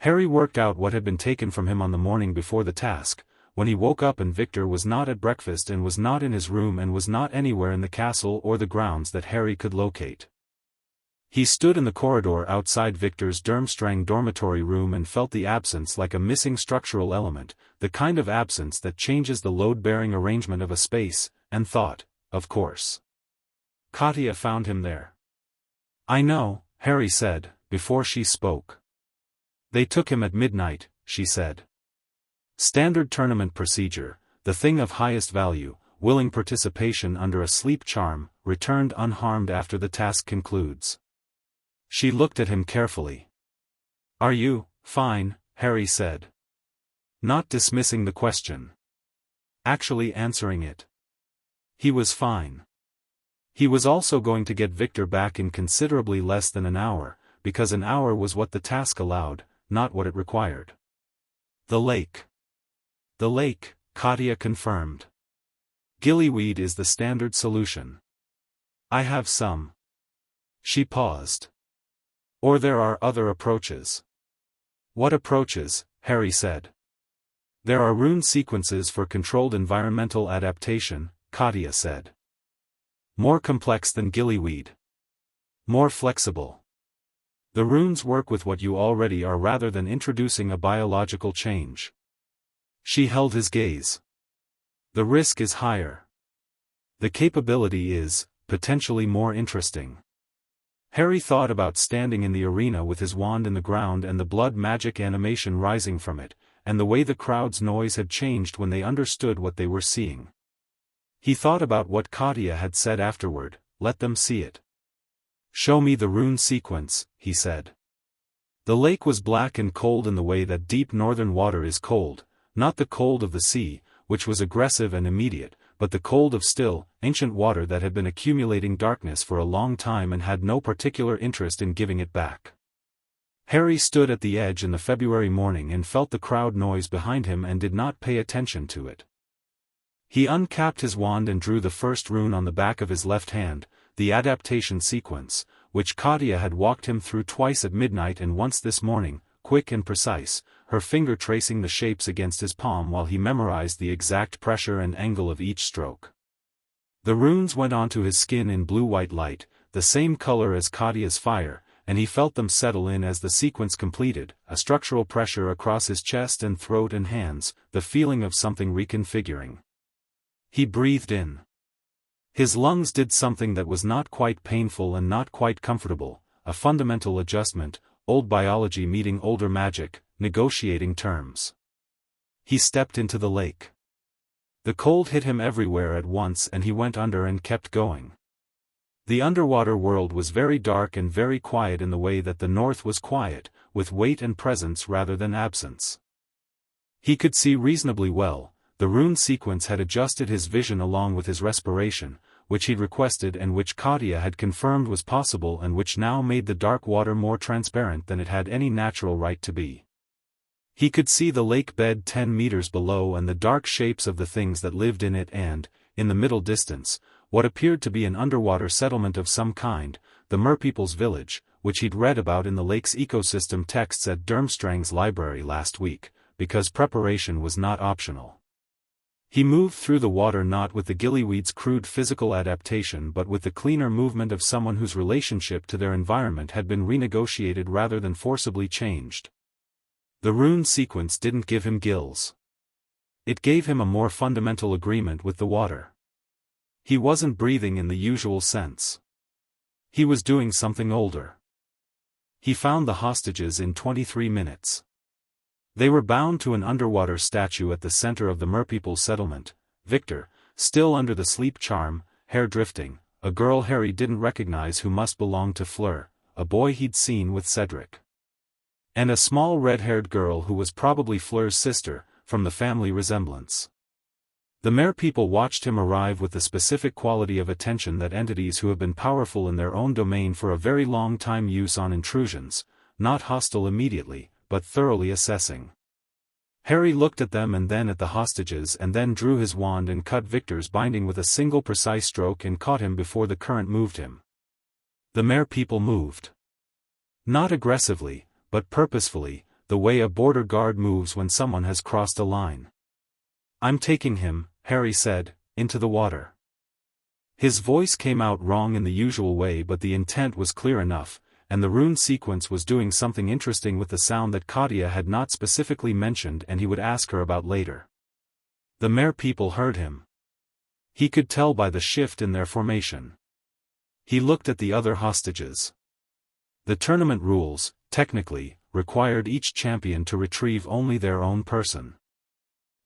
Harry worked out what had been taken from him on the morning before the task, when he woke up and Viktor was not at breakfast and was not in his room and was not anywhere in the castle or the grounds that Harry could locate. He stood in the corridor outside Viktor's Durmstrang dormitory room and felt the absence like a missing structural element, the kind of absence that changes the load-bearing arrangement of a space, and thought, of course. Katya found him there. I know, Harry said, before she spoke. They took him at midnight, she said. Standard tournament procedure, the thing of highest value, willing participation under a sleep charm, returned unharmed after the task concludes. She looked at him carefully. Are you fine? Harry said. Not dismissing the question. Actually answering it. He was fine. He was also going to get Viktor back in considerably less than an hour, because an hour was what the task allowed, not what it required. The lake. The lake, Katya confirmed. Gillyweed is the standard solution. I have some. She paused. Or there are other approaches. What approaches? Harry said. There are rune sequences for controlled environmental adaptation, Katya said. More complex than gillyweed. More flexible. The runes work with what you already are rather than introducing a biological change. She held his gaze. The risk is higher. The capability is, potentially more interesting. Harry thought about standing in the arena with his wand in the ground and the blood magic animation rising from it, and the way the crowd's noise had changed when they understood what they were seeing. He thought about what Katya had said afterward, let them see it. Show me the rune sequence, he said. The lake was black and cold in the way that deep northern water is cold, not the cold of the sea, which was aggressive and immediate, but the cold of still, ancient water that had been accumulating darkness for a long time and had no particular interest in giving it back. Harry stood at the edge in the February morning and felt the crowd noise behind him and did not pay attention to it. He uncapped his wand and drew the first rune on the back of his left hand, the adaptation sequence, which Katya had walked him through twice at midnight and once this morning, quick and precise, her finger tracing the shapes against his palm while he memorized the exact pressure and angle of each stroke. The runes went onto his skin in blue-white light, the same color as Katya's fire, and he felt them settle in as the sequence completed, a structural pressure across his chest and throat and hands, the feeling of something reconfiguring. He breathed in. His lungs did something that was not quite painful and not quite comfortable, a fundamental adjustment, old biology meeting older magic, negotiating terms. He stepped into the lake. The cold hit him everywhere at once and he went under and kept going. The underwater world was very dark and very quiet in the way that the north was quiet, with weight and presence rather than absence. He could see reasonably well. The rune sequence had adjusted his vision along with his respiration, which he'd requested and which Katya had confirmed was possible and which now made the dark water more transparent than it had any natural right to be. He could see the lake bed 10 meters below and the dark shapes of the things that lived in it and, in the middle distance, what appeared to be an underwater settlement of some kind, the merpeople's village, which he'd read about in the lake's ecosystem texts at Durmstrang's library last week, because preparation was not optional. He moved through the water not with the gillyweed's crude physical adaptation but with the cleaner movement of someone whose relationship to their environment had been renegotiated rather than forcibly changed. The rune sequence didn't give him gills. It gave him a more fundamental agreement with the water. He wasn't breathing in the usual sense. He was doing something older. He found the hostages in 23 minutes. They were bound to an underwater statue at the center of the merpeople settlement. Viktor, still under the sleep charm, hair drifting, a girl Harry didn't recognize who must belong to Fleur, a boy he'd seen with Cedric. And a small red-haired girl who was probably Fleur's sister, from the family resemblance. The merpeople watched him arrive with the specific quality of attention that entities who have been powerful in their own domain for a very long time use on intrusions, not hostile immediately, but thoroughly assessing. Harry looked at them and then at the hostages and then drew his wand and cut Viktor's binding with a single precise stroke and caught him before the current moved him. The merpeople moved. Not aggressively, but purposefully, the way a border guard moves when someone has crossed a line. "I'm taking him," Harry said, "into the water." His voice came out wrong in the usual way but the intent was clear enough, and the rune sequence was doing something interesting with the sound that Katya had not specifically mentioned and he would ask her about later. The merpeople heard him. He could tell by the shift in their formation. He looked at the other hostages. The tournament rules, technically, required each champion to retrieve only their own person.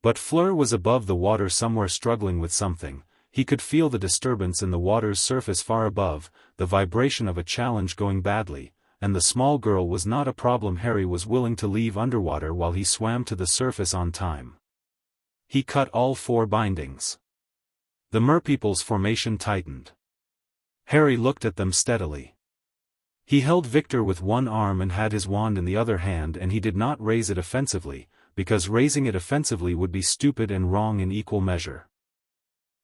But Fleur was above the water somewhere struggling with something. He could feel the disturbance in the water's surface far above, the vibration of a challenge going badly, and the small girl was not a problem Harry was willing to leave underwater while he swam to the surface on time. He cut all 4 bindings. The merpeople's formation tightened. Harry looked at them steadily. He held Viktor with one arm and had his wand in the other hand and he did not raise it offensively, because raising it offensively would be stupid and wrong in equal measure.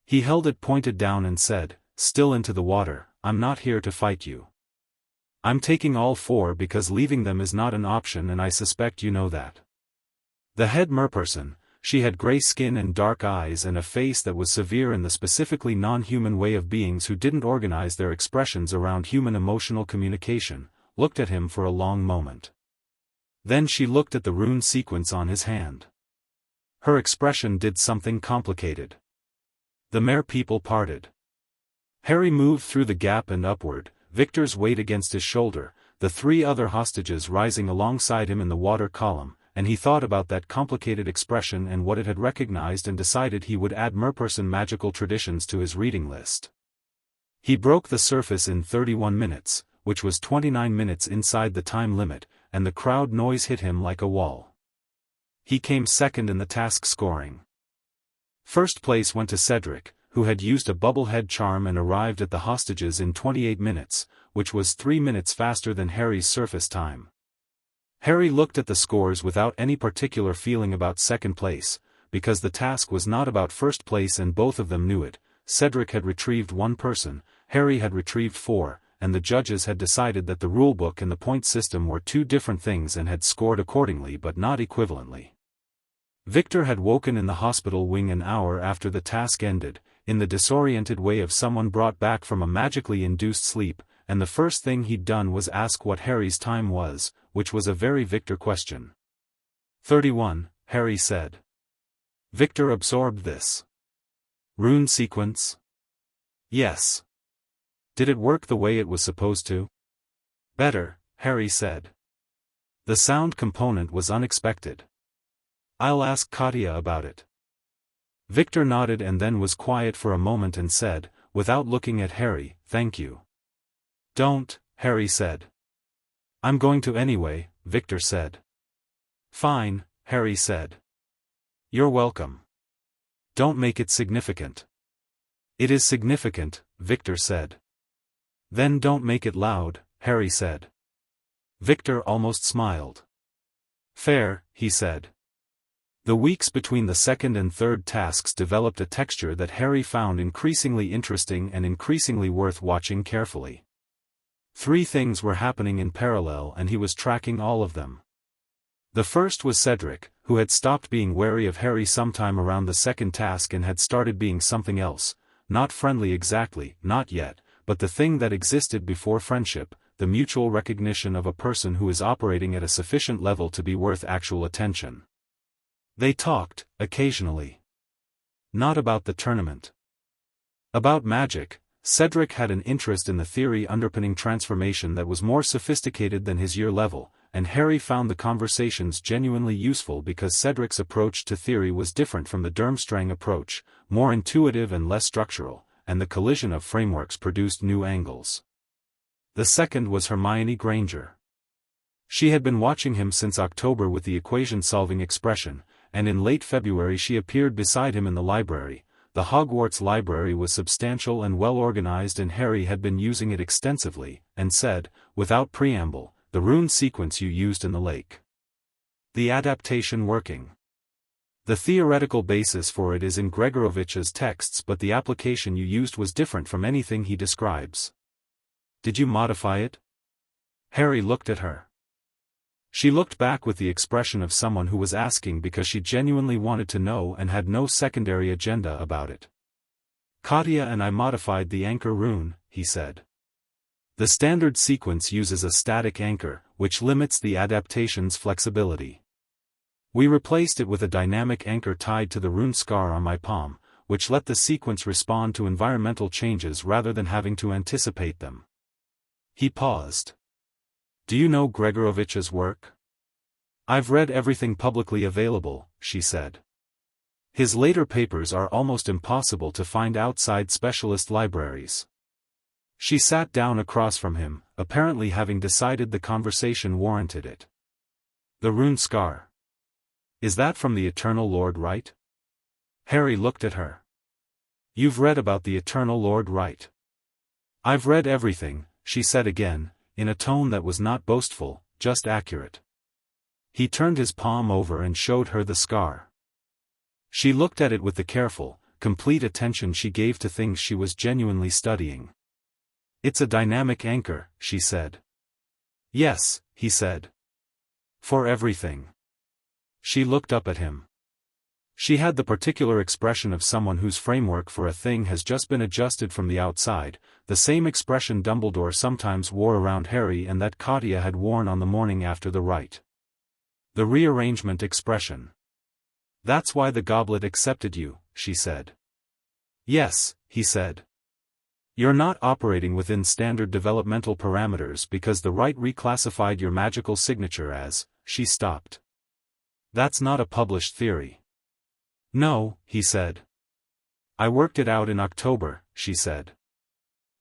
He held it pointed down and said, "Still into the water, I'm not here to fight you. I'm taking all 4 because leaving them is not an option and I suspect you know that." The head merperson, she had gray skin and dark eyes and a face that was severe in the specifically non-human way of beings who didn't organize their expressions around human emotional communication, looked at him for a long moment. Then she looked at the rune sequence on his hand. Her expression did something complicated. The merpeople parted. Harry moved through the gap and upward, Viktor's weight against his shoulder, the 3 other hostages rising alongside him in the water column, and he thought about that complicated expression and what it had recognized and decided he would add merperson magical traditions to his reading list. He broke the surface in 31 minutes, which was 29 minutes inside the time limit, and the crowd noise hit him like a wall. He came second in the task scoring. First place went to Cedric, who had used a bubblehead charm and arrived at the hostages in 28 minutes, which was 3 minutes faster than Harry's surface time. Harry looked at the scores without any particular feeling about second place, because the task was not about first place and both of them knew it. Cedric had retrieved 1 person, Harry had retrieved 4, and the judges had decided that the rulebook and the point system were 2 different things and had scored accordingly but not equivalently. Viktor had woken in the hospital wing an hour after the task ended, in the disoriented way of someone brought back from a magically induced sleep, and the first thing he'd done was ask what Harry's time was, which was a very Viktor question. 31, Harry said. Viktor absorbed this. Rune sequence? Yes. Did it work the way it was supposed to? Better, Harry said. The sound component was unexpected. I'll ask Katya about it. Viktor nodded and then was quiet for a moment and said, without looking at Harry, "Thank you." "Don't," Harry said. "I'm going to anyway," Viktor said. "Fine," Harry said. "You're welcome. Don't make it significant." "It is significant," Viktor said. "Then don't make it loud," Harry said. Viktor almost smiled. "Fair," he said. The weeks between the second and third tasks developed a texture that Harry found increasingly interesting and increasingly worth watching carefully. 3 things were happening in parallel and he was tracking all of them. The first was Cedric, who had stopped being wary of Harry sometime around the second task and had started being something else, not friendly exactly, not yet, but the thing that existed before friendship, the mutual recognition of a person who is operating at a sufficient level to be worth actual attention. They talked, occasionally. Not about the tournament. About magic. Cedric had an interest in the theory underpinning transformation that was more sophisticated than his year level, and Harry found the conversations genuinely useful because Cedric's approach to theory was different from the Durmstrang approach, more intuitive and less structural, and the collision of frameworks produced new angles. The second was Hermione Granger. She had been watching him since October with the equation-solving expression, and in late February she appeared beside him in the library. The Hogwarts library was substantial and well-organized and Harry had been using it extensively, and said, without preamble, the rune sequence you used in the lake. The adaptation working. The theoretical basis for it is in Gregorovich's texts, but the application you used was different from anything he describes. Did you modify it? Harry looked at her. She looked back with the expression of someone who was asking because she genuinely wanted to know and had no secondary agenda about it. Katya and I modified the anchor rune, he said. The standard sequence uses a static anchor, which limits the adaptation's flexibility. We replaced it with a dynamic anchor tied to the rune scar on my palm, which let the sequence respond to environmental changes rather than having to anticipate them. He paused. Do you know Gregorovich's work? I've read everything publicly available, she said. His later papers are almost impossible to find outside specialist libraries. She sat down across from him, apparently having decided the conversation warranted it. The rune scar. Is that from the Eternal Lord right? Harry looked at her. You've read about the Eternal Lord right? I've read everything, she said again, in a tone that was not boastful, just accurate. He turned his palm over and showed her the scar. She looked at it with the careful, complete attention she gave to things she was genuinely studying. It's a dynamic anchor, she said. Yes, he said. For everything. She looked up at him. She had the particular expression of someone whose framework for a thing has just been adjusted from the outside, the same expression Dumbledore sometimes wore around Harry and that Katya had worn on the morning after the rite. The rearrangement expression. That's why the goblet accepted you, she said. Yes, he said. You're not operating within standard developmental parameters because the rite reclassified your magical signature as, she stopped. That's not a published theory. No, he said. I worked it out in October, she said.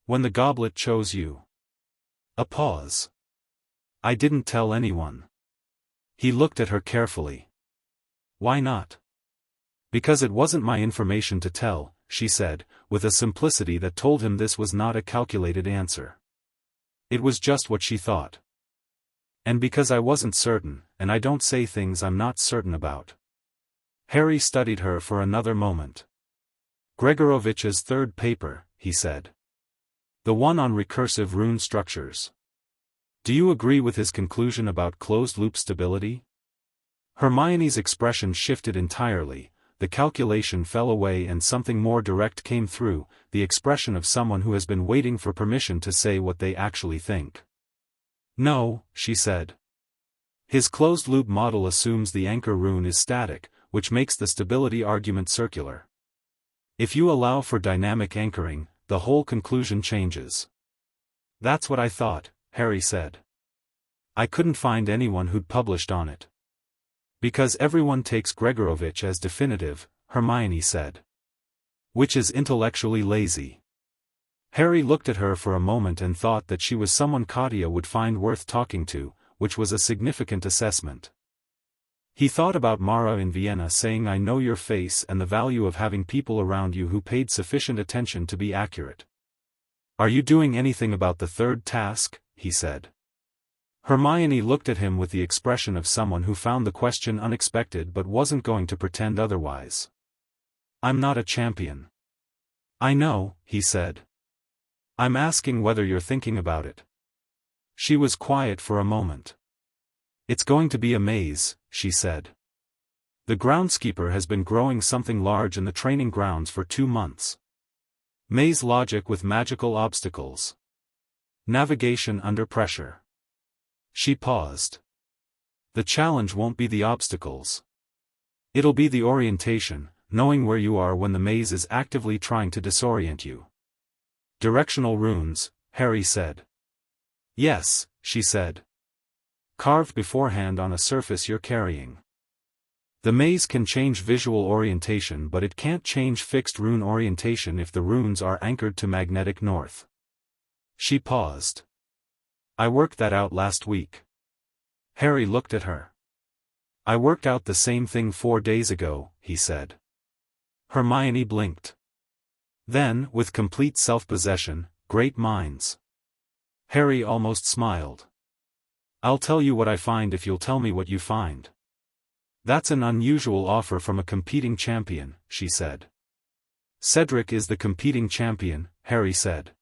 When the goblet chose you. A pause. I didn't tell anyone. He looked at her carefully. Why not? Because it wasn't my information to tell, she said, with a simplicity that told him this was not a calculated answer. It was just what she thought. And because I wasn't certain, and I don't say things I'm not certain about. Harry studied her for another moment. Gregorovich's third paper, he said. The one on recursive rune structures. Do you agree with his conclusion about closed-loop stability? Hermione's expression shifted entirely, the calculation fell away and something more direct came through, the expression of someone who has been waiting for permission to say what they actually think. No, she said. His closed-loop model assumes the anchor rune is static, which makes the stability argument circular. If you allow for dynamic anchoring, the whole conclusion changes. That's what I thought, Harry said. I couldn't find anyone who'd published on it. Because everyone takes Gregorovich as definitive, Hermione said. Which is intellectually lazy. Harry looked at her for a moment and thought that she was someone Katya would find worth talking to, which was a significant assessment. He thought about Mara in Vienna saying I know your face and the value of having people around you who paid sufficient attention to be accurate. Are you doing anything about the third task? He said. Hermione looked at him with the expression of someone who found the question unexpected but wasn't going to pretend otherwise. I'm not a champion. I know, he said. I'm asking whether you're thinking about it. She was quiet for a moment. It's going to be a maze, she said. The groundskeeper has been growing something large in the training grounds for 2 months. Maze logic with magical obstacles. Navigation under pressure. She paused. The challenge won't be the obstacles. It'll be the orientation, knowing where you are when the maze is actively trying to disorient you. Directional runes, Harry said. Yes, she said. Carved beforehand on a surface you're carrying. The maze can change visual orientation, but it can't change fixed rune orientation if the runes are anchored to magnetic north. She paused. I worked that out last week. Harry looked at her. I worked out the same thing 4 days ago, he said. Hermione blinked. Then, with complete self-possession, great minds. Harry almost smiled. I'll tell you what I find if you'll tell me what you find. That's an unusual offer from a competing champion, she said. Cedric is the competing champion, Harry said.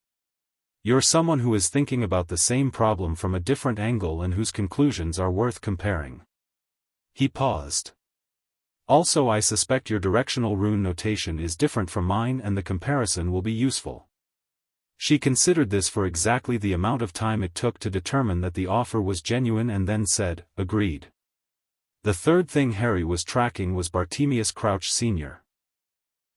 You're someone who is thinking about the same problem from a different angle and whose conclusions are worth comparing. He paused. Also, I suspect your directional rune notation is different from mine and the comparison will be useful. She considered this for exactly the amount of time it took to determine that the offer was genuine and then said, agreed. The third thing Harry was tracking was Bartemius Crouch Sr.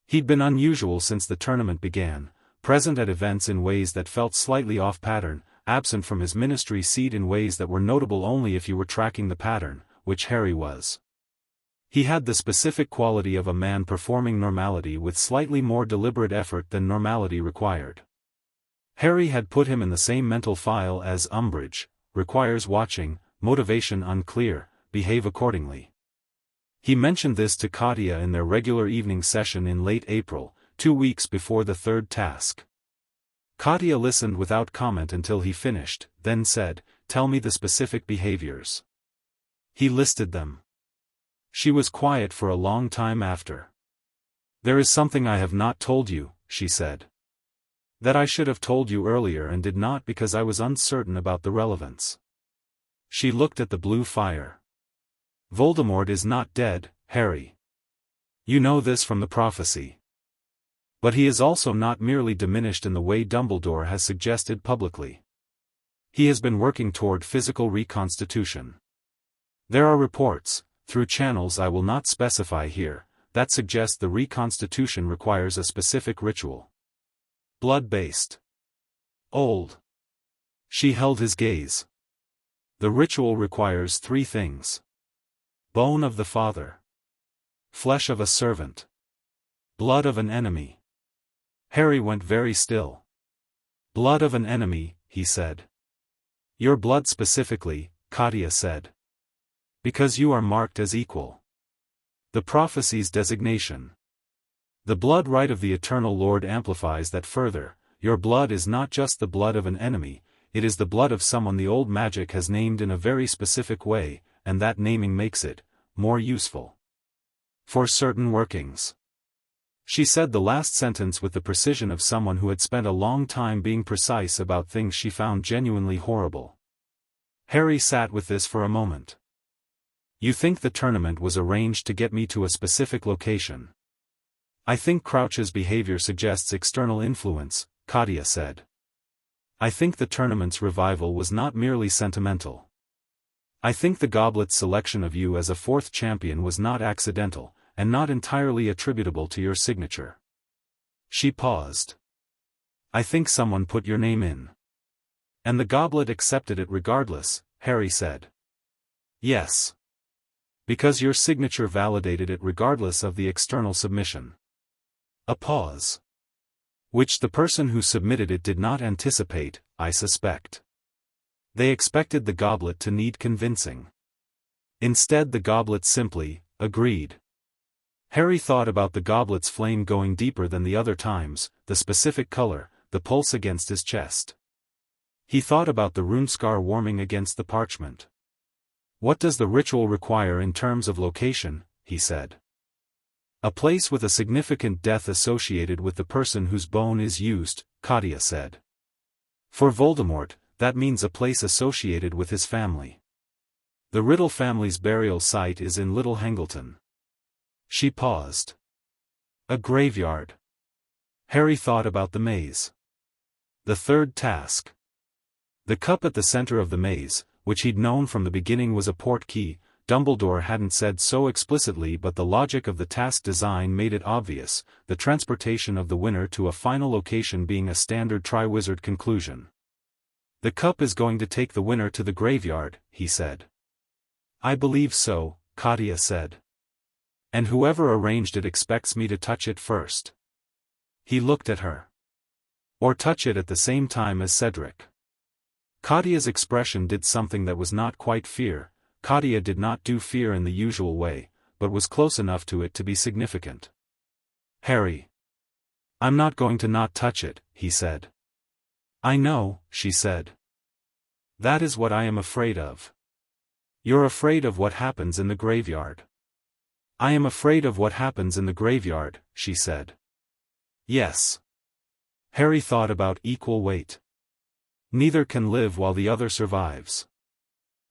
He'd been unusual since the tournament began, present at events in ways that felt slightly off-pattern, absent from his ministry seat in ways that were notable only if you were tracking the pattern, which Harry was. He had the specific quality of a man performing normality with slightly more deliberate effort than normality required. Harry had put him in the same mental file as Umbridge, requires watching, motivation unclear, behave accordingly. He mentioned this to Katya in their regular evening session in late April, 2 weeks before the third task. Katya listened without comment until he finished, then said, "Tell me the specific behaviors." He listed them. She was quiet for a long time after. "There is something I have not told you," she said. "That I should have told you earlier and did not because I was uncertain about the relevance." She looked at the blue fire. "Voldemort is not dead, Harry. You know this from the prophecy. But he is also not merely diminished in the way Dumbledore has suggested publicly. He has been working toward physical reconstitution. There are reports, through channels I will not specify here, that suggest the reconstitution requires a specific ritual. Blood-based. Old." She held his gaze. "The ritual requires 3 things. Bone of the father. Flesh of a servant. Blood of an enemy." Harry went very still. "Blood of an enemy," he said. "Your blood specifically," Katya said. "Because you are marked as equal. The prophecy's designation. The blood right of the Eternal Lord amplifies that further. Your blood is not just the blood of an enemy, it is the blood of someone the old magic has named in a very specific way, and that naming makes it more useful. For certain workings." She said the last sentence with the precision of someone who had spent a long time being precise about things she found genuinely horrible. Harry sat with this for a moment. "You think the tournament was arranged to get me to a specific location?" "I think Crouch's behavior suggests external influence," Katya said. "I think the tournament's revival was not merely sentimental. I think the Goblet's selection of you as a 4th champion was not accidental, and not entirely attributable to your signature." She paused. "I think someone put your name in. And the Goblet accepted it regardless," Harry said. "Yes. Because your signature validated it regardless of the external submission." A pause. "Which the person who submitted it did not anticipate, I suspect. They expected the Goblet to need convincing. Instead the Goblet simply agreed." Harry thought about the Goblet's flame going deeper than the other times, the specific color, the pulse against his chest. He thought about the rune scar warming against the parchment. "What does the ritual require in terms of location?" he said. "A place with a significant death associated with the person whose bone is used," Katya said. "For Voldemort, that means a place associated with his family. The Riddle family's burial site is in Little Hangleton. She paused. A graveyard. Harry thought about the maze. The third task. The cup at the center of the maze, which he'd known from the beginning was a portkey. Dumbledore hadn't said so explicitly, but the logic of the task design made it obvious, the transportation of the winner to a final location being a standard Triwizard conclusion. The cup is going to take the winner to the graveyard, he said. I believe so, Katya said. And whoever arranged it expects me to touch it first. He looked at her. Or touch it at the same time as Cedric. Katya's expression did something that was not quite fear. Katya did not do fear in the usual way, but was close enough to it to be significant. Harry. I'm not going to not touch it, he said. I know, she said. That is what I am afraid of. You're afraid of what happens in the graveyard. I am afraid of what happens in the graveyard, she said. Yes. Harry thought about equal weight. Neither can live while the other survives.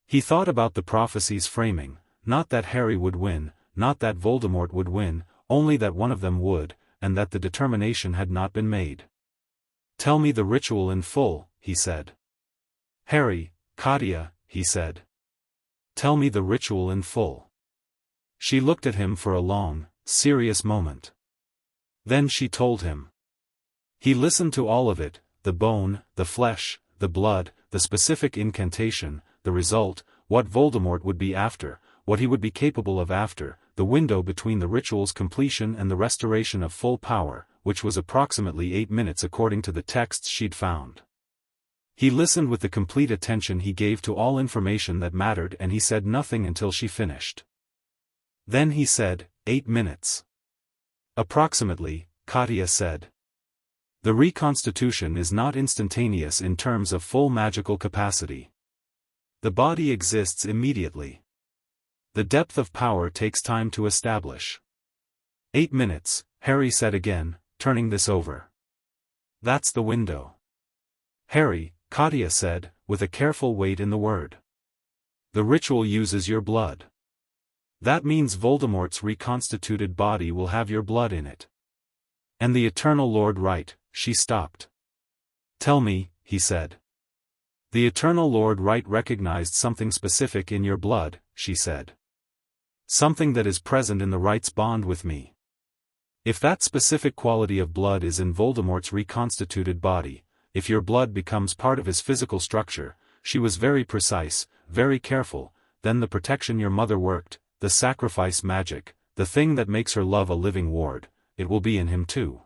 He thought about the prophecy's framing, not that Harry would win, not that Voldemort would win, only that one of them would, and that the determination had not been made. Tell me the ritual in full, he said. Harry, Katya, he said. Tell me the ritual in full. She looked at him for a long, serious moment. Then she told him. He listened to all of it, the bone, the flesh, the blood, the specific incantation, the result, what Voldemort would be after, what he would be capable of after, the window between the ritual's completion and the restoration of full power, which was approximately 8 minutes according to the texts she'd found. He listened with the complete attention he gave to all information that mattered, and he said nothing until she finished. Then he said, 8 minutes. Approximately, Katya said. The reconstitution is not instantaneous in terms of full magical capacity. The body exists immediately. The depth of power takes time to establish. 8 minutes, Harry said again, turning this over. That's the window. Harry, Katya said, with a careful weight in the word. The ritual uses your blood. That means Voldemort's reconstituted body will have your blood in it. And the Eternal Lord Right, she stopped. Tell me, he said. The Eternal Lord Right recognized something specific in your blood, she said. Something that is present in the Right's bond with me. If that specific quality of blood is in Voldemort's reconstituted body, if your blood becomes part of his physical structure, she was very precise, very careful, then the protection your mother worked, the sacrifice magic, the thing that makes her love a living ward, it will be in him too.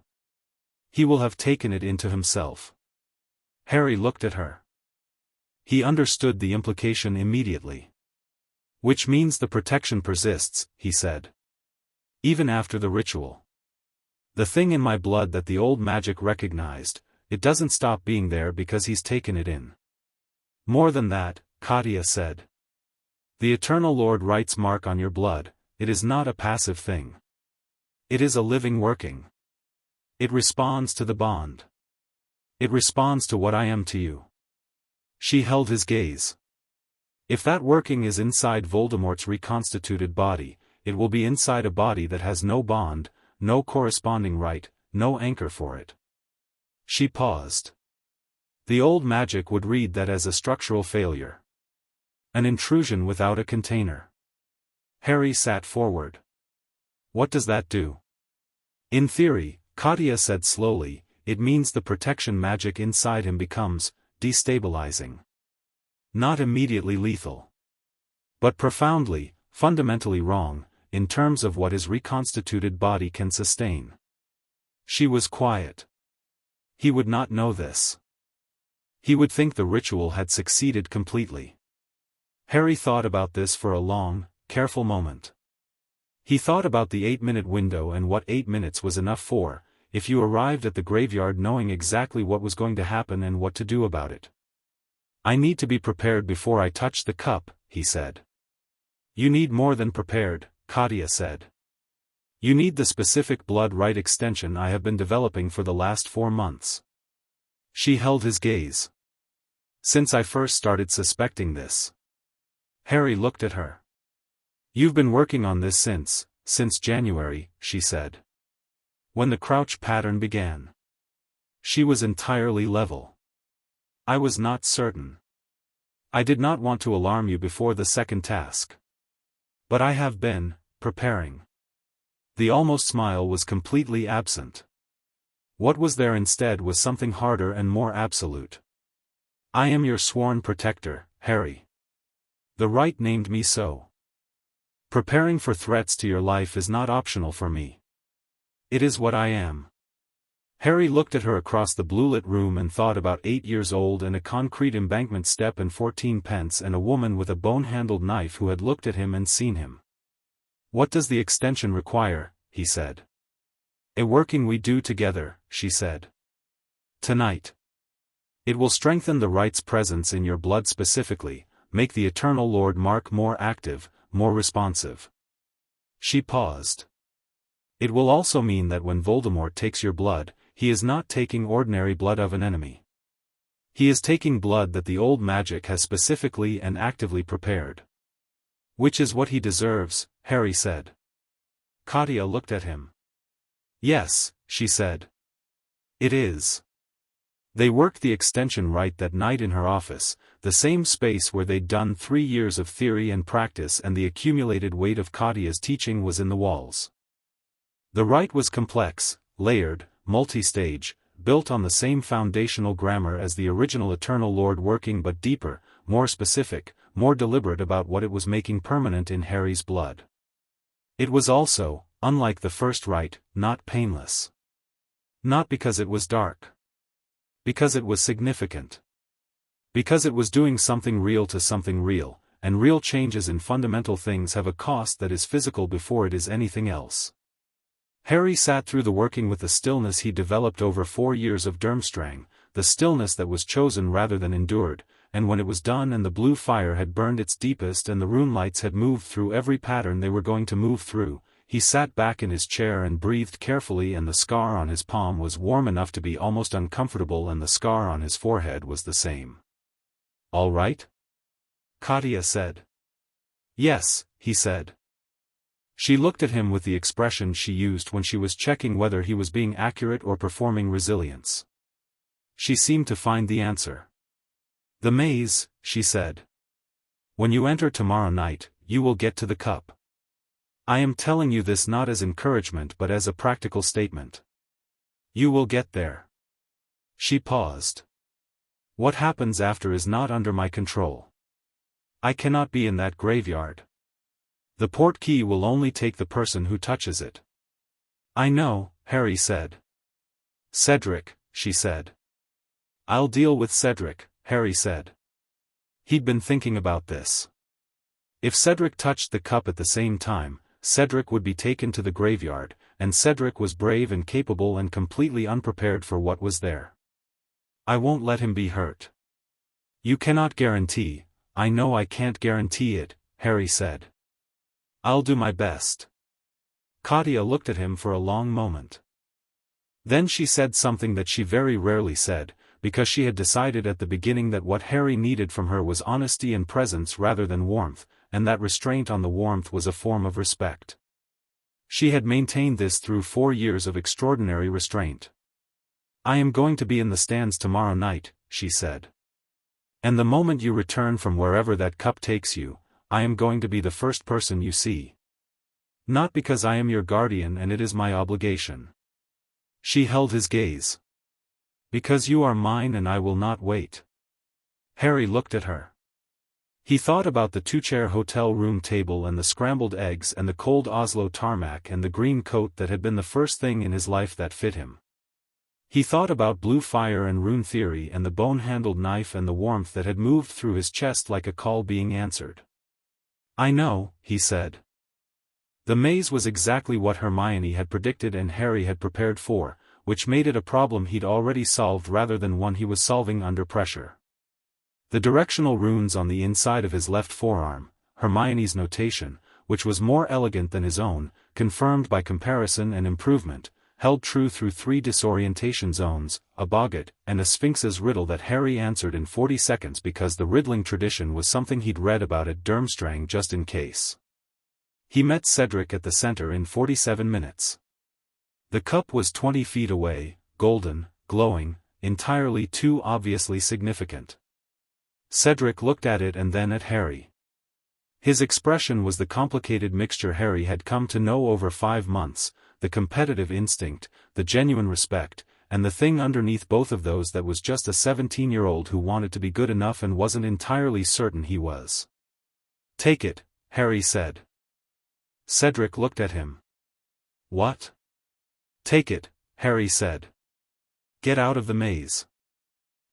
He will have taken it into himself. Harry looked at her. He understood the implication immediately. Which means the protection persists, he said. Even after the ritual. The thing in my blood that the old magic recognized, it doesn't stop being there because he's taken it in. More than that, Katya said. The Eternal Lord Right's mark on your blood, it is not a passive thing. It is a living working. It responds to the bond. It responds to what I am to you. She held his gaze. If that working is inside Voldemort's reconstituted body, it will be inside a body that has no bond, no corresponding right, no anchor for it. She paused. The old magic would read that as a structural failure. An intrusion without a container. Harry sat forward. What does that do? In theory, Katya said slowly, it means the protection magic inside him becomes destabilizing. Not immediately lethal. But profoundly, fundamentally wrong, in terms of what his reconstituted body can sustain. She was quiet. He would not know this. He would think the ritual had succeeded completely. Harry thought about this for a long, careful moment. He thought about the 8-minute window and what 8 minutes was enough for, if you arrived at the graveyard knowing exactly what was going to happen and what to do about it. I need to be prepared before I touch the cup, he said. You need more than prepared, Katya said. You need the specific blood right extension I have been developing for the last 4 months. She held his gaze. Since I first started suspecting this. Harry looked at her. "You've been working on this since January," she said. "When the crouch pattern began." She was entirely level. "I was not certain. I did not want to alarm you before the second task. But I have been preparing." The almost smile was completely absent. What was there instead was something harder and more absolute. "I am your sworn protector, Harry. The right named me so. Preparing for threats to your life is not optional for me. It is what I am." Harry looked at her across the blue-lit room and thought about 8 years old and a concrete embankment step and 14 pence and a woman with a bone-handled knife who had looked at him and seen him. "What does the extension require?" he said. "A working we do together," she said. "Tonight. It will strengthen the right's presence in your blood specifically, make the Eternal Lord Mark more active, more responsive." She paused. "It will also mean that when Voldemort takes your blood, he is not taking ordinary blood of an enemy. He is taking blood that the old magic has specifically and actively prepared." "Which is what he deserves," Harry said. Katya looked at him. "Yes," she said. "It is." They worked the extension right that night in her office, the same space where they'd done 3 years of theory and practice, and the accumulated weight of Katya's teaching was in the walls. The rite was complex, layered, multi-stage, built on the same foundational grammar as the original Eternal Lord, working but deeper, more specific, more deliberate about what it was making permanent in Harry's blood. It was also, unlike the first rite, not painless. Not because it was dark. Because it was significant. Because it was doing something real to something real, and real changes in fundamental things have a cost that is physical before it is anything else. Harry sat through the working with the stillness he developed over 4 years of Durmstrang, the stillness that was chosen rather than endured, and when it was done and the blue fire had burned its deepest and the rune lights had moved through every pattern they were going to move through, he sat back in his chair and breathed carefully, and the scar on his palm was warm enough to be almost uncomfortable, and the scar on his forehead was the same. "All right?" Katya said. "Yes," he said. She looked at him with the expression she used when she was checking whether he was being accurate or performing resilience. She seemed to find the answer. "The maze," she said. "When you enter tomorrow night, you will get to the cup. I am telling you this not as encouragement but as a practical statement. You will get there." She paused. "What happens after is not under my control. I cannot be in that graveyard. The port key will only take the person who touches it." "I know," Harry said. "Cedric," she said. "I'll deal with Cedric," Harry said. He'd been thinking about this. If Cedric touched the cup at the same time, Cedric would be taken to the graveyard, and Cedric was brave and capable and completely unprepared for what was there. "I won't let him be hurt." "You cannot guarantee." "I know I can't guarantee it," Harry said. "I'll do my best." Katya looked at him for a long moment. Then she said something that she very rarely said, because she had decided at the beginning that what Harry needed from her was honesty and presence rather than warmth, and that restraint on the warmth was a form of respect. She had maintained this through 4 years of extraordinary restraint. "I am going to be in the stands tomorrow night," she said. "And the moment you return from wherever that cup takes you, I am going to be the first person you see. Not because I am your guardian and it is my obligation." She held his gaze. "Because you are mine and I will not wait." Harry looked at her. He thought about the 2-chair hotel room table and the scrambled eggs and the cold Oslo tarmac and the green coat that had been the first thing in his life that fit him. He thought about blue fire and rune theory and the bone-handled knife and the warmth that had moved through his chest like a call being answered. "I know," he said. The maze was exactly what Hermione had predicted and Harry had prepared for, which made it a problem he'd already solved rather than one he was solving under pressure. The directional runes on the inside of his left forearm, Hermione's notation, which was more elegant than his own, confirmed by comparison and improvement, held true through 3 disorientation zones, a boggart, and a Sphinx's riddle that Harry answered in 40 seconds because the riddling tradition was something he'd read about at Durmstrang just in case. He met Cedric at the center in 47 minutes. The cup was 20 feet away, golden, glowing, entirely too obviously significant. Cedric looked at it and then at Harry. His expression was the complicated mixture Harry had come to know over 5 months, the competitive instinct, the genuine respect, and the thing underneath both of those that was just a 17-year-old who wanted to be good enough and wasn't entirely certain he was. "Take it," Harry said. Cedric looked at him. "What?" "Take it," Harry said. "Get out of the maze.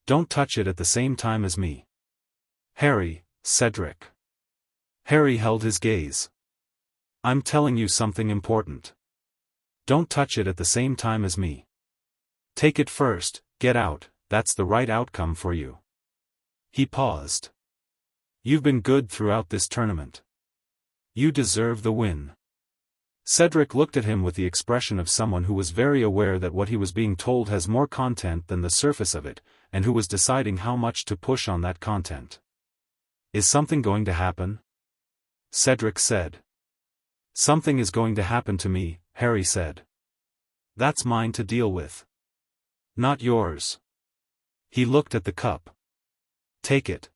Don't touch it at the same time as me." "Harry, Cedric." Harry held his gaze. "I'm telling you something important. Don't touch it at the same time as me. Take it first, get out, that's the right outcome for you." He paused. "You've been good throughout this tournament. You deserve the win." Cedric looked at him with the expression of someone who was very aware that what he was being told has more content than the surface of it, and who was deciding how much to push on that content. "Is something going to happen?" Cedric said. "Something is going to happen to me," Harry said. "That's mine to deal with. Not yours." He looked at the cup. "Take it."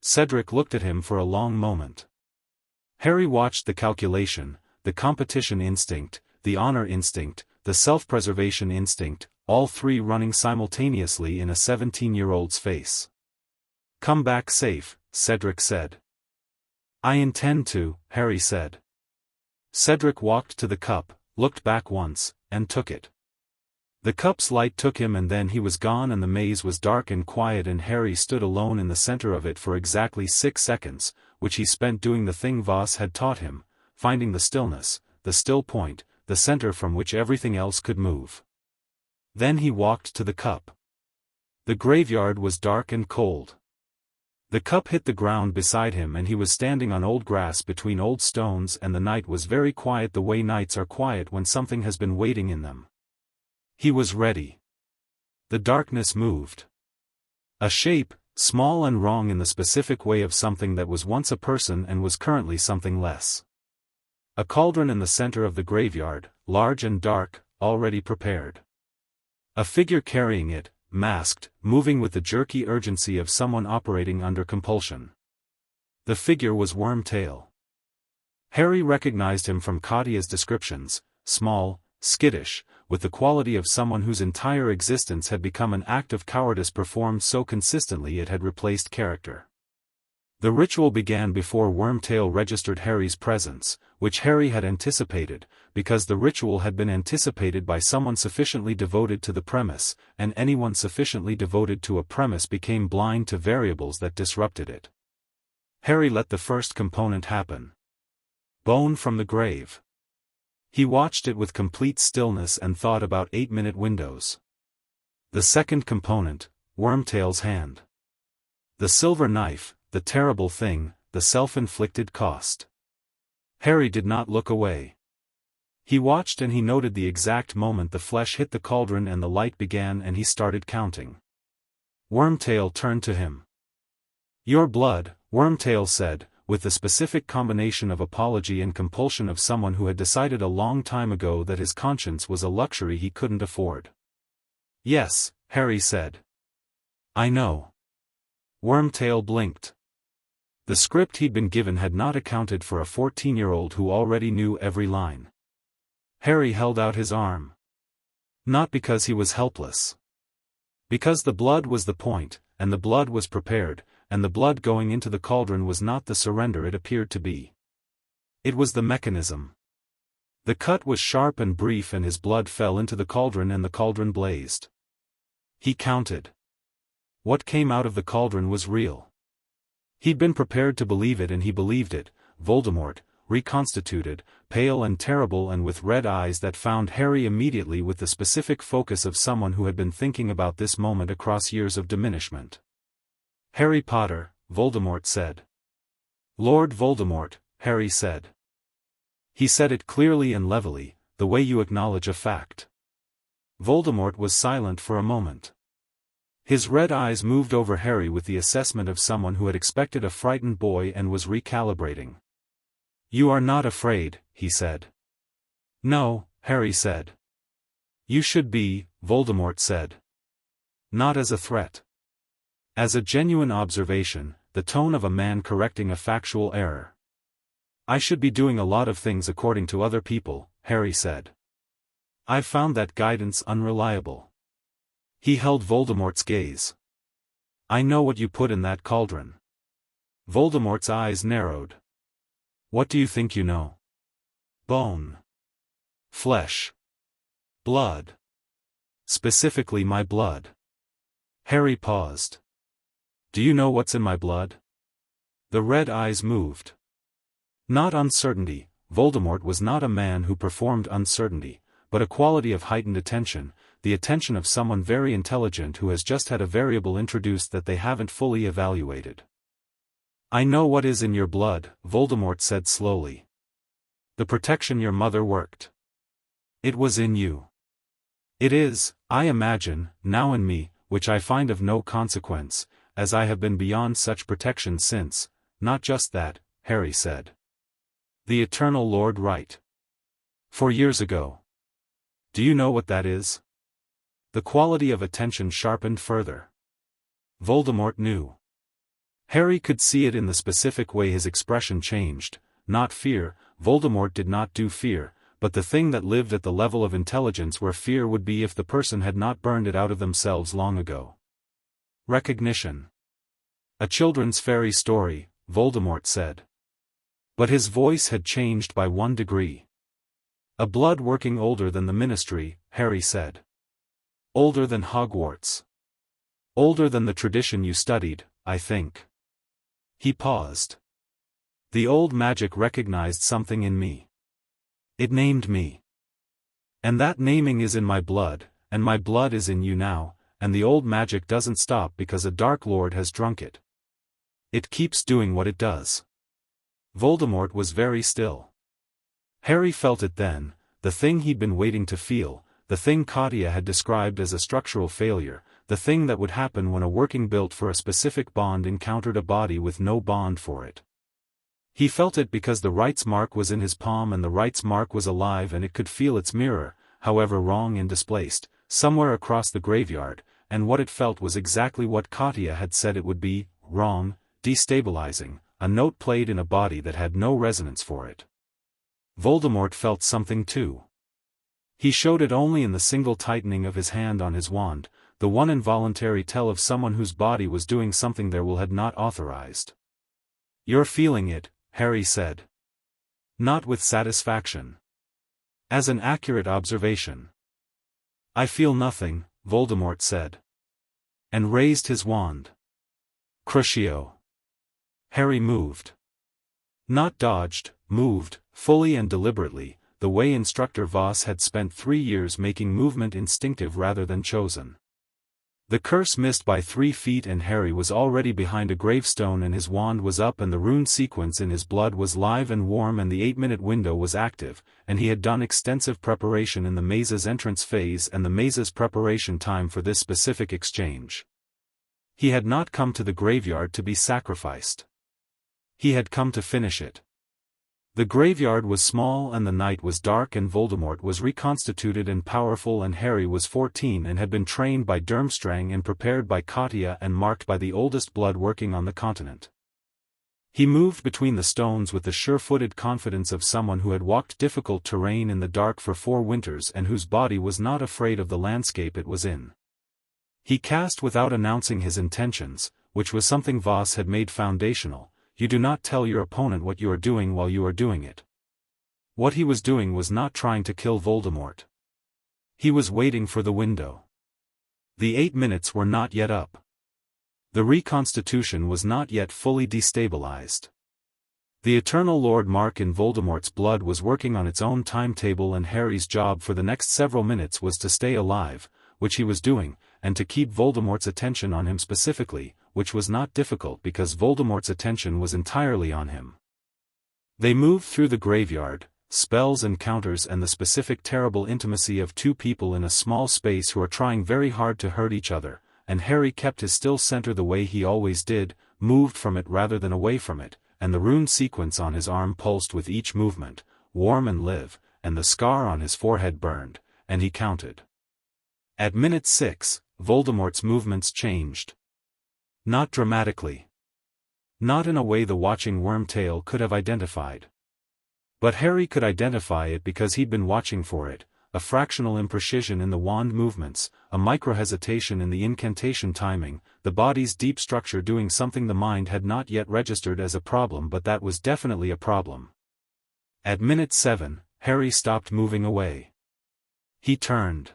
Cedric looked at him for a long moment. Harry watched the calculation, the competition instinct, the honor instinct, the self-preservation instinct, all 3 running simultaneously in a 17-year-old's face. "Come back safe," Cedric said. "I intend to," Harry said. Cedric walked to the cup, looked back once, and took it. The cup's light took him and then he was gone and the maze was dark and quiet and Harry stood alone in the center of it for exactly 6 seconds, which he spent doing the thing Voss had taught him, finding the stillness, the still point, the center from which everything else could move. Then he walked to the cup. The graveyard was dark and cold. The cup hit the ground beside him and he was standing on old grass between old stones and the night was very quiet the way nights are quiet when something has been waiting in them. He was ready. The darkness moved. A shape, small and wrong in the specific way of something that was once a person and was currently something less. A cauldron in the center of the graveyard, large and dark, already prepared. A figure carrying it, masked, moving with the jerky urgency of someone operating under compulsion. The figure was Wormtail. Harry recognized him from Katya's descriptions, small, skittish, with the quality of someone whose entire existence had become an act of cowardice performed so consistently it had replaced character. The ritual began before Wormtail registered Harry's presence, which Harry had anticipated, because the ritual had been anticipated by someone sufficiently devoted to the premise, and anyone sufficiently devoted to a premise became blind to variables that disrupted it. Harry let the first component happen. Bone from the grave. He watched it with complete stillness and thought about 8-minute windows. The second component, Wormtail's hand. The silver knife, the terrible thing, the self-inflicted cost. Harry did not look away. He watched and he noted the exact moment the flesh hit the cauldron and the light began and he started counting. Wormtail turned to him. "Your blood," Wormtail said, with the specific combination of apology and compulsion of someone who had decided a long time ago that his conscience was a luxury he couldn't afford. "Yes," Harry said. "I know." Wormtail blinked. The script he'd been given had not accounted for a 14-year-old who already knew every line. Harry held out his arm. Not because he was helpless. Because the blood was the point, and the blood was prepared, and the blood going into the cauldron was not the surrender it appeared to be. It was the mechanism. The cut was sharp and brief and his blood fell into the cauldron and the cauldron blazed. He counted. What came out of the cauldron was real. He'd been prepared to believe it and he believed it, Voldemort, reconstituted, pale and terrible and with red eyes that found Harry immediately with the specific focus of someone who had been thinking about this moment across years of diminishment. "Harry Potter," Voldemort said. "Lord Voldemort," Harry said. He said it clearly and levelly, the way you acknowledge a fact. Voldemort was silent for a moment. His red eyes moved over Harry with the assessment of someone who had expected a frightened boy and was recalibrating. "You are not afraid," he said. "No," Harry said. "You should be," Voldemort said. "Not as a threat. As a genuine observation, the tone of a man correcting a factual error." "I should be doing a lot of things according to other people," Harry said. "I've found that guidance unreliable." He held Voldemort's gaze. "I know what you put in that cauldron." Voldemort's eyes narrowed. "What do you think you know?" "Bone. Flesh. Blood. Specifically my blood." Harry paused. "Do you know what's in my blood?" The red eyes moved. Not uncertainty. Voldemort was not a man who performed uncertainty, but a quality of heightened attention, the attention of someone very intelligent who has just had a variable introduced that they haven't fully evaluated. "I know what is in your blood," Voldemort said slowly. "The protection your mother worked. It was in you. It is, I imagine, now in me, which I find of no consequence, as I have been beyond such protection since." "Not just that," Harry said. "The Eternal Lord right. 4 years ago. Do you know what that is?" The quality of attention sharpened further. Voldemort knew. Harry could see it in the specific way his expression changed. Not fear, Voldemort did not do fear, but the thing that lived at the level of intelligence where fear would be if the person had not burned it out of themselves long ago. Recognition. "A children's fairy story," Voldemort said. But his voice had changed by 1 degree. "A blood working older than the Ministry," Harry said. "Older than Hogwarts. Older than the tradition you studied, I think." He paused. "The old magic recognized something in me. It named me. And that naming is in my blood, and my blood is in you now, and the old magic doesn't stop because a Dark Lord has drunk it. It keeps doing what it does." Voldemort was very still. Harry felt it then, the thing he'd been waiting to feel, the thing Katya had described as a structural failure, the thing that would happen when a working built for a specific bond encountered a body with no bond for it. He felt it because the right's mark was in his palm and the right's mark was alive and it could feel its mirror, however wrong and displaced, somewhere across the graveyard, and what it felt was exactly what Katya had said it would be, wrong, destabilizing, a note played in a body that had no resonance for it. Voldemort felt something too. He showed it only in the single tightening of his hand on his wand, the one involuntary tell of someone whose body was doing something their will had not authorized. "You're feeling it," Harry said. Not with satisfaction. As an accurate observation. "I feel nothing," Voldemort said. And raised his wand. Crucio. Harry moved. Not dodged, moved, fully and deliberately, the way Instructor Voss had spent 3 years making movement instinctive rather than chosen. The curse missed by 3 feet and Harry was already behind a gravestone and his wand was up and the rune sequence in his blood was live and warm and the 8-minute window was active, and he had done extensive preparation in the maze's entrance phase and the maze's preparation time for this specific exchange. He had not come to the graveyard to be sacrificed. He had come to finish it. The graveyard was small and the night was dark and Voldemort was reconstituted and powerful and Harry was 14 and had been trained by Durmstrang and prepared by Katya and marked by the oldest blood working on the continent. He moved between the stones with the sure-footed confidence of someone who had walked difficult terrain in the dark for 4 winters and whose body was not afraid of the landscape it was in. He cast without announcing his intentions, which was something Voss had made foundational. You do not tell your opponent what you are doing while you are doing it. What he was doing was not trying to kill Voldemort. He was waiting for the window. The 8 minutes were not yet up. The reconstitution was not yet fully destabilized. The Eternal Lord mark in Voldemort's blood was working on its own timetable and Harry's job for the next several minutes was to stay alive, which he was doing, and to keep Voldemort's attention on him specifically, which was not difficult because Voldemort's attention was entirely on him. They moved through the graveyard, spells and counters and the specific terrible intimacy of two people in a small space who are trying very hard to hurt each other, and Harry kept his still center the way he always did, moved from it rather than away from it, and the rune sequence on his arm pulsed with each movement, warm and live, and the scar on his forehead burned, and he counted. At minute 6, Voldemort's movements changed. Not dramatically. Not in a way the watching Wormtail could have identified. But Harry could identify it because he'd been watching for it, a fractional imprecision in the wand movements, a micro-hesitation in the incantation timing, the body's deep structure doing something the mind had not yet registered as a problem but that was definitely a problem. At minute 7, Harry stopped moving away. He turned.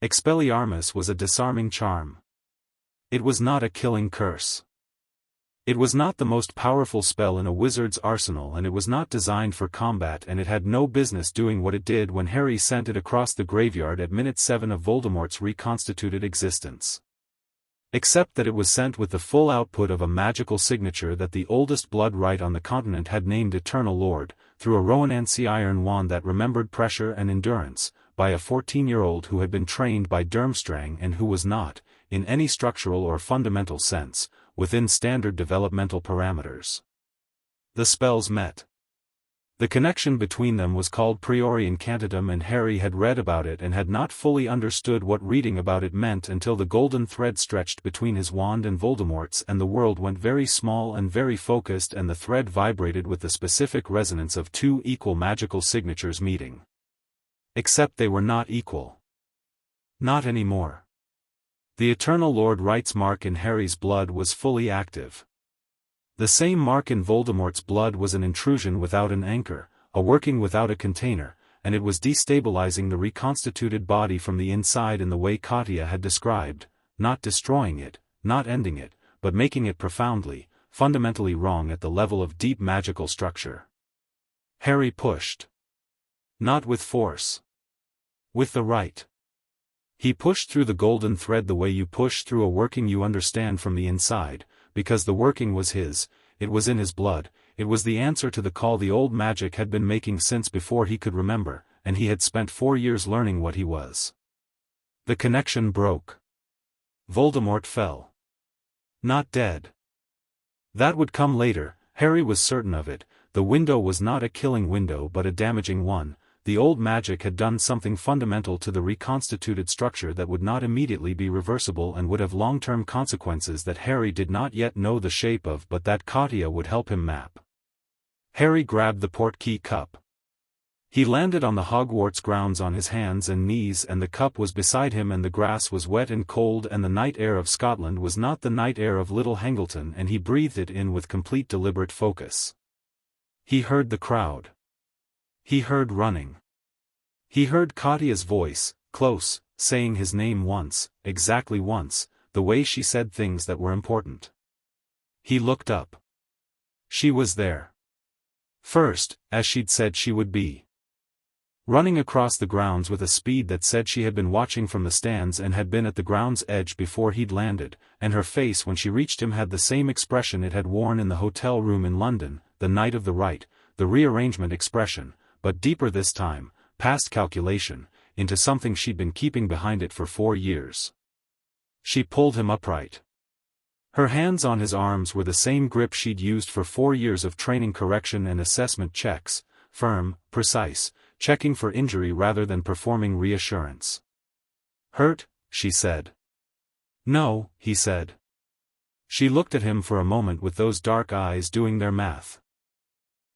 Expelliarmus was a disarming charm. It was not a killing curse. It was not the most powerful spell in a wizard's arsenal and it was not designed for combat and it had no business doing what it did when Harry sent it across the graveyard at minute 7 of Voldemort's reconstituted existence. Except that it was sent with the full output of a magical signature that the oldest blood rite on the continent had named Eternal Lord, through a Rowanancy iron wand that remembered pressure and endurance, by a 14-year-old who had been trained by Durmstrang and who was not, in any structural or fundamental sense, within standard developmental parameters. The spells met. The connection between them was called priori incantatum and Harry had read about it and had not fully understood what reading about it meant until the golden thread stretched between his wand and Voldemort's and the world went very small and very focused and the thread vibrated with the specific resonance of two equal magical signatures meeting. Except they were not equal. Not anymore. The Eternal Lord Right's mark in Harry's blood was fully active. The same mark in Voldemort's blood was an intrusion without an anchor, a working without a container, and it was destabilizing the reconstituted body from the inside in the way Katya had described, not destroying it, not ending it, but making it profoundly, fundamentally wrong at the level of deep magical structure. Harry pushed. Not with force. With the right. He pushed through the golden thread the way you push through a working you understand from the inside, because the working was his, it was in his blood, it was the answer to the call the old magic had been making since before he could remember, and he had spent 4 years learning what he was. The connection broke. Voldemort fell. Not dead. That would come later, Harry was certain of it, the window was not a killing window but a damaging one. The old magic had done something fundamental to the reconstituted structure that would not immediately be reversible and would have long-term consequences that Harry did not yet know the shape of but that Katya would help him map. Harry grabbed the portkey cup. He landed on the Hogwarts grounds on his hands and knees and the cup was beside him and the grass was wet and cold and the night air of Scotland was not the night air of Little Hangleton and he breathed it in with complete deliberate focus. He heard the crowd. He heard running. He heard Katya's voice, close, saying his name once, exactly once, the way she said things that were important. He looked up. She was there. First, as she'd said she would be. Running across the grounds with a speed that said she had been watching from the stands and had been at the ground's edge before he'd landed, and her face when she reached him had the same expression it had worn in the hotel room in London, the night of the rite, the rearrangement expression, but deeper this time, past calculation, into something she'd been keeping behind it for 4 years. She pulled him upright. Her hands on his arms were the same grip she'd used for 4 years of training correction and assessment checks, firm, precise, checking for injury rather than performing reassurance. "Hurt?" she said. "No," he said. She looked at him for a moment with those dark eyes doing their math.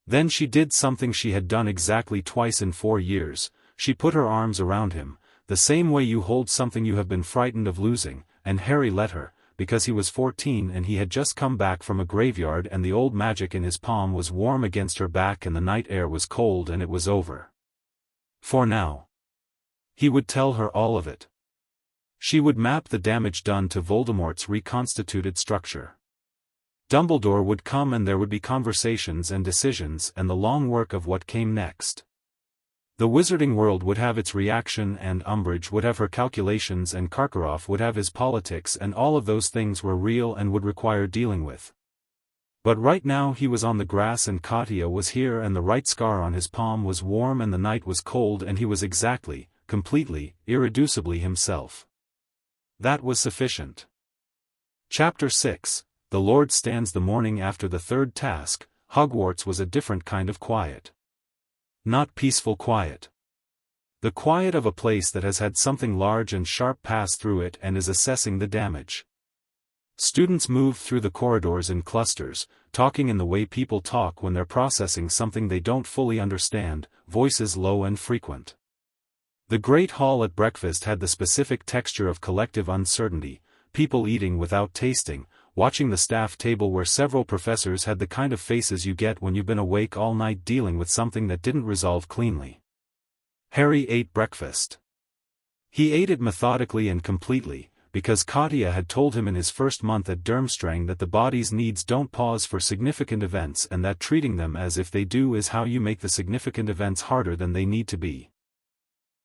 Then she did something she had done exactly twice in 4 years, she put her arms around him, the same way you hold something you have been frightened of losing, and Harry let her, because he was 14 and he had just come back from a graveyard and the old magic in his palm was warm against her back and the night air was cold and it was over. For now. He would tell her all of it. She would map the damage done to Voldemort's reconstituted structure. Dumbledore would come and there would be conversations and decisions and the long work of what came next. The wizarding world would have its reaction and Umbridge would have her calculations and Karkaroff would have his politics and all of those things were real and would require dealing with. But right now he was on the grass and Katya was here and the right scar on his palm was warm and the night was cold and he was exactly, completely, irreducibly himself. That was sufficient. Chapter 6, The Lord Stands. The morning after the third task, Hogwarts was a different kind of quiet. Not peaceful quiet. The quiet of a place that has had something large and sharp pass through it and is assessing the damage. Students moved through the corridors in clusters, talking in the way people talk when they're processing something they don't fully understand, voices low and frequent. The great hall at breakfast had the specific texture of collective uncertainty, people eating without tasting, watching the staff table where several professors had the kind of faces you get when you've been awake all night dealing with something that didn't resolve cleanly. Harry ate breakfast. He ate it methodically and completely, because Katya had told him in his first month at Durmstrang that the body's needs don't pause for significant events and that treating them as if they do is how you make the significant events harder than they need to be.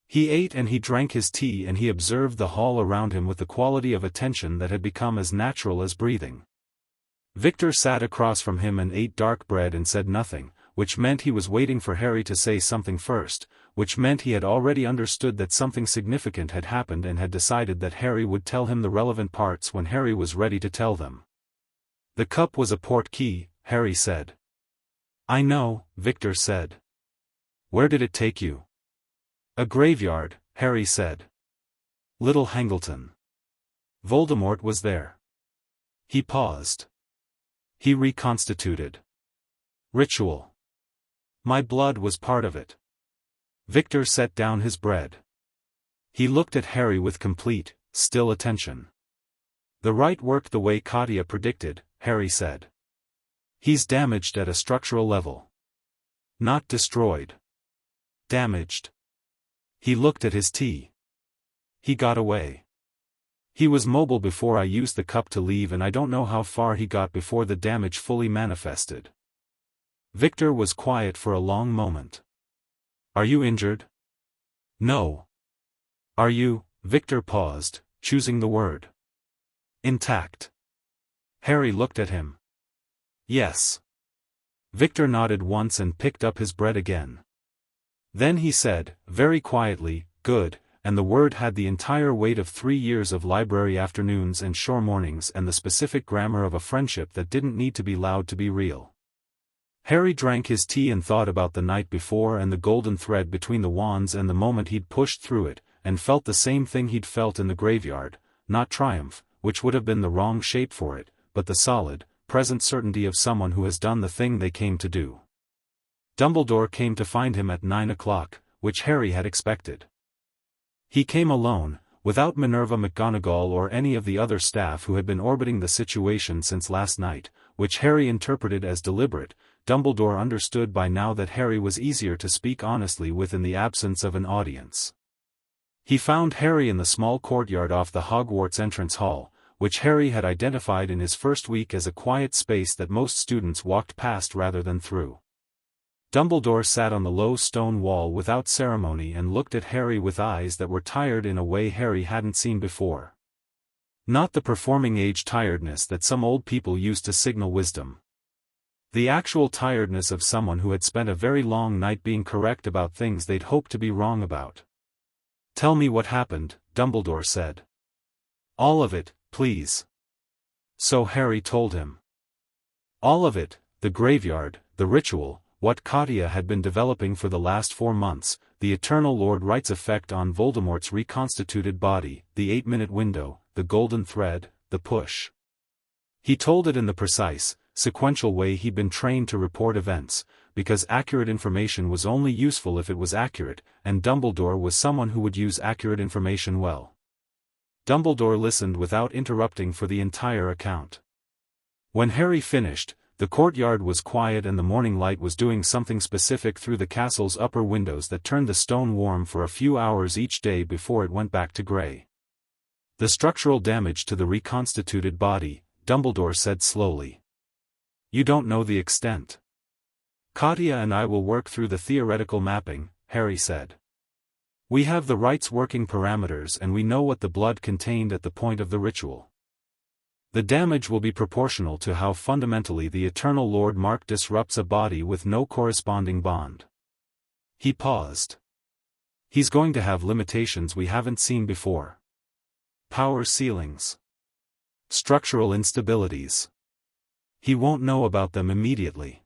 He ate and he drank his tea and he observed the hall around him with the quality of attention that had become as natural as breathing. Viktor sat across from him and ate dark bread and said nothing, which meant he was waiting for Harry to say something first, which meant he had already understood that something significant had happened and had decided that Harry would tell him the relevant parts when Harry was ready to tell them. The cup was a port key, Harry said. I know, Viktor said. Where did it take you? A graveyard, Harry said. Little Hangleton. Voldemort was there. He paused. He reconstituted. Ritual. My blood was part of it. Viktor set down his bread. He looked at Harry with complete, still attention. The rite worked the way Katya predicted, Harry said. He's damaged at a structural level. Not destroyed. Damaged. He looked at his tea. He got away. He was mobile before I used the cup to leave and I don't know how far he got before the damage fully manifested. Viktor was quiet for a long moment. Are you injured? No. Are you? Viktor paused, choosing the word. Intact. Harry looked at him. Yes. Viktor nodded once and picked up his bread again. Then he said, very quietly, good, and the word had the entire weight of 3 years of library afternoons and shore mornings and the specific grammar of a friendship that didn't need to be loud to be real. Harry drank his tea and thought about the night before and the golden thread between the wands and the moment he'd pushed through it, and felt the same thing he'd felt in the graveyard, not triumph, which would have been the wrong shape for it, but the solid, present certainty of someone who has done the thing they came to do. Dumbledore came to find him at 9 o'clock, which Harry had expected. He came alone, without Minerva McGonagall or any of the other staff who had been orbiting the situation since last night, which Harry interpreted as deliberate. Dumbledore understood by now that Harry was easier to speak honestly with in the absence of an audience. He found Harry in the small courtyard off the Hogwarts entrance hall, which Harry had identified in his first week as a quiet space that most students walked past rather than through. Dumbledore sat on the low stone wall without ceremony and looked at Harry with eyes that were tired in a way Harry hadn't seen before. Not the performing age tiredness that some old people use to signal wisdom. The actual tiredness of someone who had spent a very long night being correct about things they'd hoped to be wrong about. Tell me what happened, Dumbledore said. All of it, please. So Harry told him. All of it, the graveyard, the ritual, what Katya had been developing for the last 4 months, the Eternal Lord Right's effect on Voldemort's reconstituted body, the 8-minute window, the golden thread, the push. He told it in the precise, sequential way he'd been trained to report events, because accurate information was only useful if it was accurate, and Dumbledore was someone who would use accurate information well. Dumbledore listened without interrupting for the entire account. When Harry finished, the courtyard was quiet and the morning light was doing something specific through the castle's upper windows that turned the stone warm for a few hours each day before it went back to grey. The structural damage to the reconstituted body, Dumbledore said slowly. You don't know the extent. Katya and I will work through the theoretical mapping, Harry said. We have the right's working parameters and we know what the blood contained at the point of the ritual. The damage will be proportional to how fundamentally the Eternal Lord Mark disrupts a body with no corresponding bond. He paused. He's going to have limitations we haven't seen before. Power ceilings. Structural instabilities. He won't know about them immediately.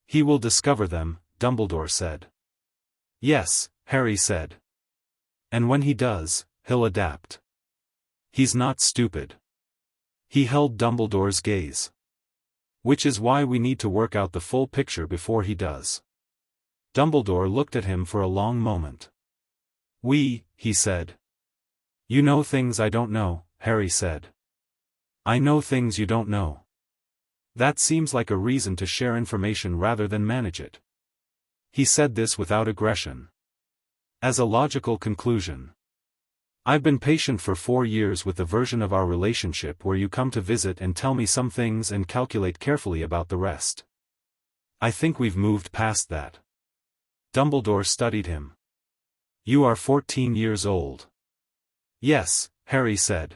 He will discover them, Dumbledore said. Yes, Harry said. And when he does, he'll adapt. He's not stupid. He held Dumbledore's gaze. Which is why we need to work out the full picture before he does. Dumbledore looked at him for a long moment. He said. You know things I don't know, Harry said. I know things you don't know. That seems like a reason to share information rather than manage it. He said this without aggression. As a logical conclusion. I've been patient for 4 years with the version of our relationship where you come to visit and tell me some things and calculate carefully about the rest. I think we've moved past that. Dumbledore studied him. You are 14 years old. Yes, Harry said.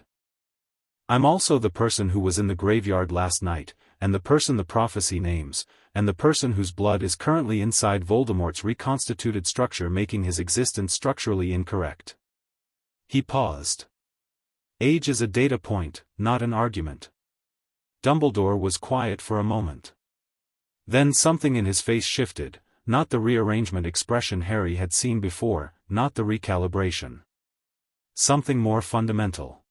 I'm also the person who was in the graveyard last night, and the person the prophecy names, and the person whose blood is currently inside Voldemort's reconstituted structure, making his existence structurally incorrect. He paused. Age is a data point, not an argument. Dumbledore was quiet for a moment. Then something in his face shifted, not the rearrangement expression Harry had seen before, not the recalibration. Something more fundamental.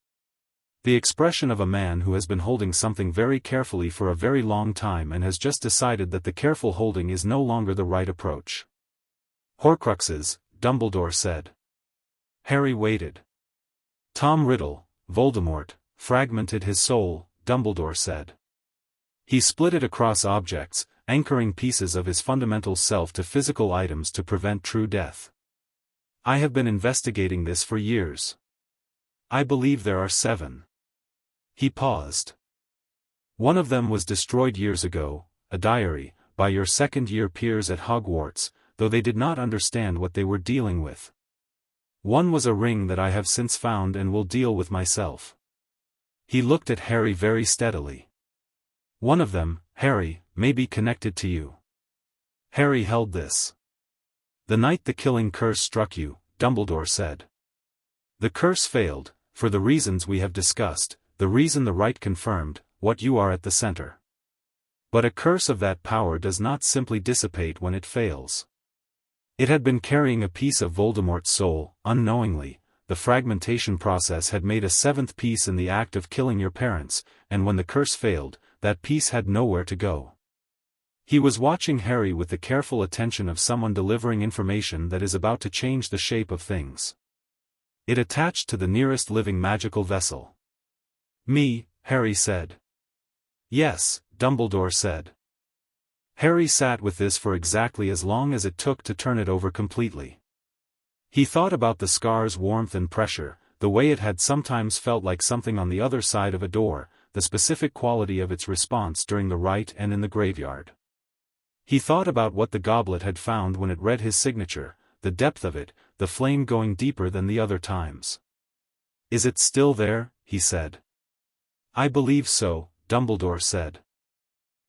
The expression of a man who has been holding something very carefully for a very long time and has just decided that the careful holding is no longer the right approach. Horcruxes, Dumbledore said. Harry waited. Tom Riddle, Voldemort, fragmented his soul, Dumbledore said. He split it across objects, anchoring pieces of his fundamental self to physical items to prevent true death. I have been investigating this for years. I believe there are 7. He paused. One of them was destroyed years ago, a diary, by your second-year peers at Hogwarts, though they did not understand what they were dealing with. One was a ring that I have since found and will deal with myself. He looked at Harry very steadily. One of them, Harry, may be connected to you. Harry held this. The night the killing curse struck you, Dumbledore said. The curse failed, for the reasons we have discussed, the reason the Rite confirmed, what you are at the center. But a curse of that power does not simply dissipate when it fails. It had been carrying a piece of Voldemort's soul, unknowingly. The fragmentation process had made a 7th piece in the act of killing your parents, and when the curse failed, that piece had nowhere to go. He was watching Harry with the careful attention of someone delivering information that is about to change the shape of things. It attached to the nearest living magical vessel. Me, Harry said. Yes, Dumbledore said. Harry sat with this for exactly as long as it took to turn it over completely. He thought about the scar's warmth and pressure, the way it had sometimes felt like something on the other side of a door, the specific quality of its response during the rite and in the graveyard. He thought about what the goblet had found when it read his signature, the depth of it, the flame going deeper than the other times. Is it still there? He said. I believe so, Dumbledore said.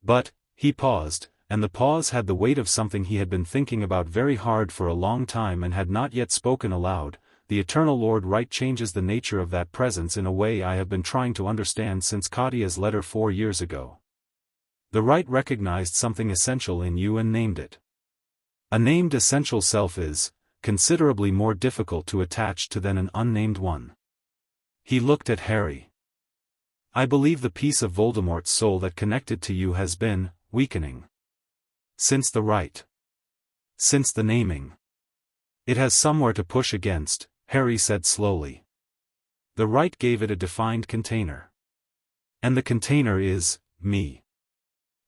But, he paused, and the pause had the weight of something he had been thinking about very hard for a long time and had not yet spoken aloud. The Eternal Lord Rite changes the nature of that presence in a way I have been trying to understand since Katya's letter 4 years ago. The Rite recognized something essential in you and named it. A named essential self is considerably more difficult to attach to than an unnamed one. He looked at Harry. I believe the piece of Voldemort's soul that connected to you has been weakening. Since the rite. Since the naming. It has somewhere to push against, Harry said slowly. The rite gave it a defined container. And the container is me.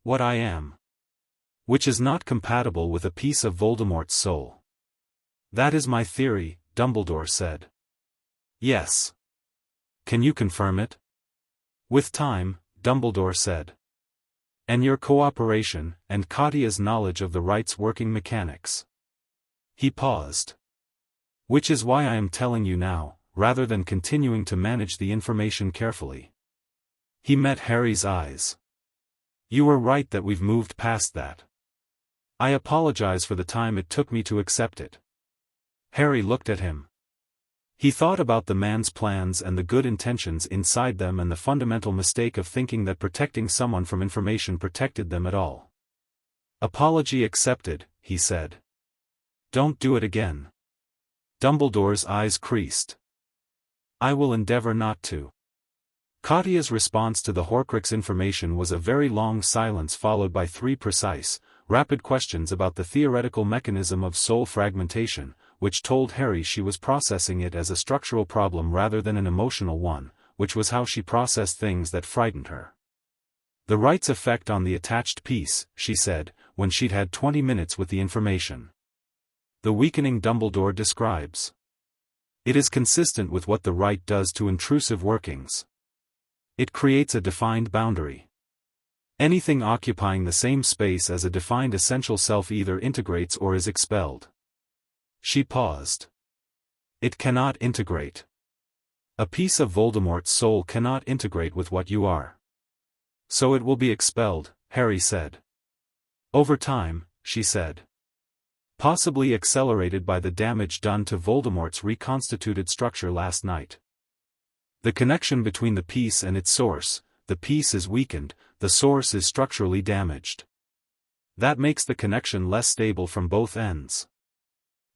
What I am. Which is not compatible with a piece of Voldemort's soul. That is my theory, Dumbledore said. Yes. Can you confirm it? With time, Dumbledore said. And your cooperation, and Katya's knowledge of the rite's working mechanics. He paused. Which is why I am telling you now, rather than continuing to manage the information carefully. He met Harry's eyes. You were right that we've moved past that. I apologize for the time it took me to accept it. Harry looked at him. He thought about the man's plans and the good intentions inside them and the fundamental mistake of thinking that protecting someone from information protected them at all. Apology accepted, he said. Don't do it again. Dumbledore's eyes creased. I will endeavor not to. Katya's response to the Horcrux information was a very long silence followed by 3 precise, rapid questions about the theoretical mechanism of soul fragmentation, which told Harry she was processing it as a structural problem rather than an emotional one, which was how she processed things that frightened her. The right's effect on the attached piece, she said, when she'd had 20 minutes with the information. The weakening Dumbledore describes. It is consistent with what the right does to intrusive workings. It creates a defined boundary. Anything occupying the same space as a defined essential self either integrates or is expelled. She paused. It cannot integrate. A piece of Voldemort's soul cannot integrate with what you are. So it will be expelled, Harry said. Over time, she said. Possibly accelerated by the damage done to Voldemort's reconstituted structure last night. The connection between the piece and its source, the piece is weakened, the source is structurally damaged. That makes the connection less stable from both ends.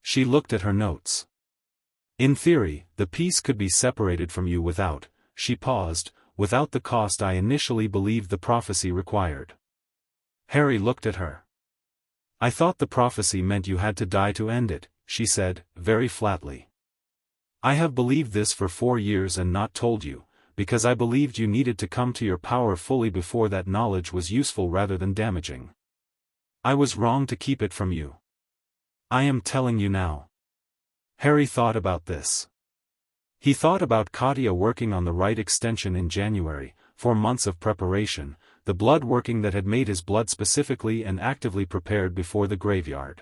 She looked at her notes. In theory, the piece could be separated from you without, she paused, without the cost I initially believed the prophecy required. Harry looked at her. I thought the prophecy meant you had to die to end it, she said, very flatly. I have believed this for 4 years and not told you, because I believed you needed to come to your power fully before that knowledge was useful rather than damaging. I was wrong to keep it from you. I am telling you now. Harry thought about this. He thought about Katya working on the right extension in January, 4 months of preparation, the blood working that had made his blood specifically and actively prepared before the graveyard.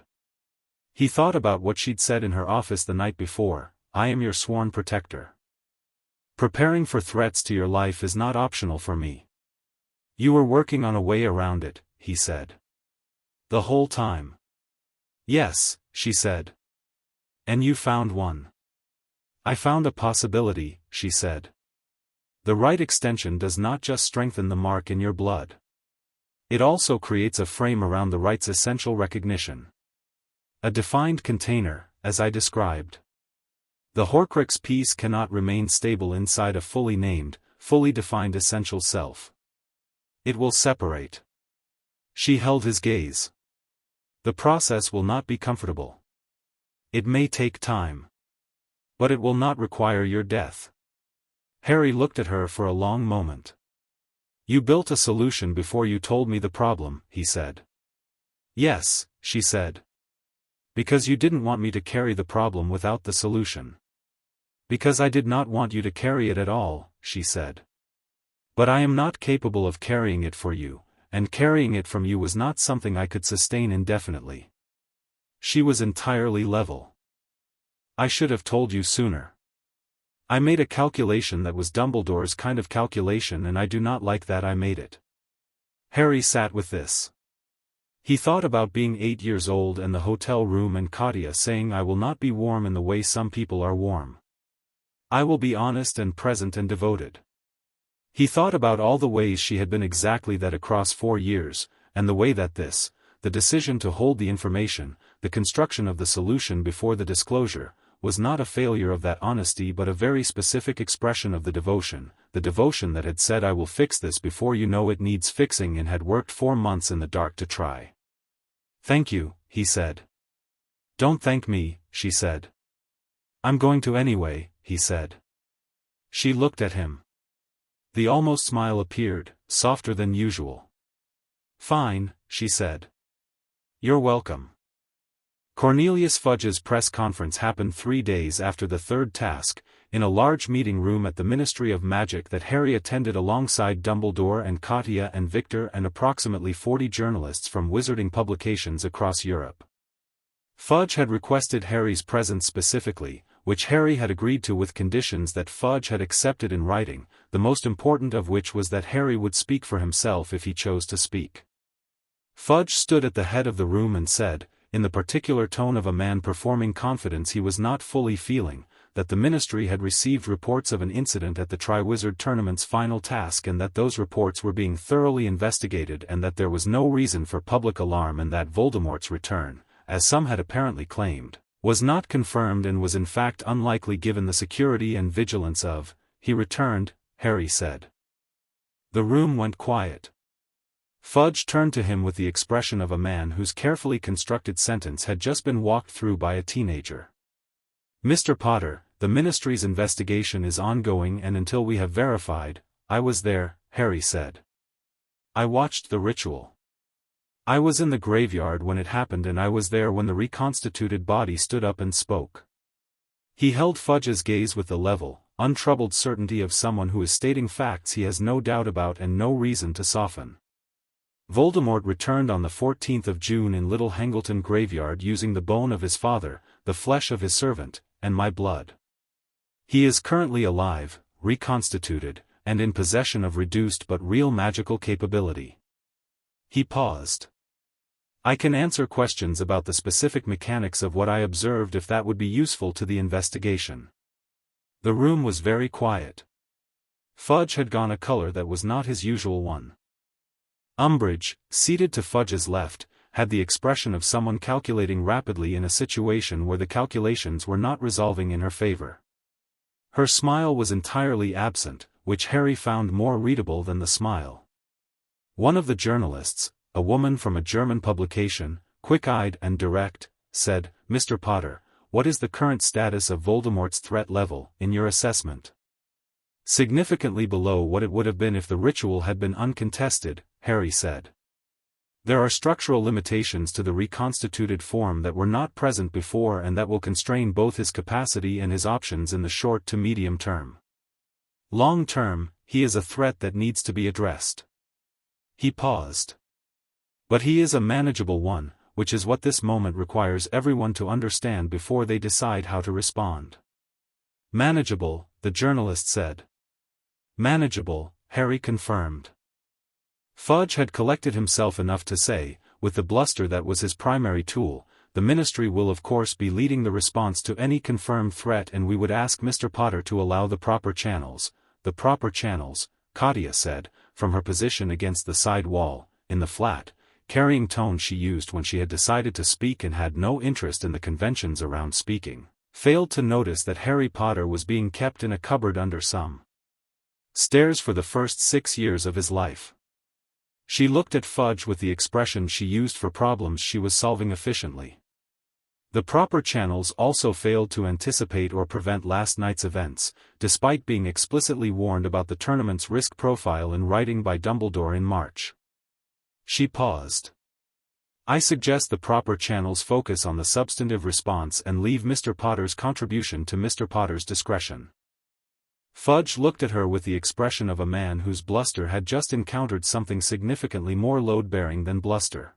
He thought about what she'd said in her office the night before, I am your sworn protector. Preparing for threats to your life is not optional for me. You were working on a way around it, he said. The whole time. Yes, she said. And you found one. I found a possibility, she said. The right extension does not just strengthen the mark in your blood. It also creates a frame around the right's essential recognition. A defined container, as I described. The Horcrux piece cannot remain stable inside a fully named, fully defined essential self. It will separate. She held his gaze. The process will not be comfortable. It may take time. But it will not require your death. Harry looked at her for a long moment. You built a solution before you told me the problem, he said. Yes, she said. Because you didn't want me to carry the problem without the solution. Because I did not want you to carry it at all, she said. But I am not capable of carrying it for you, and carrying it from you was not something I could sustain indefinitely. She was entirely level. I should have told you sooner. I made a calculation that was Dumbledore's kind of calculation and I do not like that I made it. Harry sat with this. He thought about being 8 years old and the hotel room and Katya saying I will not be warm in the way some people are warm. I will be honest and present and devoted. He thought about all the ways she had been exactly that across 4 years, and the way that this, the decision to hold the information, the construction of the solution before the disclosure, was not a failure of that honesty but a very specific expression of the devotion that had said I will fix this before you know it needs fixing and had worked 4 months in the dark to try. Thank you, he said. Don't thank me, she said. I'm going to anyway, he said. She looked at him. The almost smile appeared, softer than usual. Fine, she said. You're welcome. Cornelius Fudge's press conference happened 3 days after the third task, in a large meeting room at the Ministry of Magic that Harry attended alongside Dumbledore and Katya and Viktor and approximately 40 journalists from wizarding publications across Europe. Fudge had requested Harry's presence specifically, which Harry had agreed to with conditions that Fudge had accepted in writing, the most important of which was that Harry would speak for himself if he chose to speak. Fudge stood at the head of the room and said, in the particular tone of a man performing confidence he was not fully feeling, that the Ministry had received reports of an incident at the Triwizard Tournament's final task and that those reports were being thoroughly investigated and that there was no reason for public alarm and that Voldemort's return, as some had apparently claimed, was not confirmed and was in fact unlikely given the security and vigilance of, he returned, Harry said. The room went quiet. Fudge turned to him with the expression of a man whose carefully constructed sentence had just been walked through by a teenager. Mr. Potter, the Ministry's investigation is ongoing and until we have verified, I was there, Harry said. I watched the ritual. I was in the graveyard when it happened and I was there when the reconstituted body stood up and spoke. He held Fudge's gaze with the level, untroubled certainty of someone who is stating facts he has no doubt about and no reason to soften. Voldemort returned on the 14th of June in Little Hangleton Graveyard using the bone of his father, the flesh of his servant, and my blood. He is currently alive, reconstituted, and in possession of reduced but real magical capability. He paused. I can answer questions about the specific mechanics of what I observed if that would be useful to the investigation. The room was very quiet. Fudge had gone a color that was not his usual one. Umbridge, seated to Fudge's left, had the expression of someone calculating rapidly in a situation where the calculations were not resolving in her favor. Her smile was entirely absent, which Harry found more readable than the smile. One of the journalists, a woman from a German publication, quick-eyed and direct, said, Mr. Potter, what is the current status of Voldemort's threat level, in your assessment? Significantly below what it would have been if the ritual had been uncontested, Harry said. There are structural limitations to the reconstituted form that were not present before and that will constrain both his capacity and his options in the short to medium term. Long term, he is a threat that needs to be addressed. He paused. But he is a manageable one, which is what this moment requires everyone to understand before they decide how to respond. Manageable, the journalist said. Manageable, Harry confirmed. Fudge had collected himself enough to say, with the bluster that was his primary tool, the Ministry will of course be leading the response to any confirmed threat and we would ask Mr. Potter to allow the proper channels, Katya said, from her position against the side wall, in the flat, carrying tone she used when she had decided to speak and had no interest in the conventions around speaking, failed to notice that Harry Potter was being kept in a cupboard under some stairs for the first 6 years of his life. She looked at Fudge with the expression she used for problems she was solving efficiently. The proper channels also failed to anticipate or prevent last night's events, despite being explicitly warned about the tournament's risk profile in writing by Dumbledore in March. She paused. I suggest the proper channels focus on the substantive response and leave Mr. Potter's contribution to Mr. Potter's discretion. Fudge looked at her with the expression of a man whose bluster had just encountered something significantly more load-bearing than bluster.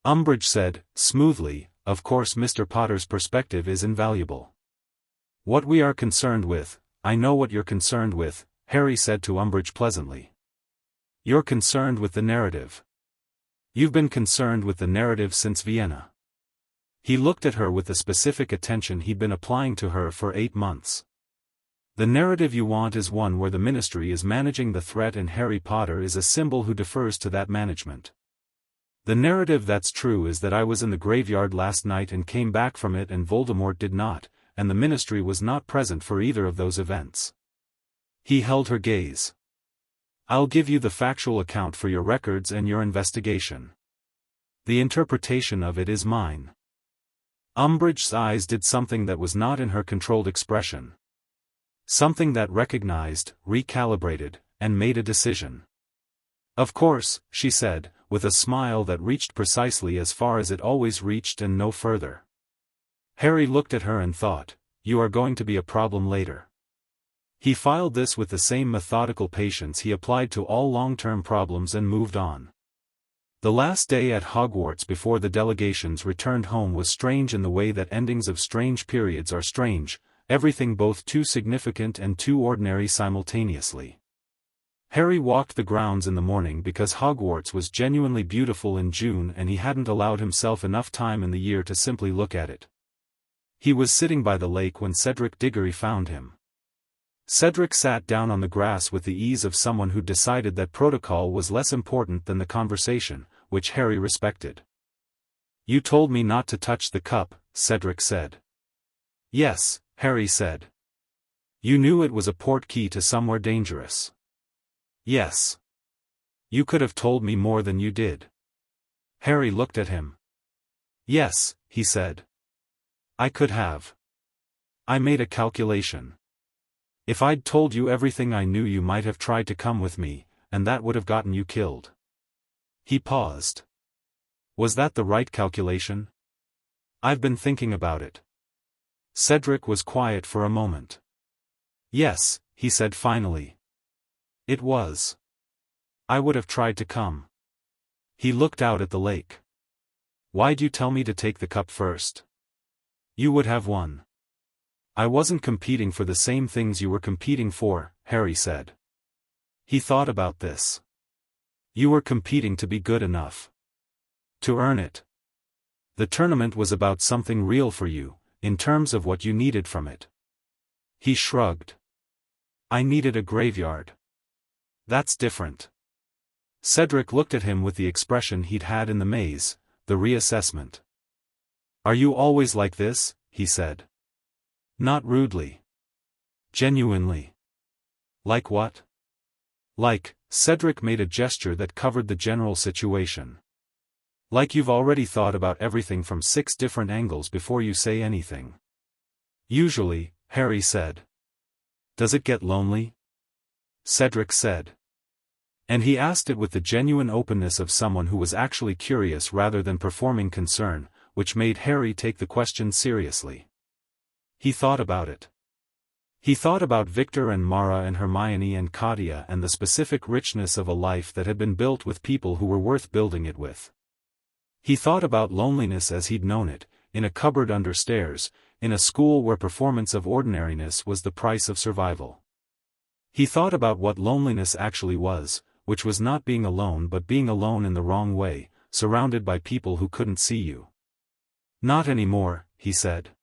Umbridge said, smoothly, of course Mr. Potter's perspective is invaluable. What we are concerned with, I know what you're concerned with, Harry said to Umbridge pleasantly. You're concerned with the narrative. You've been concerned with the narrative since Vienna. He looked at her with the specific attention he'd been applying to her for 8 months. The narrative you want is one where the Ministry is managing the threat and Harry Potter is a symbol who defers to that management. The narrative that's true is that I was in the graveyard last night and came back from it and Voldemort did not, and the Ministry was not present for either of those events. He held her gaze. I'll give you the factual account for your records and your investigation. The interpretation of it is mine. Umbridge's eyes did something that was not in her controlled expression. Something that recognized, recalibrated, and made a decision. Of course, she said, with a smile that reached precisely as far as it always reached and no further. Harry looked at her and thought, you are going to be a problem later. He filed this with the same methodical patience he applied to all long-term problems and moved on. The last day at Hogwarts before the delegations returned home was strange in the way that endings of strange periods are strange, everything both too significant and too ordinary simultaneously. Harry walked the grounds in the morning because Hogwarts was genuinely beautiful in June and he hadn't allowed himself enough time in the year to simply look at it. He was sitting by the lake when Cedric Diggory found him. Cedric sat down on the grass with the ease of someone who decided that protocol was less important than the conversation, which Harry respected. "You told me not to touch the cup," Cedric said. "Yes," Harry said. "You knew it was a port key to somewhere dangerous." "Yes. You could have told me more than you did." Harry looked at him. "Yes," he said. "I could have. I made a calculation. If I'd told you everything I knew, you might have tried to come with me, and that would have gotten you killed." He paused. "Was that the right calculation?" "I've been thinking about it." Cedric was quiet for a moment. "Yes," he said finally. "It was. I would have tried to come." He looked out at the lake. "Why'd you tell me to take the cup first? You would have won." "I wasn't competing for the same things you were competing for," Harry said. He thought about this. "You were competing to be good enough. To earn it. The tournament was about something real for you, in terms of what you needed from it." He shrugged. "I needed a graveyard. That's different." Cedric looked at him with the expression he'd had in the maze, the reassessment. "Are you always like this?" he said. Not rudely. Genuinely. "Like what?" "Like," Cedric made a gesture that covered the general situation. "Like you've already thought about everything from 6 different angles before you say anything." "Usually," Harry said. "Does it get lonely?" Cedric said. And he asked it with the genuine openness of someone who was actually curious rather than performing concern, which made Harry take the question seriously. He thought about it. He thought about Viktor and Mara and Hermione and Katya and the specific richness of a life that had been built with people who were worth building it with. He thought about loneliness as he'd known it, in a cupboard under stairs, in a school where performance of ordinariness was the price of survival. He thought about what loneliness actually was, which was not being alone but being alone in the wrong way, surrounded by people who couldn't see you. "Not anymore," he said.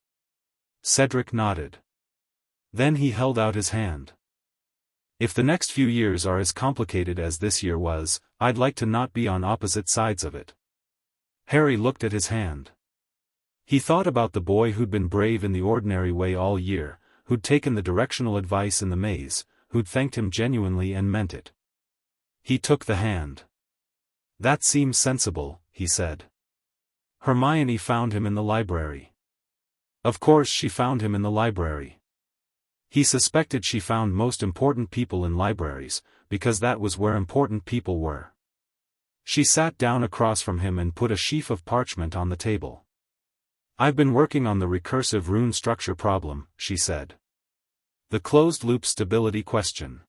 Cedric nodded. Then he held out his hand. "If the next few years are as complicated as this year was, I'd like to not be on opposite sides of it." Harry looked at his hand. He thought about the boy who'd been brave in the ordinary way all year, who'd taken the directional advice in the maze, who'd thanked him genuinely and meant it. He took the hand. "That seems sensible," he said. "Hermione found him in the library." Of course she found him in the library. He suspected she found most important people in libraries, because that was where important people were. She sat down across from him and put a sheaf of parchment on the table. "I've been working on the recursive rune structure problem," she said. "The closed-loop stability question.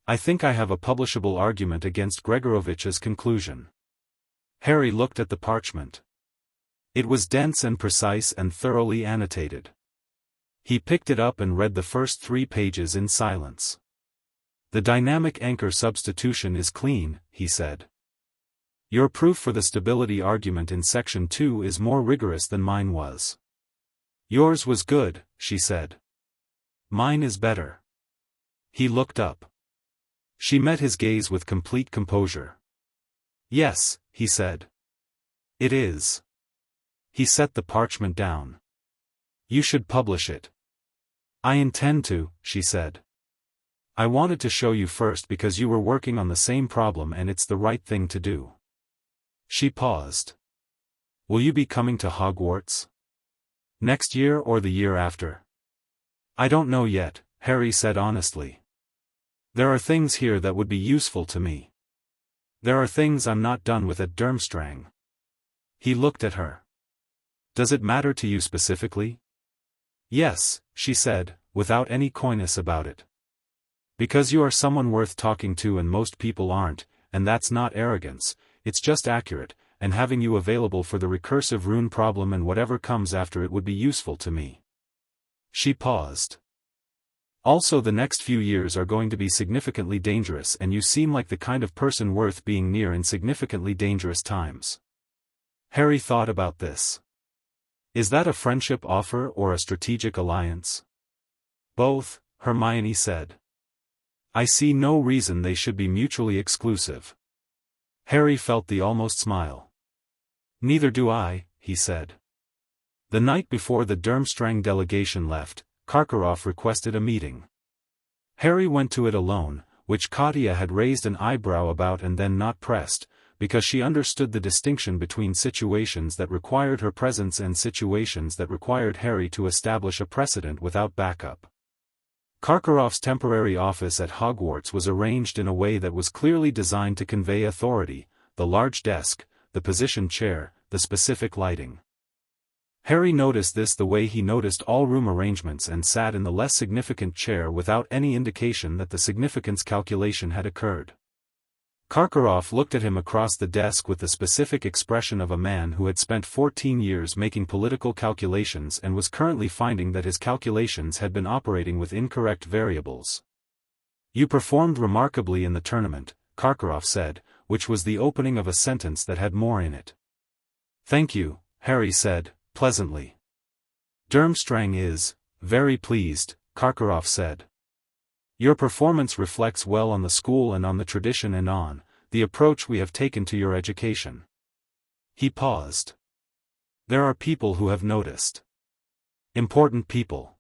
I think I have a publishable argument against Gregorovich's conclusion." Harry looked at the parchment. It was dense and precise and thoroughly annotated. He picked it up and read the first 3 pages in silence. "The dynamic anchor substitution is clean," he said. "Your proof for the stability argument in section 2 is more rigorous than mine was." "Yours was good," she said. "Mine is better." He looked up. She met his gaze with complete composure. "Yes," he said. "It is." He set the parchment down. "You should publish it." "I intend to," she said. "I wanted to show you first because you were working on the same problem and it's the right thing to do." She paused. "Will you be coming to Hogwarts? Next year or the year after?" "I don't know yet," Harry said honestly. "There are things here that would be useful to me. There are things I'm not done with at Durmstrang." He looked at her. "Does it matter to you specifically?" "Yes," she said, without any coyness about it. "Because you are someone worth talking to and most people aren't, and that's not arrogance, it's just accurate, and having you available for the recursive rune problem and whatever comes after it would be useful to me." She paused. Also, the next few years are going to be significantly dangerous, and you seem like the kind of person worth being near in significantly dangerous times. Harry thought about this. Is that a friendship offer or a strategic alliance? Both, Hermione said. I see no reason they should be mutually exclusive. Harry felt the almost smile. Neither do I, he said. The night before the Durmstrang delegation left, Karkaroff requested a meeting. Harry went to it alone, which Katya had raised an eyebrow about and then not pressed, because she understood the distinction between situations that required her presence and situations that required Harry to establish a precedent without backup. Karkaroff's temporary office at Hogwarts was arranged in a way that was clearly designed to convey authority: the large desk, the position chair, the specific lighting. Harry noticed this the way he noticed all room arrangements and sat in the less significant chair without any indication that the significance calculation had occurred. Karkaroff looked at him across the desk with the specific expression of a man who had spent 14 years making political calculations and was currently finding that his calculations had been operating with incorrect variables. You performed remarkably in the tournament, Karkaroff said, which was the opening of a sentence that had more in it. Thank you, Harry said, pleasantly. Durmstrang is very pleased, Karkaroff said. Your performance reflects well on the school and on the tradition and on the approach we have taken to your education. He paused. There are people who have noticed. Important people.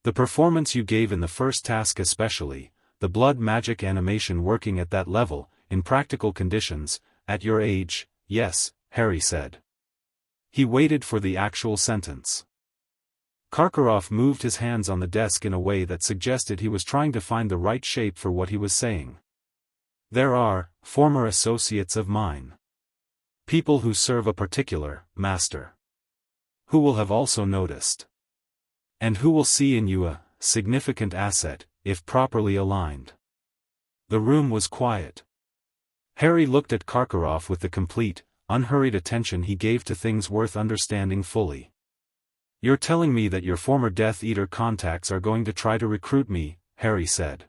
The performance you gave in the first task especially, the blood magic animation working at that level, in practical conditions, at your age, yes, Harry said. He waited for the actual sentence. Karkaroff moved his hands on the desk in a way that suggested he was trying to find the right shape for what he was saying. There are former associates of mine. People who serve a particular master. Who will have also noticed. And who will see in you a significant asset, if properly aligned. The room was quiet. Harry looked at Karkaroff with the complete, unhurried attention he gave to things worth understanding fully. You're telling me that your former Death Eater contacts are going to try to recruit me, Harry said.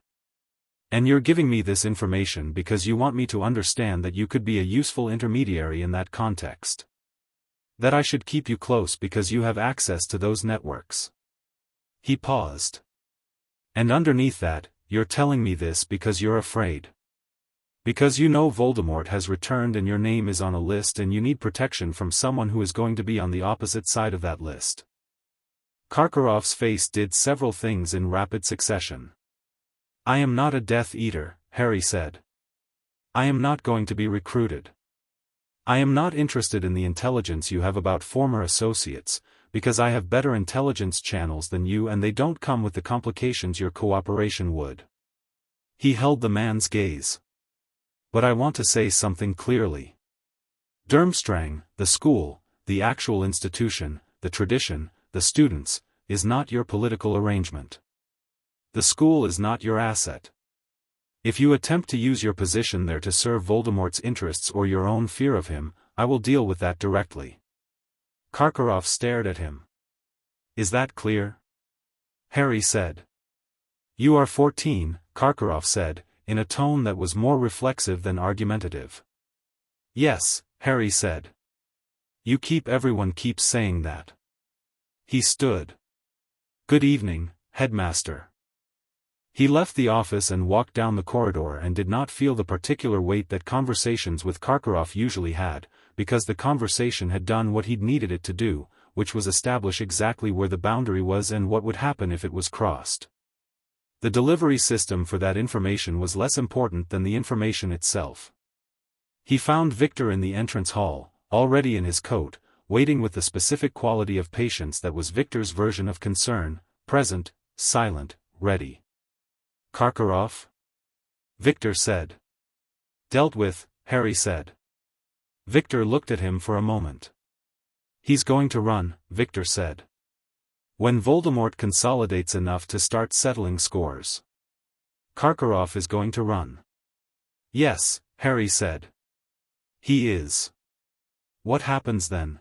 And you're giving me this information because you want me to understand that you could be a useful intermediary in that context. That I should keep you close because you have access to those networks. He paused. And underneath that, you're telling me this because you're afraid. Because you know Voldemort has returned and your name is on a list and you need protection from someone who is going to be on the opposite side of that list. Karkaroff's face did several things in rapid succession. I am not a Death Eater, Harry said. I am not going to be recruited. I am not interested in the intelligence you have about former associates, because I have better intelligence channels than you and they don't come with the complications your cooperation would. He held the man's gaze. But I want to say something clearly. Durmstrang, the school, the actual institution, the tradition, the students, is not your political arrangement. The school is not your asset. If you attempt to use your position there to serve Voldemort's interests or your own fear of him, I will deal with that directly. Karkaroff stared at him. Is that clear? Harry said. You are 14, Karkaroff said, in a tone that was more reflexive than argumentative. Yes, Harry said. Everyone keeps saying that. He stood. Good evening, headmaster. He left the office and walked down the corridor and did not feel the particular weight that conversations with Karkaroff usually had, because the conversation had done what he'd needed it to do, which was establish exactly where the boundary was and what would happen if it was crossed. The delivery system for that information was less important than the information itself. He found Viktor in the entrance hall, already in his coat, waiting with the specific quality of patience that was Viktor's version of concern: present, silent, ready. Karkaroff? Viktor said. Dealt with, Harry said. Viktor looked at him for a moment. He's going to run, Viktor said. When Voldemort consolidates enough to start settling scores. Karkaroff is going to run. Yes, Harry said. He is. What happens then?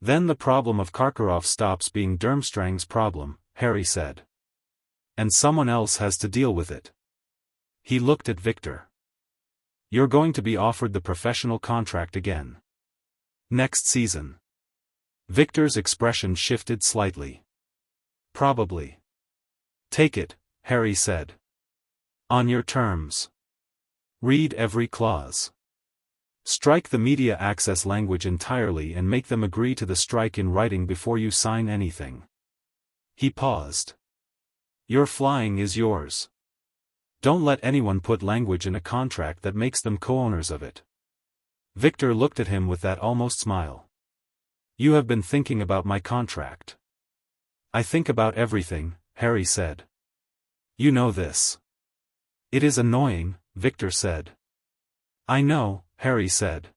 Then the problem of Karkaroff stops being Durmstrang's problem, Harry said. And someone else has to deal with it. He looked at Viktor. You're going to be offered the professional contract again. Next season. Viktor's expression shifted slightly. Probably. Take it, Harry said. On your terms. Read every clause. Strike the media access language entirely and make them agree to the strike in writing before you sign anything. He paused. Your flying is yours. Don't let anyone put language in a contract that makes them co-owners of it. Viktor looked at him with that almost smile. You have been thinking about my contract. I think about everything, Harry said. You know this. It is annoying, Viktor said. I know, Harry said.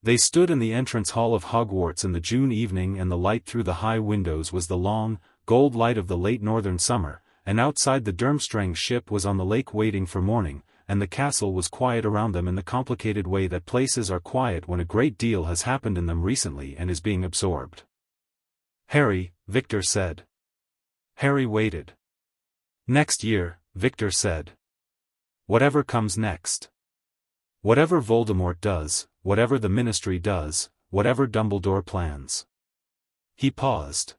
They stood in the entrance hall of Hogwarts in the June evening, and the light through the high windows was the long, gold light of the late northern summer, and outside the Durmstrang ship was on the lake waiting for morning, and the castle was quiet around them in the complicated way that places are quiet when a great deal has happened in them recently and is being absorbed. Harry, Viktor said. Harry waited. Next year, Viktor said. Whatever comes next. Whatever Voldemort does, whatever the Ministry does, whatever Dumbledore plans. He paused.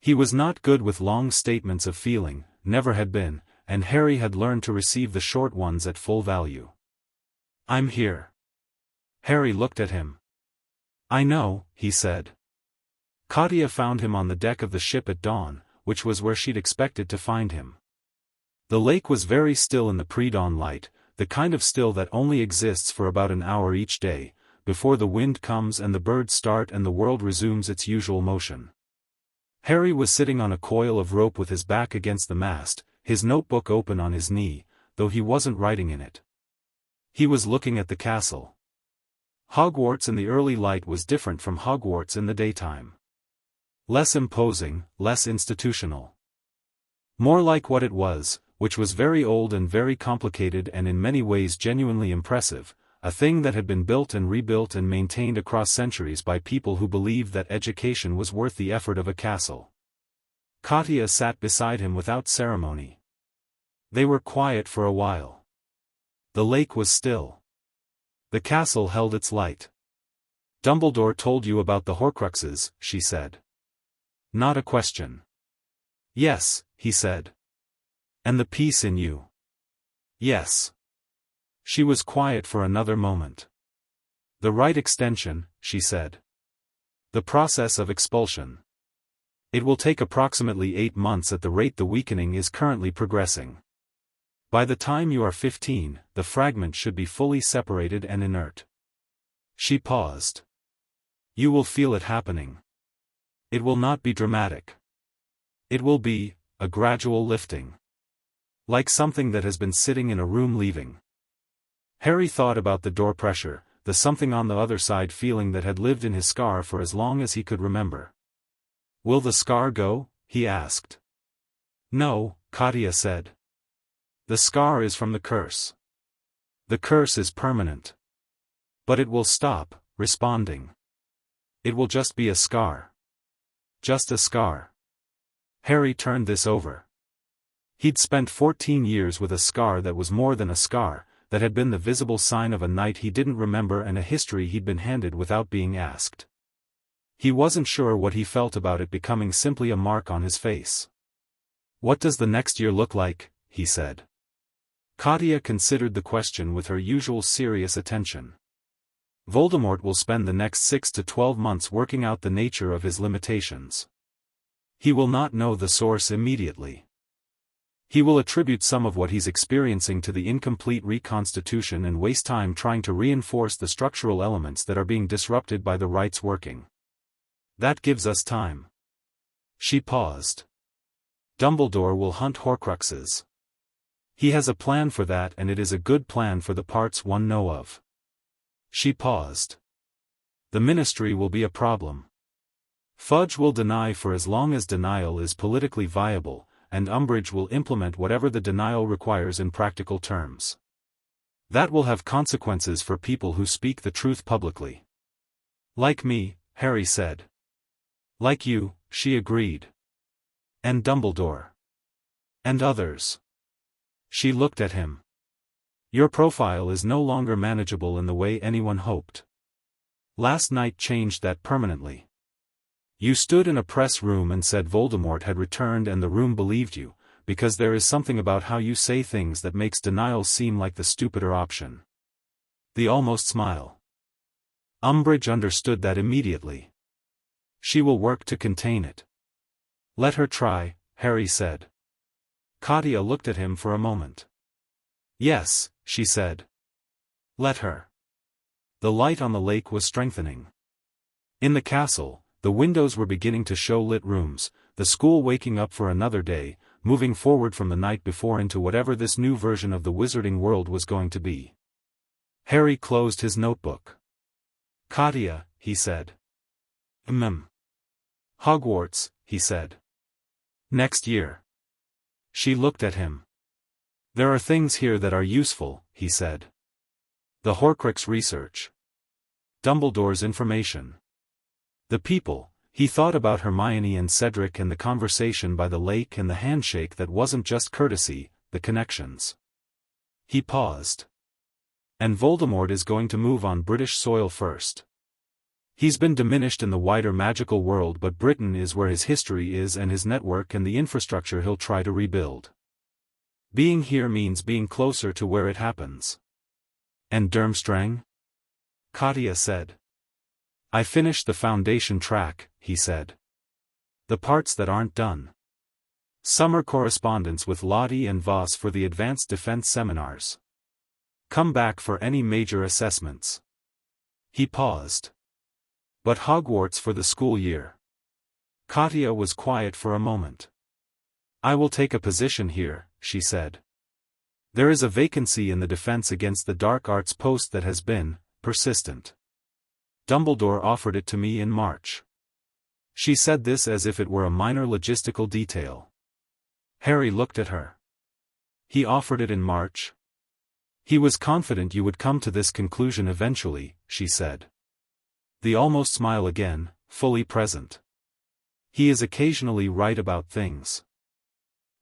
He was not good with long statements of feeling, never had been, and Harry had learned to receive the short ones at full value. I'm here. Harry looked at him. I know, he said. Katya found him on the deck of the ship at dawn, which was where she'd expected to find him. The lake was very still in the pre-dawn light, the kind of still that only exists for about an hour each day, before the wind comes and the birds start and the world resumes its usual motion. Harry was sitting on a coil of rope with his back against the mast, his notebook open on his knee, though he wasn't writing in it. He was looking at the castle. Hogwarts in the early light was different from Hogwarts in the daytime. Less imposing, less institutional. More like what it was, which was very old and very complicated and in many ways genuinely impressive, a thing that had been built and rebuilt and maintained across centuries by people who believed that education was worth the effort of a castle. Katya sat beside him without ceremony. They were quiet for a while. The lake was still. The castle held its light. Dumbledore told you about the Horcruxes, she said. Not a question. Yes, he said. And the peace in you. Yes. She was quiet for another moment. The right extension, she said. The process of expulsion. It will take approximately 8 months at the rate the weakening is currently progressing. By the time you are 15, the fragment should be fully separated and inert. She paused. You will feel it happening. It will not be dramatic. It will be a gradual lifting. Like something that has been sitting in a room leaving. Harry thought about the door pressure, the something on the other side feeling that had lived in his scar for as long as he could remember. Will the scar go? He asked. No, Katya said. The scar is from the curse. The curse is permanent. But it will stop responding. It will just be a scar. Just a scar. Harry turned this over. He'd spent 14 years with a scar that was more than a scar, that had been the visible sign of a night he didn't remember and a history he'd been handed without being asked. He wasn't sure what he felt about it becoming simply a mark on his face. What does the next year look like? He said. Katya considered the question with her usual serious attention. Voldemort will spend the next 6 to 12 months working out the nature of his limitations. He will not know the source immediately. He will attribute some of what he's experiencing to the incomplete reconstitution and waste time trying to reinforce the structural elements that are being disrupted by the rites working. That gives us time. She paused. Dumbledore will hunt Horcruxes. He has a plan for that, and it is a good plan for the parts one know of. She paused. The Ministry will be a problem. Fudge will deny for as long as denial is politically viable, and Umbridge will implement whatever the denial requires in practical terms. That will have consequences for people who speak the truth publicly. Like me, Harry said. Like you, she agreed. And Dumbledore. And others. She looked at him. Your profile is no longer manageable in the way anyone hoped. Last night changed that permanently. You stood in a press room and said Voldemort had returned and the room believed you, because there is something about how you say things that makes denial seem like the stupider option. The almost smile. Umbridge understood that immediately. She will work to contain it. Let her try, Harry said. Katya looked at him for a moment. Yes, she said. Let her. The light on the lake was strengthening. In the castle, the windows were beginning to show lit rooms, the school waking up for another day, moving forward from the night before into whatever this new version of the wizarding world was going to be. Harry closed his notebook. Katya, he said. Hogwarts, he said. Next year. She looked at him. There are things here that are useful, he said. The Horcrux research. Dumbledore's information. The people. He thought about Hermione and Cedric and the conversation by the lake and the handshake that wasn't just courtesy, the connections. He paused. And Voldemort is going to move on British soil first. He's been diminished in the wider magical world, but Britain is where his history is and his network and the infrastructure he'll try to rebuild. Being here means being closer to where it happens. And Durmstrang? Katya said. I finished the foundation track, he said. The parts that aren't done. Summer correspondence with Lottie and Voss for the advanced defense seminars. Come back for any major assessments. He paused. But Hogwarts for the school year. Katya was quiet for a moment. I will take a position here, she said. There is a vacancy in the defense against the dark arts post that has been persistent. Dumbledore offered it to me in March. She said this as if it were a minor logistical detail. Harry looked at her. He offered it in March? He was confident you would come to this conclusion eventually, she said. The almost smile again, fully present. He is occasionally right about things.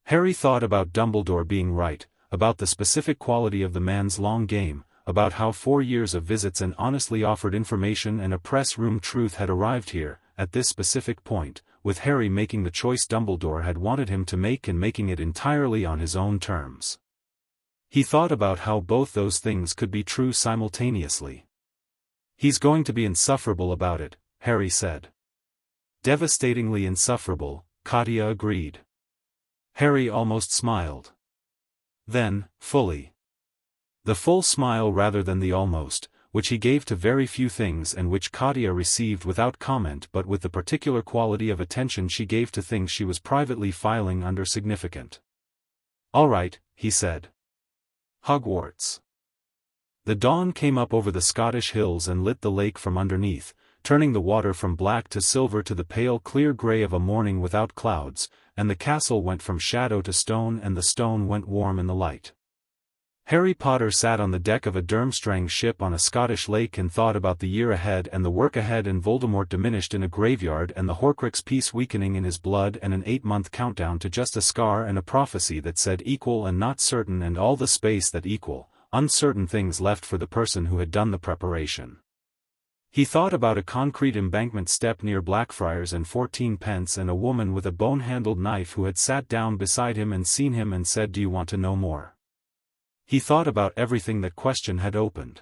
Harry thought about Dumbledore being right, about the specific quality of the man's long game, about how 4 years of visits and honestly offered information and a press room truth had arrived here, at this specific point, with Harry making the choice Dumbledore had wanted him to make and making it entirely on his own terms. He thought about how both those things could be true simultaneously. He's going to be insufferable about it, Harry said. Devastatingly insufferable, Katya agreed. Harry almost smiled. Then, fully. The full smile rather than the almost, which he gave to very few things and which Katya received without comment but with the particular quality of attention she gave to things she was privately filing under significant. All right, he said. Hogwarts. The dawn came up over the Scottish hills and lit the lake from underneath, turning the water from black to silver to the pale clear grey of a morning without clouds, and the castle went from shadow to stone and the stone went warm in the light. Harry Potter sat on the deck of a Durmstrang ship on a Scottish lake and thought about the year ahead and the work ahead and Voldemort diminished in a graveyard and the Horcrux piece weakening in his blood and an 8-month countdown to just a scar and a prophecy that said equal and not certain and all the space that equal, uncertain things left for the person who had done the preparation. He thought about a concrete embankment step near Blackfriars and 14 pence and a woman with a bone-handled knife who had sat down beside him and seen him and said, "Do you want to know more?" He thought about everything that question had opened.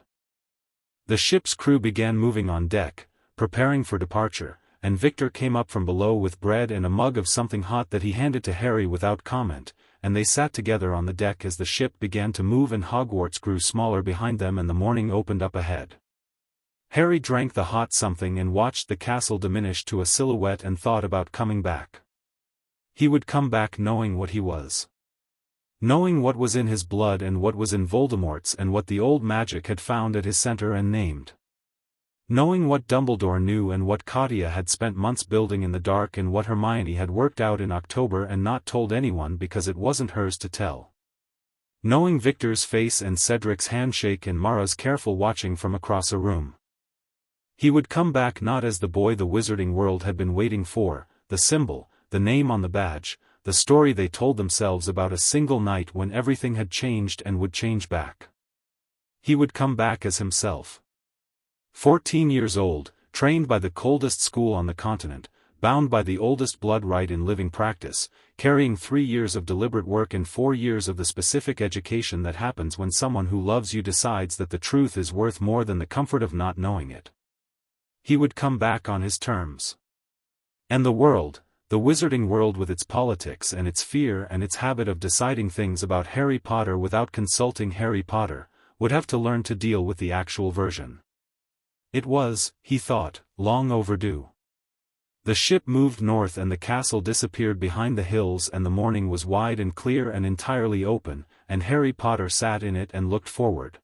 The ship's crew began moving on deck, preparing for departure, and Viktor came up from below with bread and a mug of something hot that he handed to Harry without comment, and they sat together on the deck as the ship began to move and Hogwarts grew smaller behind them and the morning opened up ahead. Harry drank the hot something and watched the castle diminish to a silhouette and thought about coming back. He would come back knowing what he was. Knowing what was in his blood and what was in Voldemort's and what the old magic had found at his center and named. Knowing what Dumbledore knew and what Katya had spent months building in the dark and what Hermione had worked out in October and not told anyone because it wasn't hers to tell. Knowing Viktor's face and Cedric's handshake and Mara's careful watching from across a room. He would come back not as the boy the wizarding world had been waiting for, the symbol, the name on the badge, the story they told themselves about a single night when everything had changed and would change back. He would come back as himself. 14 years old, trained by the coldest school on the continent, bound by the oldest blood right in living practice, carrying 3 years of deliberate work and 4 years of the specific education that happens when someone who loves you decides that the truth is worth more than the comfort of not knowing it. He would come back on his terms. And the world, the wizarding world with its politics and its fear and its habit of deciding things about Harry Potter without consulting Harry Potter, would have to learn to deal with the actual version. It was, he thought, long overdue. The ship moved north and the castle disappeared behind the hills and the morning was wide and clear and entirely open, and Harry Potter sat in it and looked forward.